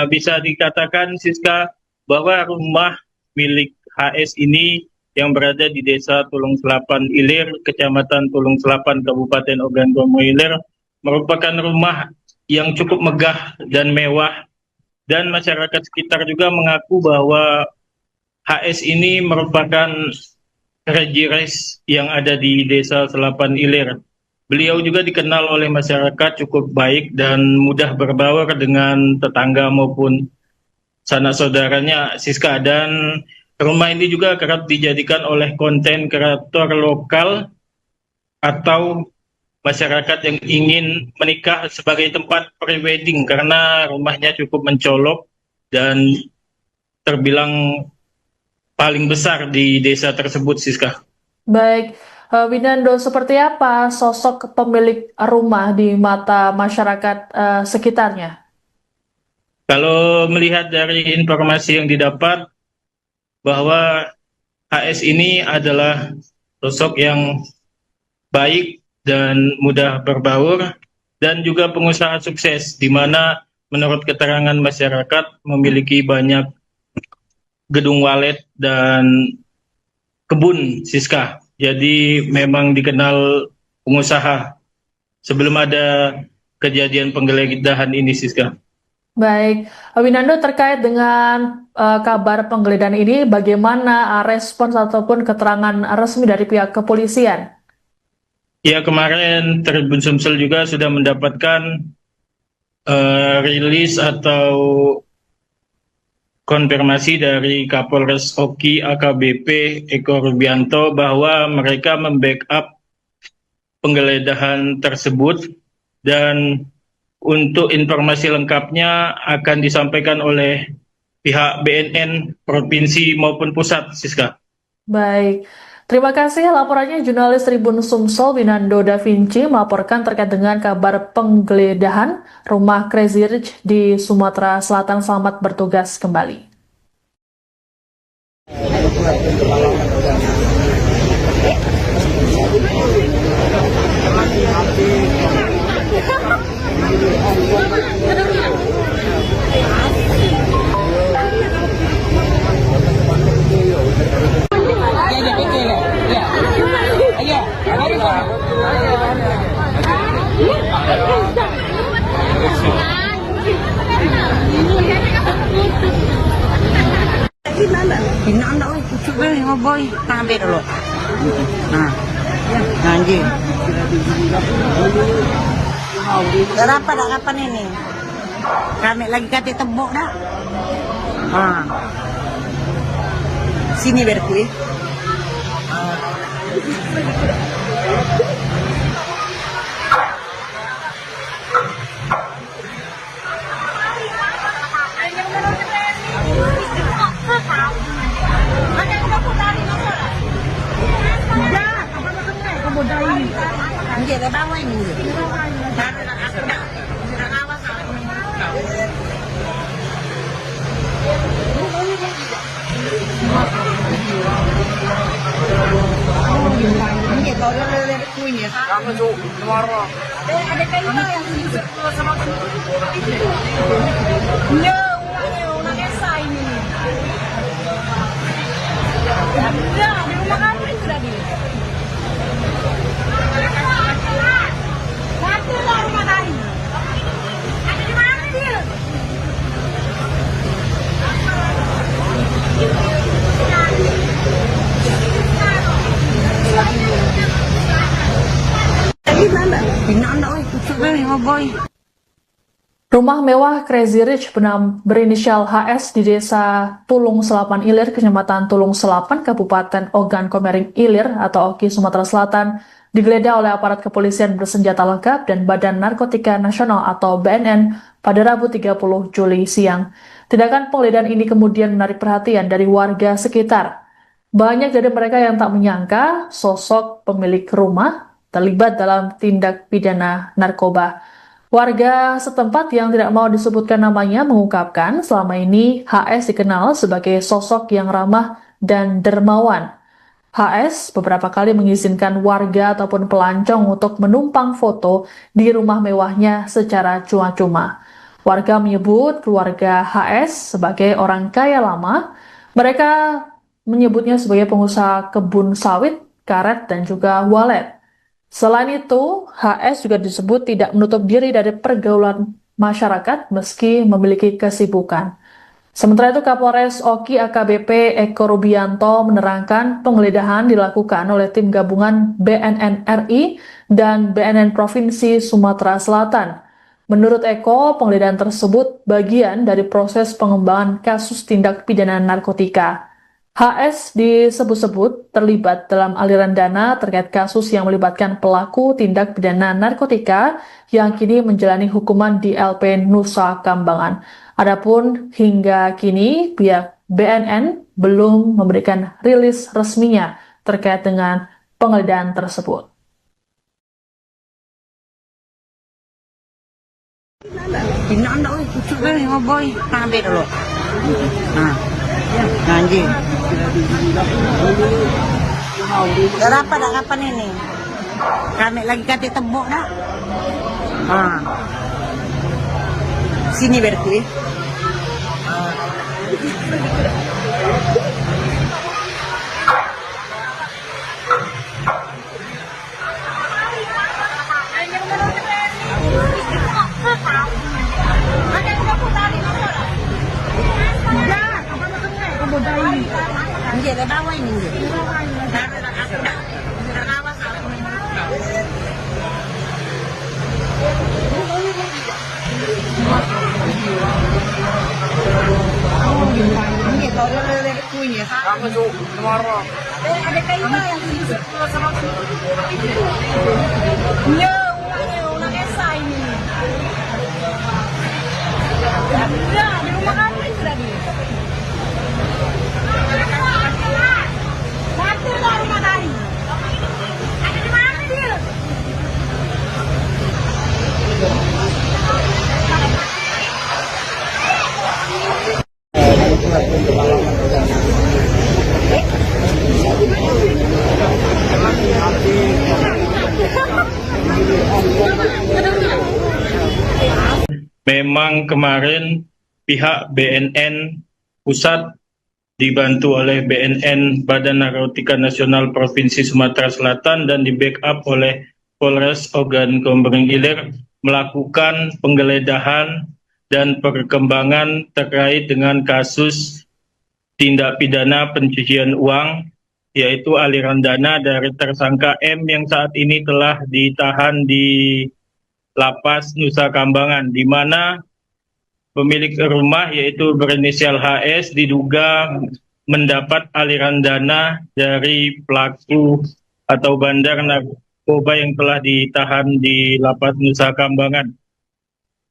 bisa dikatakan, Siska, bahwa rumah milik HS ini yang berada di Desa Tulung Selapan Ilir, Kecamatan Tulung Selapan, Kabupaten Ogan Komering Ilir, merupakan rumah yang cukup megah dan mewah, dan masyarakat sekitar juga mengaku bahwa HS ini merupakan rejires yang ada di Desa Selapan Ilir. Beliau juga dikenal oleh masyarakat cukup baik dan mudah berbaur dengan tetangga maupun sanak saudaranya, Siska. Dan rumah ini juga kerap dijadikan oleh konten kreator lokal atau masyarakat yang ingin menikah sebagai tempat prewedding karena rumahnya cukup mencolok dan terbilang paling besar di desa tersebut, Siska. Baik, Winando, seperti apa sosok pemilik rumah di mata masyarakat sekitarnya? Kalau melihat dari informasi yang didapat, bahwa HS ini adalah sosok yang baik dan mudah berbaur dan juga pengusaha sukses, di mana menurut keterangan masyarakat memiliki banyak gedung walet dan kebun, Siska. Jadi memang dikenal pengusaha. sebelum ada kejadian penggeledahan ini, Siska. Baik, Winando, terkait dengan kabar penggeledahan ini, bagaimana respons ataupun keterangan resmi dari pihak kepolisian? Ya, kemarin Tribun Sumsel juga sudah mendapatkan rilis atau konfirmasi dari Kapolres Oki AKBP Eko Rubianto bahwa mereka membackup penggeledahan tersebut, dan untuk informasi lengkapnya akan disampaikan oleh pihak BNN Provinsi maupun Pusat, Siska. Baik, terima kasih. Laporannya jurnalis Tribun Sumsel Winando Da Vinci melaporkan terkait dengan kabar penggeledahan rumah Crazy Rich di Sumatera Selatan. Selamat bertugas kembali. Hinaan dah, oi, pucuk ni, boy. Nah, ambil dulu. Nah, anjing. Berapa dah kapan ini? Kami lagi kata tembok dah. Sini biar kui. Anjir, ada bawa ini. Anjir, kalau ada kuenya. Kamu tuh marah. Ada kayu yang sama ya, una esa ini. Ya, di rumah kamu itu tadi. Satu lah rumah tadi. Ada di mana dia? Rumah mewah Crazy Rich berinisial HS di Desa Tulung Selapan Ilir, Kecamatan Tulung Selapan, Kabupaten Ogan Komering Ilir atau Oki, Sumatera Selatan, digeledah oleh aparat kepolisian bersenjata lengkap dan Badan Narkotika Nasional atau BNN pada Rabu 30 Juli siang. Tindakan penggeledahan ini kemudian menarik perhatian dari warga sekitar. Banyak dari mereka yang tak menyangka sosok pemilik rumah terlibat dalam tindak pidana narkoba. Warga setempat yang tidak mau disebutkan namanya mengungkapkan selama ini HS dikenal sebagai sosok yang ramah dan dermawan. HS beberapa kali mengizinkan warga ataupun pelancong untuk menumpang foto di rumah mewahnya secara cuma-cuma. Warga menyebut keluarga HS sebagai orang kaya lama. Mereka menyebutnya sebagai pengusaha kebun sawit, karet, dan juga walet. Selain itu, HS juga disebut tidak menutup diri dari pergaulan masyarakat meski memiliki kesibukan. Sementara itu, Kapolres Oki AKBP Eko Rubianto menerangkan penggeledahan dilakukan oleh tim gabungan BNN RI dan BNN Provinsi Sumatera Selatan. Menurut Eko, penggeledahan tersebut bagian dari proses pengembangan kasus tindak pidana narkotika. HS disebut-sebut terlibat dalam aliran dana terkait kasus yang melibatkan pelaku tindak pidana narkotika yang kini menjalani hukuman di LP Nusa Kambangan. Adapun hingga kini pihak BNN belum memberikan rilis resminya terkait dengan penggeledahan tersebut. Hinaan dah, oi, pucuk ni, boy. Ambil dulu. Nah, anjing. Berapa dah kapan ini? Kami lagi kata tembok dah. Sini biar kui. Hindi, babawa ini. Nakawas ako. Hindi, kalau lelek kunyit. Kamu tuh, tomorrow. Ada kayu yang Iya, ulang esa ini. Udah, di rumah kamu ini sudah di. Satu lah rumah tadi. Ada di mana dia? Memang kemarin pihak BNN Pusat dibantu oleh BNN Badan Narkotika Nasional Provinsi Sumatera Selatan dan di backup oleh Polres Ogan Komering Ilir melakukan penggeledahan dan perkembangan terkait dengan kasus tindak pidana pencucian uang, yaitu aliran dana dari tersangka M yang saat ini telah ditahan di Lapas Nusa Kambangan, di mana pemilik rumah yaitu berinisial HS diduga mendapat aliran dana dari pelaku atau bandar narkoba yang telah ditahan di Lapas Nusa Kambangan.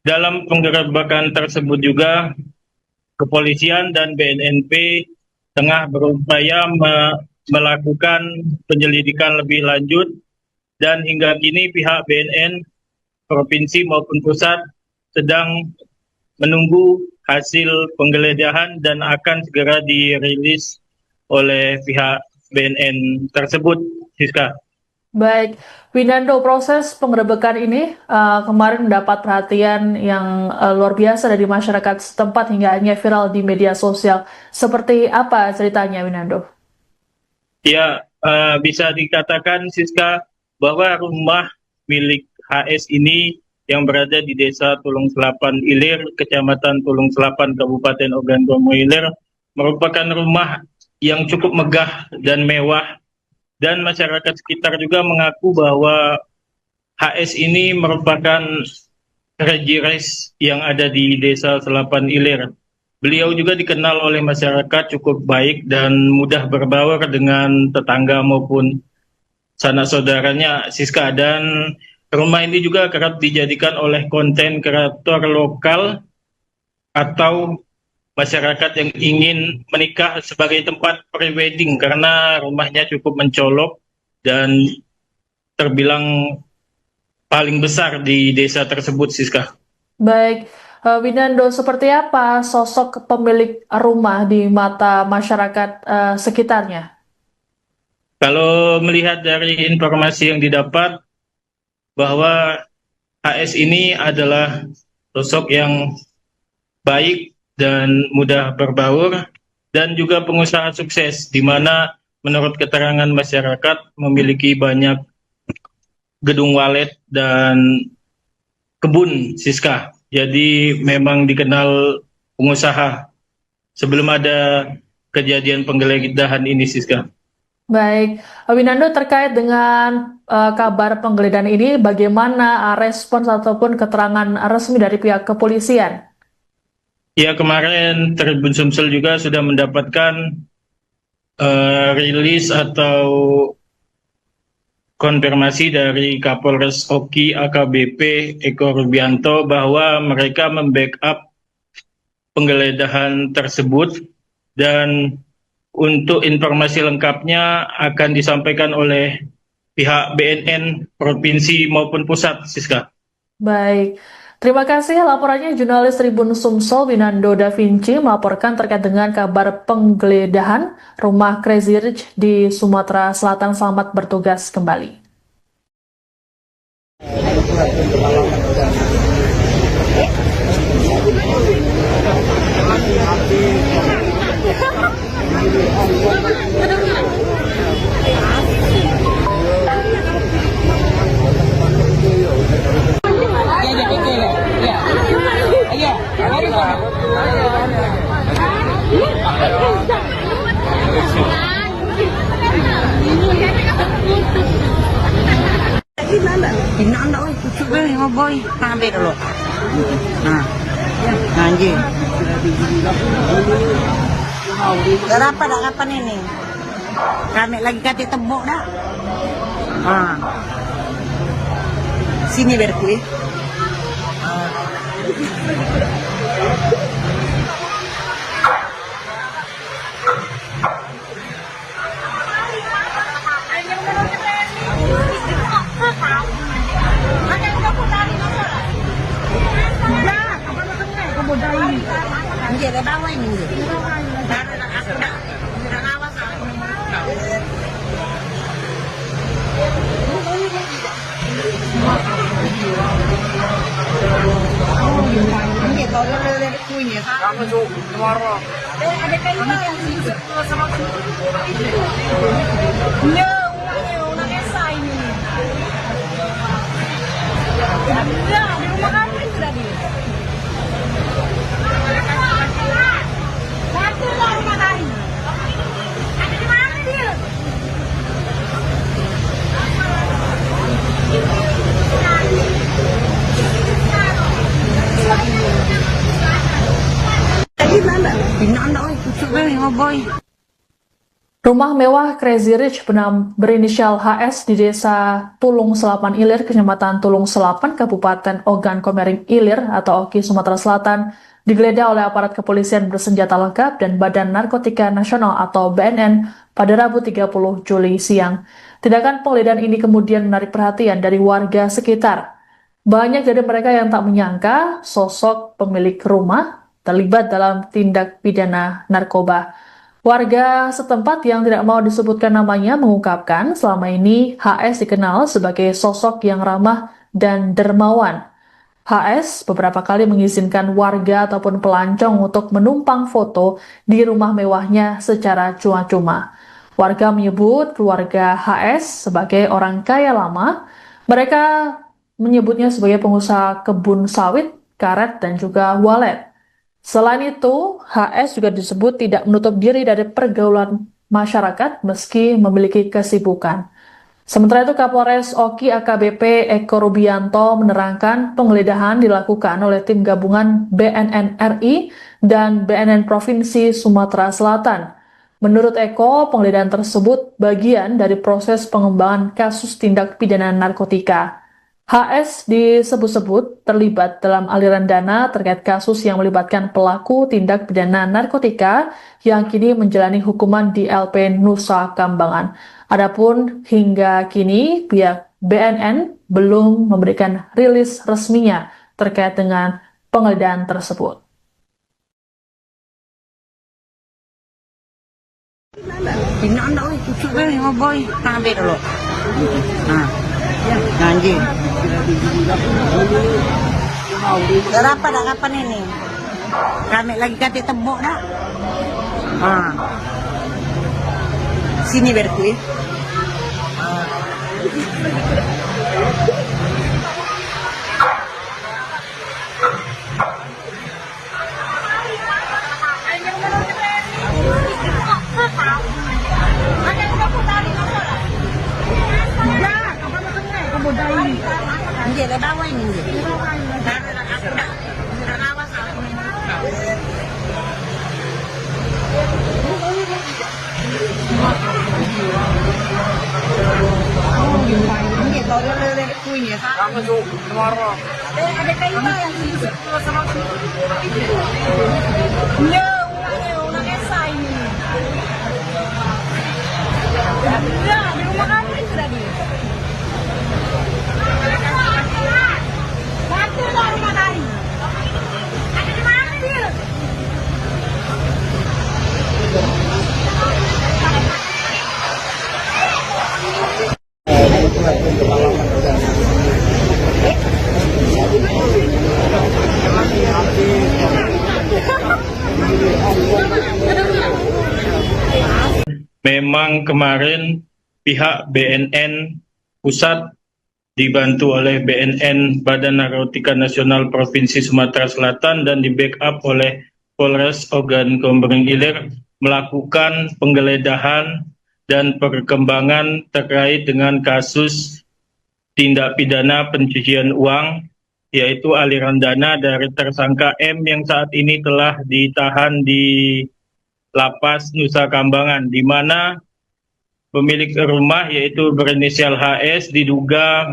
Dalam penggerebekan tersebut juga kepolisian dan BNNP tengah berupaya melakukan penyelidikan lebih lanjut, dan hingga kini pihak BNN provinsi maupun pusat sedang menunggu hasil penggeledahan dan akan segera dirilis oleh pihak BNN tersebut, Siska. Baik, Winando, proses penggerebekan ini kemarin mendapat perhatian yang luar biasa dari masyarakat setempat hingga hanya viral di media sosial. Seperti apa ceritanya, Winando? Ya, bisa dikatakan, Siska, bahwa rumah milik HS ini yang berada di Desa Tulung Selapan Ilir, Kecamatan Tulung Selapan, Kabupaten Ogan Komering Ilir, merupakan rumah yang cukup megah dan mewah, dan masyarakat sekitar juga mengaku bahwa HS ini merupakan rejires yang ada di Desa Selapan Ilir. Beliau juga dikenal oleh masyarakat cukup baik dan mudah berbaur dengan tetangga maupun sanak saudaranya, Siska, dan rumah ini juga kerap dijadikan oleh konten kreator lokal atau masyarakat yang ingin menikah sebagai tempat prewedding karena rumahnya cukup mencolok dan terbilang paling besar di desa tersebut, Siska. Baik, Winando, seperti apa sosok pemilik rumah di mata masyarakat sekitarnya? Kalau melihat dari informasi yang didapat, bahwa HS ini adalah sosok yang baik dan mudah berbaur dan juga pengusaha sukses, di mana menurut keterangan masyarakat memiliki banyak gedung walet dan kebun, Siska. Jadi memang dikenal pengusaha sebelum ada kejadian penggeledahan ini, Siska. Baik, Winando, terkait dengan kabar penggeledahan ini, bagaimana respons ataupun keterangan resmi dari pihak kepolisian? Ya, kemarin Tribun Sumsel juga sudah mendapatkan rilis atau konfirmasi dari Kapolres Oki AKBP Eko Rubianto bahwa mereka membackup penggeledahan tersebut, dan untuk informasi lengkapnya akan disampaikan oleh pihak BNN Provinsi maupun Pusat, Siska. Baik, terima kasih laporannya jurnalis Tribun Sumsel Winando Da Vinci melaporkan terkait dengan kabar penggeledahan rumah Crazy Rich di Sumatera Selatan. Selamat bertugas kembali. Iya. boy. Ambil dulu. Nah, anjing. Berapa dah kapan ini? Kami lagi kati tembok dah. Sini berku ya. Dia ada bawah ini. Dia tahu dari kuenya. Kamu tuh marah. Ada kayu yang sama no, una esa ini. Ya, di rumah kami sudah di. Satu lah rumah kami. Ada di mana dia? Rumah mewah Crazy Rich berinisial HS di Desa Tulung Selapan Ilir, Kecamatan Tulung Selapan, Kabupaten Ogan Komering Ilir atau Oki, Sumatera Selatan, digeledah oleh aparat kepolisian bersenjata lengkap dan Badan Narkotika Nasional atau BNN pada Rabu 30 Juli siang. Tindakan penggeledahan ini kemudian menarik perhatian dari warga sekitar. Banyak dari mereka yang tak menyangka sosok pemilik rumah terlibat dalam tindak pidana narkoba. Warga setempat yang tidak mau disebutkan namanya mengungkapkan selama ini HS dikenal sebagai sosok yang ramah dan dermawan. HS beberapa kali mengizinkan warga ataupun pelancong untuk menumpang foto di rumah mewahnya secara cuma-cuma. Warga menyebut keluarga HS sebagai orang kaya lama. Mereka menyebutnya sebagai pengusaha kebun sawit, karet, dan juga walet. Selain itu, HS juga disebut tidak menutup diri dari pergaulan masyarakat meski memiliki kesibukan. Sementara itu, Kapolres Oki AKBP Eko Rubianto menerangkan penggeledahan dilakukan oleh tim gabungan BNN RI dan BNN Provinsi Sumatera Selatan. Menurut Eko, penggeledahan tersebut bagian dari proses pengembangan kasus tindak pidana narkotika. HS disebut-sebut terlibat dalam aliran dana terkait kasus yang melibatkan pelaku tindak pidana narkotika yang kini menjalani hukuman di LP Nusa Kambangan. Adapun hingga kini pihak BNN belum memberikan rilis resminya terkait dengan penggeledahan tersebut. Anjing. Berapa dah kapan ini? Kami lagi kati tembok dah. Sini berku ya. Dia ada bawah ini. Dia tahu dari kuenya. Kamu tuh marah. Ada kayu yang sama no, una esa ini. Ya, di rumah kami sudah di. Satu lah rumah kami. Ada di mana dia? Memang kemarin pihak BNN Pusat dibantu oleh BNN Badan Narkotika Nasional Provinsi Sumatera Selatan dan di backup oleh Polres Ogan Komering Ilir melakukan penggeledahan dan perkembangan terkait dengan kasus tindak pidana pencucian uang yaitu aliran dana dari tersangka M yang saat ini telah ditahan di Lapas Nusa Kambangan, di mana pemilik rumah yaitu berinisial HS diduga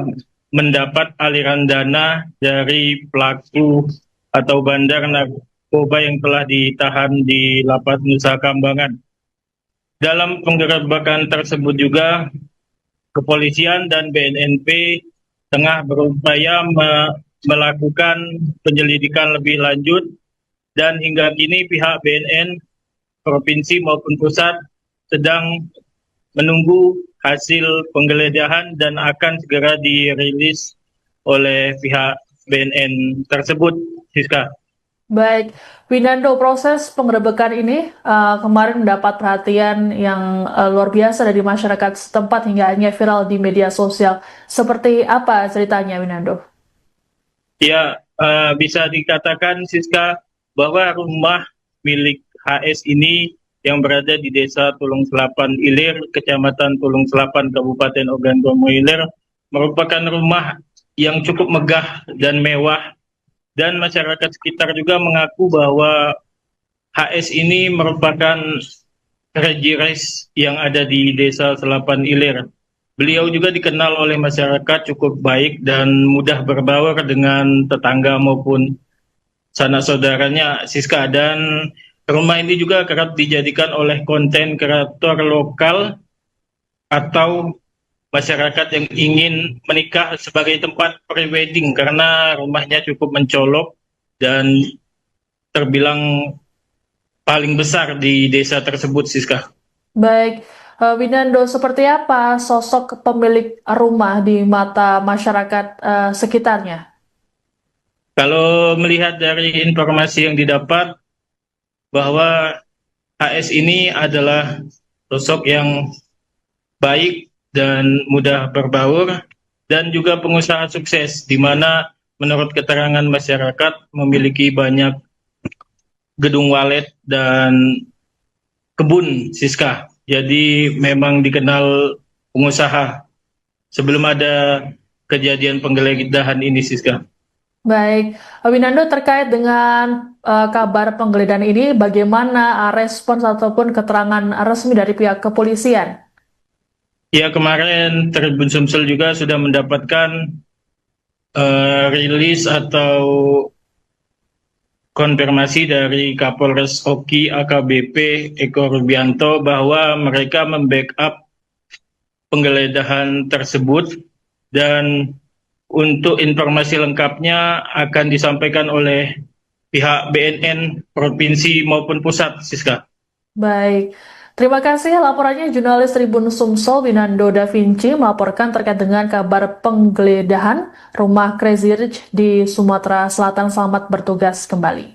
mendapat aliran dana dari pelaku atau bandar narkoba yang telah ditahan di Lapas Nusa Kambangan. Dalam penggerebekan tersebut juga, kepolisian dan BNNP tengah berupaya melakukan penyelidikan lebih lanjut, dan hingga kini pihak BNN provinsi maupun pusat sedang menunggu hasil penggeledahan dan akan segera dirilis oleh pihak BNN tersebut, Siska. Baik, Winando, proses penggerebekan ini kemarin mendapat perhatian yang luar biasa dari masyarakat setempat hingga akhirnya viral di media sosial. Seperti apa ceritanya, Winando? Ya, bisa dikatakan, Siska, bahwa rumah milik HS ini yang berada di Desa Tulung Selapan Ilir, Kecamatan Tulung Selapan, Kabupaten Ogan Komering Ilir, merupakan rumah yang cukup megah dan mewah. Dan masyarakat sekitar juga mengaku bahwa HS ini merupakan rejires yang ada di Desa Selapan Ilir. Beliau juga dikenal oleh masyarakat cukup baik dan mudah berbaur dengan tetangga maupun sanak saudaranya, Siska. Dan rumah ini juga kerap dijadikan oleh konten kreator lokal atau masyarakat yang ingin menikah sebagai tempat prewedding karena rumahnya cukup mencolok dan terbilang paling besar di desa tersebut, Siska. Baik, Winando, seperti apa sosok pemilik rumah di mata masyarakat sekitarnya? Kalau melihat dari informasi yang didapat, bahwa HS ini adalah sosok yang baik dan mudah berbaur, dan juga pengusaha sukses, di mana menurut keterangan masyarakat memiliki banyak gedung walet dan kebun, Siska. Jadi memang dikenal pengusaha sebelum ada kejadian penggeledahan ini, Siska. Baik, Winando, terkait dengan kabar penggeledahan ini, bagaimana respons ataupun keterangan resmi dari pihak kepolisian? Ya, kemarin Tribun Sumsel juga sudah mendapatkan rilis atau konfirmasi dari Kapolres Oki AKBP Eko Rubianto bahwa mereka membackup penggeledahan tersebut, dan untuk informasi lengkapnya akan disampaikan oleh pihak BNN Provinsi maupun Pusat, Siska. Baik, terima kasih laporannya jurnalis Tribun Sumsel Winando Da Vinci melaporkan terkait dengan kabar penggeledahan rumah Crazy Rich di Sumatera Selatan. Selamat bertugas kembali.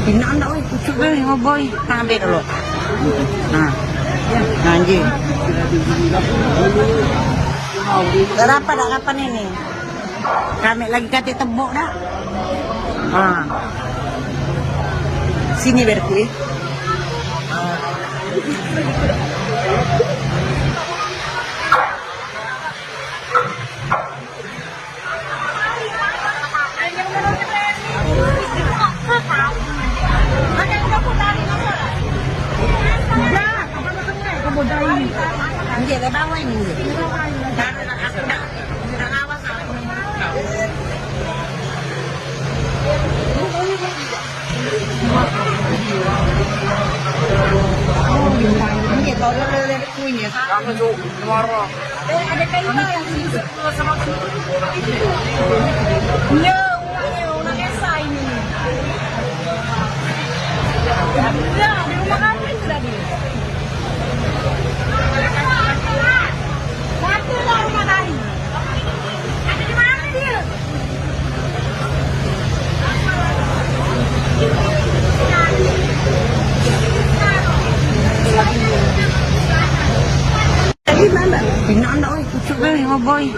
Hinaan dah, pucuk ni, boy. Ambil dulu. Nah, anjing. Berapa dah kapan ini? Kami lagi kata tembok dah. Sini berarti. Hindi, ke bawah ini. Hindi, kalau lele kunyit. Kamu tuh marah. Ada kayu yang sama Nya, ulang esa ini. Ya, di rumah kami sudah di. Satu lah rumah lain. Ada di mana dia? Pinaan dah, oi, kucuk dah, boy.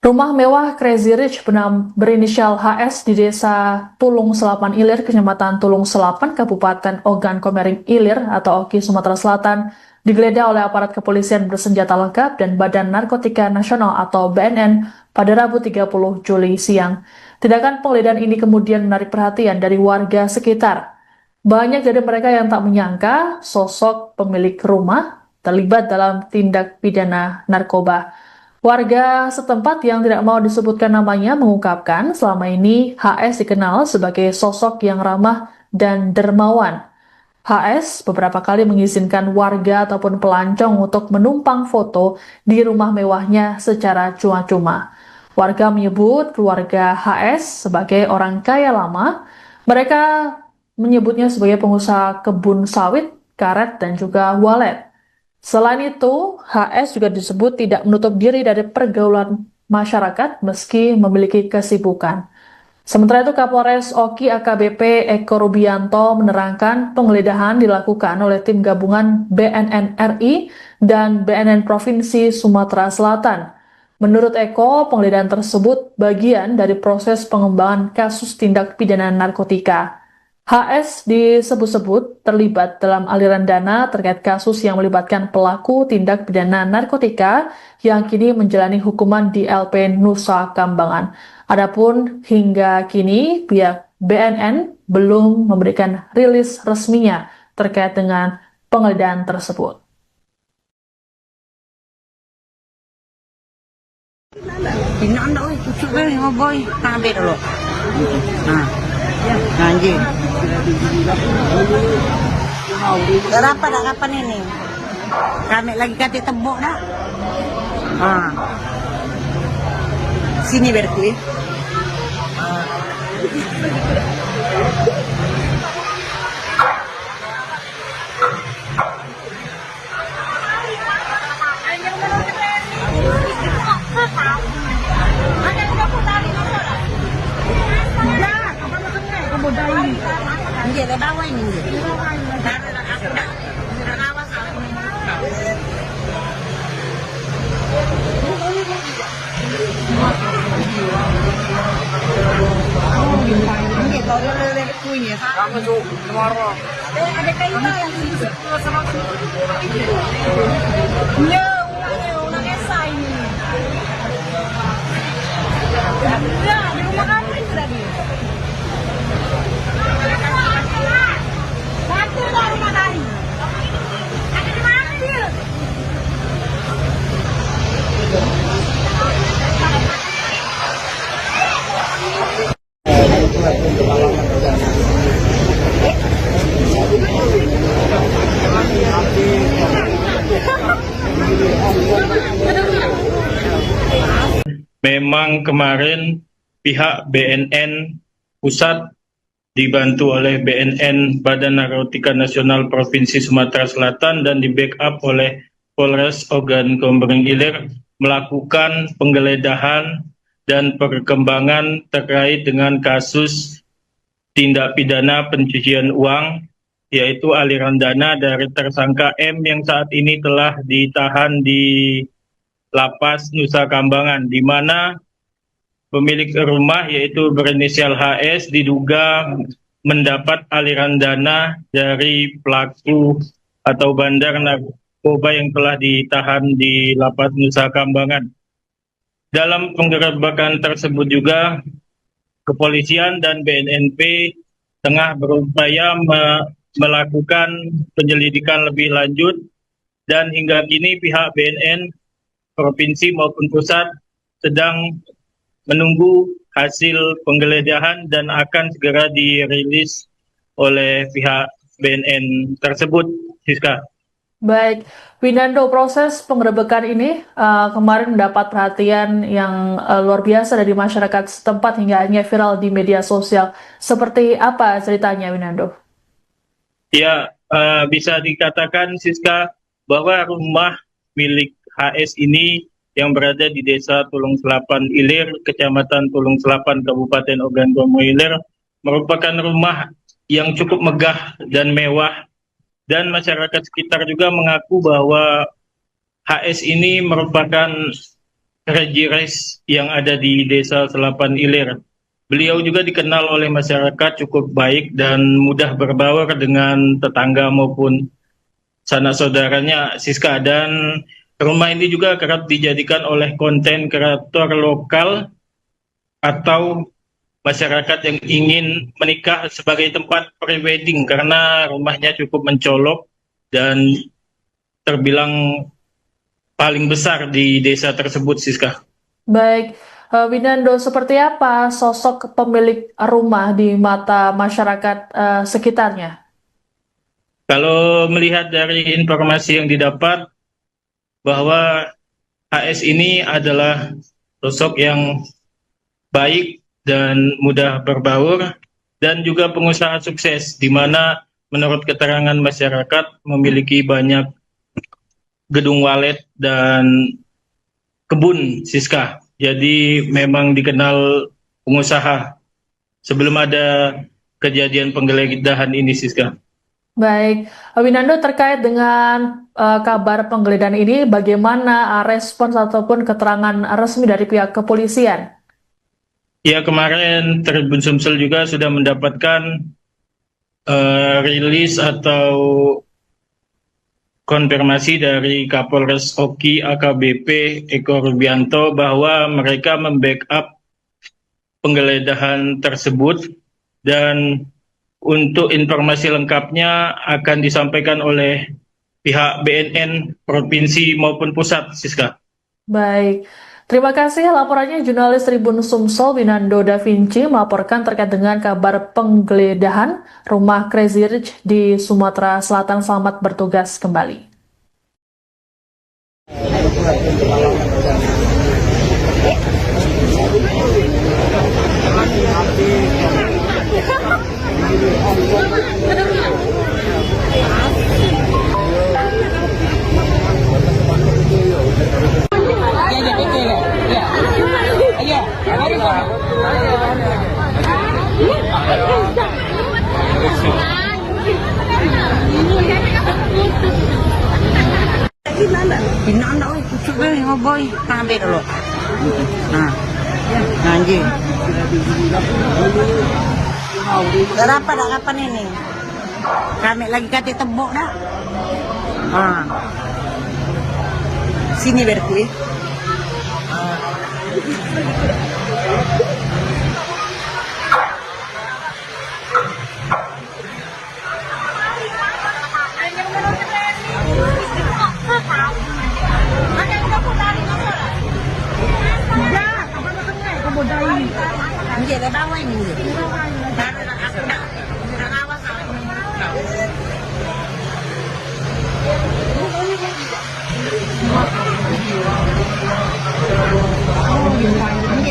Rumah mewah Crazy Rich berinisial HS di Desa Tulung Selapan Ilir, Kecamatan Tulung Selapan, Kabupaten Ogan Komering Ilir atau Oki, Sumatera Selatan, digeledah oleh aparat kepolisian bersenjata lengkap dan Badan Narkotika Nasional atau BNN pada Rabu 30 Juli siang. Tindakan penggeledahan ini kemudian menarik perhatian dari warga sekitar. Banyak dari mereka yang tak menyangka sosok pemilik rumah terlibat dalam tindak pidana narkoba. Warga setempat yang tidak mau disebutkan namanya mengungkapkan selama ini HS dikenal sebagai sosok yang ramah dan dermawan. HS beberapa kali mengizinkan warga ataupun pelancong untuk menumpang foto di rumah mewahnya secara cuma-cuma. Warga menyebut keluarga HS sebagai orang kaya lama. Mereka menyebutnya sebagai pengusaha kebun sawit, karet, dan juga walet. Selain itu, HS juga disebut tidak menutup diri dari pergaulan masyarakat meski memiliki kesibukan. Sementara itu, Kapolres Oki AKBP Eko Rubianto menerangkan penggeledahan dilakukan oleh tim gabungan BNN RI dan BNN Provinsi Sumatera Selatan. Menurut Eko, penggeledahan tersebut bagian dari proses pengembangan kasus tindak pidana narkotika. HS disebut-sebut terlibat dalam aliran dana terkait kasus yang melibatkan pelaku tindak pidana narkotika yang kini menjalani hukuman di LP Nusa Kambangan. Adapun hingga kini pihak BNN belum memberikan rilis resminya terkait dengan penggeledahan tersebut. Pinaan dah, oi, kucuk dah, boy. Ambil dulu. Anjing. Berapa dah kapan ini? Kami lagi kata tebuk dah. Sini berku. Ini ada bawah ini. Ini kalau lele kunyit. Kamu tuh kemarin. Ada kayu yang sama. Yo, una esa ini. Ya, di rumah kamu itu tadi. Satu dah rumah tadi. Ada di mana dia? Memang kemarin pihak BNN Pusat dibantu oleh BNN Badan Narkotika Nasional Provinsi Sumatera Selatan dan di backup oleh Polres Ogan Komering Ilir melakukan penggeledahan dan perkembangan terkait dengan kasus tindak pidana pencucian uang, yaitu aliran dana dari tersangka M yang saat ini telah ditahan di Lapas Nusa Kambangan, di mana pemilik rumah yaitu berinisial HS diduga mendapat aliran dana dari pelaku atau bandar narkoba yang telah ditahan di Lapas Nusa Kambangan. Dalam penggerebekan tersebut juga kepolisian dan BNNP tengah berupaya melakukan penyelidikan lebih lanjut, dan hingga kini pihak BNN provinsi maupun pusat sedang menunggu hasil penggeledahan dan akan segera dirilis oleh pihak BNN tersebut, Siska. Baik, Winando, proses penggerebekan ini kemarin mendapat perhatian yang luar biasa dari masyarakat setempat hingga akhirnya viral di media sosial. Seperti apa ceritanya, Winando? Ya, bisa dikatakan, Siska, bahwa rumah milik HS ini yang berada di Desa Tulung Selapan Ilir, Kecamatan Tulung Selapan, Kabupaten Ogan Komering Ilir, merupakan rumah yang cukup megah dan mewah, dan masyarakat sekitar juga mengaku bahwa HS ini merupakan Rejires yang ada di Desa Selapan Ilir. Beliau juga dikenal oleh masyarakat cukup baik dan mudah berbaur dengan tetangga maupun sanak saudaranya, Siska. Dan rumah ini juga kerap dijadikan oleh konten kreator lokal atau masyarakat yang ingin menikah sebagai tempat prewedding karena rumahnya cukup mencolok dan terbilang paling besar di desa tersebut, Siska. Baik, Winando, seperti apa sosok pemilik rumah di mata masyarakat sekitarnya? Kalau melihat dari informasi yang didapat bahwa HS ini adalah sosok yang baik dan mudah berbaur dan juga pengusaha sukses, di mana menurut keterangan masyarakat memiliki banyak gedung walet dan kebun, Siska. Jadi memang dikenal pengusaha sebelum ada kejadian penggeledahan ini, Siska. Baik, Winando, terkait dengan kabar penggeledahan ini, bagaimana respons ataupun keterangan resmi dari pihak kepolisian? Ya, kemarin Tribun Sumsel juga sudah mendapatkan rilis atau konfirmasi dari Kapolres Oki AKBP Eko Rubianto bahwa mereka membackup penggeledahan tersebut, dan untuk informasi lengkapnya akan disampaikan oleh pihak BNN Provinsi maupun Pusat, Siska. Baik, terima kasih laporannya jurnalis Tribun Sumsel Winando Da Vinci melaporkan terkait dengan kabar penggeledahan rumah Crazy Rich di Sumatera Selatan. Selamat bertugas kembali. Pinaan dah, pucuk ni, oh boy, ambil dulu. Nah, anjing. Berapa dah kapan ini? Kami lagi kata tembok dah. Sini berku. Dia dah bawa ini. Ini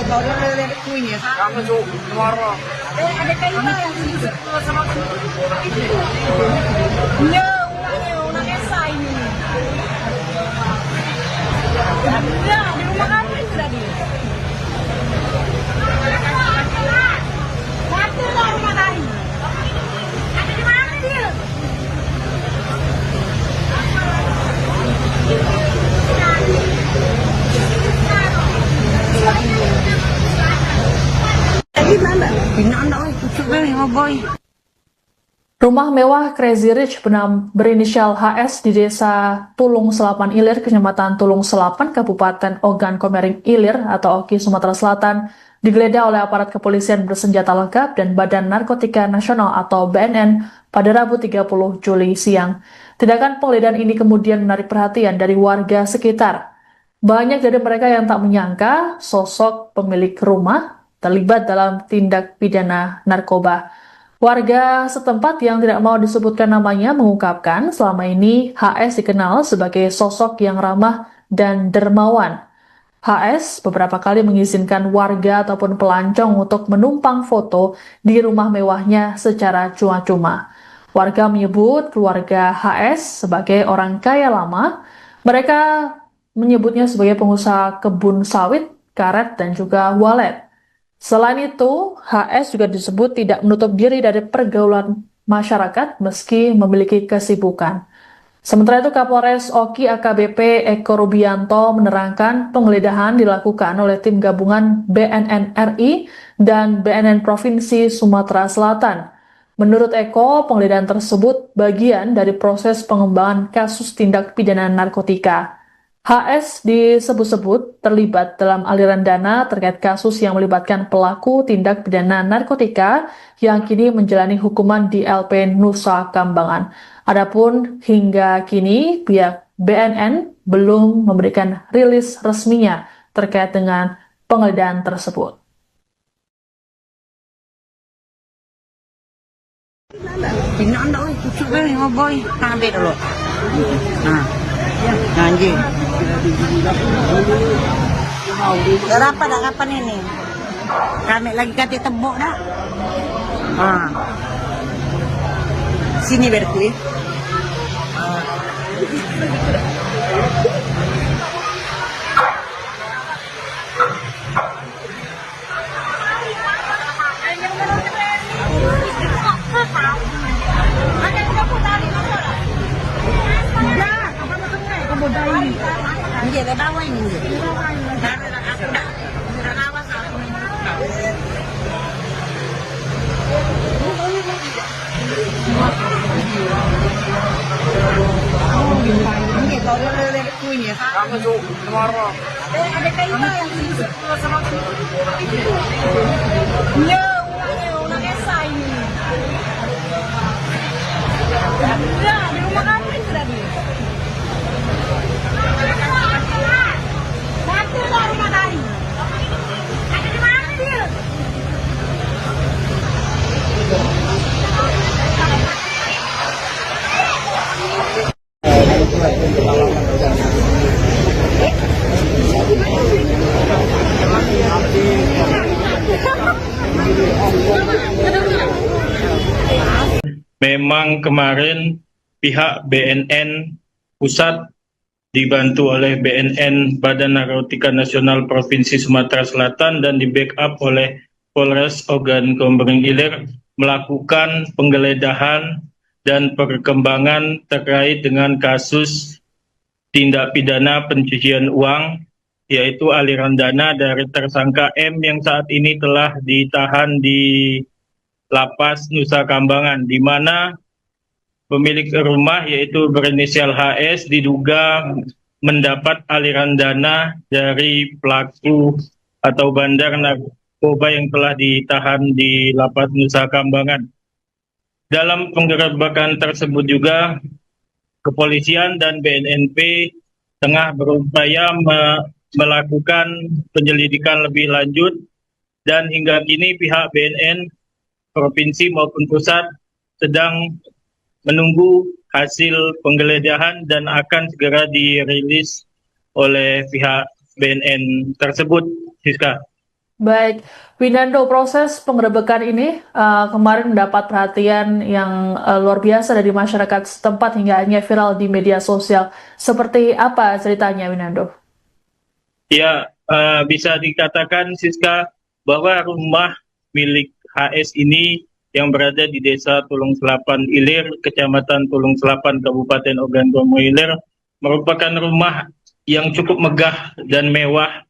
kalau dia kuenya. Kamu tu marah. Ada kayu yang sama. Ya, orang esa ini. Ya, di rumah kami sudah dia. Rumah mewah Crazy Rich berinisial HS di Desa Tulung Selapan Ilir, Kecamatan Tulung Selapan, Kabupaten Ogan Komering Ilir atau Oki, Sumatera Selatan, digeledah oleh aparat kepolisian bersenjata lengkap dan Badan Narkotika Nasional atau BNN pada Rabu 30 Juli siang. Tindakan penggeledahan ini kemudian menarik perhatian dari warga sekitar. Banyak dari mereka yang tak menyangka sosok pemilik rumah terlibat dalam tindak pidana narkoba. Warga setempat yang tidak mau disebutkan namanya mengungkapkan selama ini HS dikenal sebagai sosok yang ramah dan dermawan. HS beberapa kali mengizinkan warga ataupun pelancong untuk menumpang foto di rumah mewahnya secara cuma-cuma. Warga menyebut keluarga HS sebagai orang kaya lama. Mereka menyebutnya sebagai pengusaha kebun sawit, karet, dan juga walet. Selain itu, HS juga disebut tidak menutup diri dari pergaulan masyarakat meski memiliki kesibukan. Sementara itu Kapolres Oki AKBP Eko Rubianto menerangkan penggeledahan dilakukan oleh tim gabungan BNN RI dan BNN Provinsi Sumatera Selatan. Menurut Eko, penggeledahan tersebut bagian dari proses pengembangan kasus tindak pidana narkotika. HS disebut-sebut terlibat dalam aliran dana terkait kasus yang melibatkan pelaku tindak pidana narkotika yang kini menjalani hukuman di LP Nusa Kambangan. Adapun hingga kini pihak BNN belum memberikan rilis resminya terkait dengan penggeledahan tersebut. Tinggal anda, cucuk be, boy, ambil dulu. Nah, anjing. Berapa dah kapan ini? Kami lagi kati tembok dah. Sini berku. Ini ada bawah ini. Ini kalau lele kunyit. Kamu tuh marah. Ada kaitan yang sama itu. Ya, una esa ini. Ya, di rumah kamu itu tadi. Satu lah rumah tadi. Ada di mana dia? Memang kemarin pihak BNN Pusat dibantu oleh BNN Badan Narkotika Nasional Provinsi Sumatera Selatan dan di backup oleh Polres Ogan Komering Ilir melakukan penggeledahan dan perkembangan terkait dengan kasus tindak pidana pencucian uang, yaitu aliran dana dari tersangka M yang saat ini telah ditahan di Lapas Nusa Kambangan, di mana pemilik rumah yaitu berinisial HS diduga mendapat aliran dana dari pelaku atau bandar narkoba yang telah ditahan di Lapas Nusa Kambangan. Dalam penggerebekan tersebut juga kepolisian dan BNNP tengah berupaya melakukan penyelidikan lebih lanjut, dan hingga kini pihak BNN provinsi maupun pusat sedang menunggu hasil penggeledahan dan akan segera dirilis oleh pihak BNN tersebut, Siska. Baik, Winando, proses penggerebekan ini kemarin mendapat perhatian yang luar biasa dari masyarakat setempat hingga akhirnya viral di media sosial. Seperti apa ceritanya, Winando? Ya, bisa dikatakan, Siska, bahwa rumah milik HS ini yang berada di Desa Tulung Selapan Ilir, Kecamatan Tulung Selapan, Kabupaten Ogan Komering Ilir, merupakan rumah yang cukup megah dan mewah,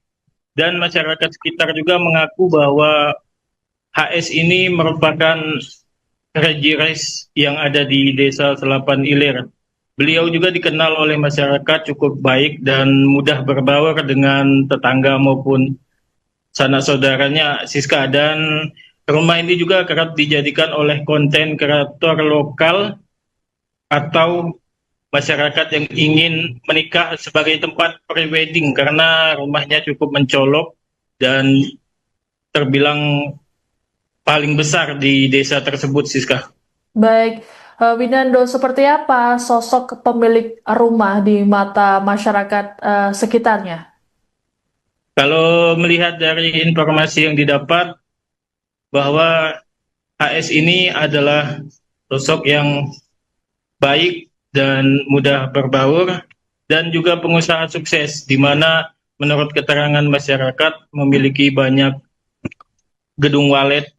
dan masyarakat sekitar juga mengaku bahwa HS ini merupakan rejires yang ada di Desa Selapan Ilir. Beliau juga dikenal oleh masyarakat cukup baik dan mudah berbaur dengan tetangga maupun sanak saudaranya, Siska. Dan rumah ini juga kerap dijadikan oleh konten kreator lokal atau masyarakat yang ingin menikah sebagai tempat prewedding karena rumahnya cukup mencolok dan terbilang paling besar di desa tersebut, Siska. Baik, Winando, seperti apa sosok pemilik rumah di mata masyarakat sekitarnya? Kalau melihat dari informasi yang didapat, bahwa HS ini adalah sosok yang baik dan mudah berbaur, dan juga pengusaha sukses, di mana menurut keterangan masyarakat memiliki banyak gedung walet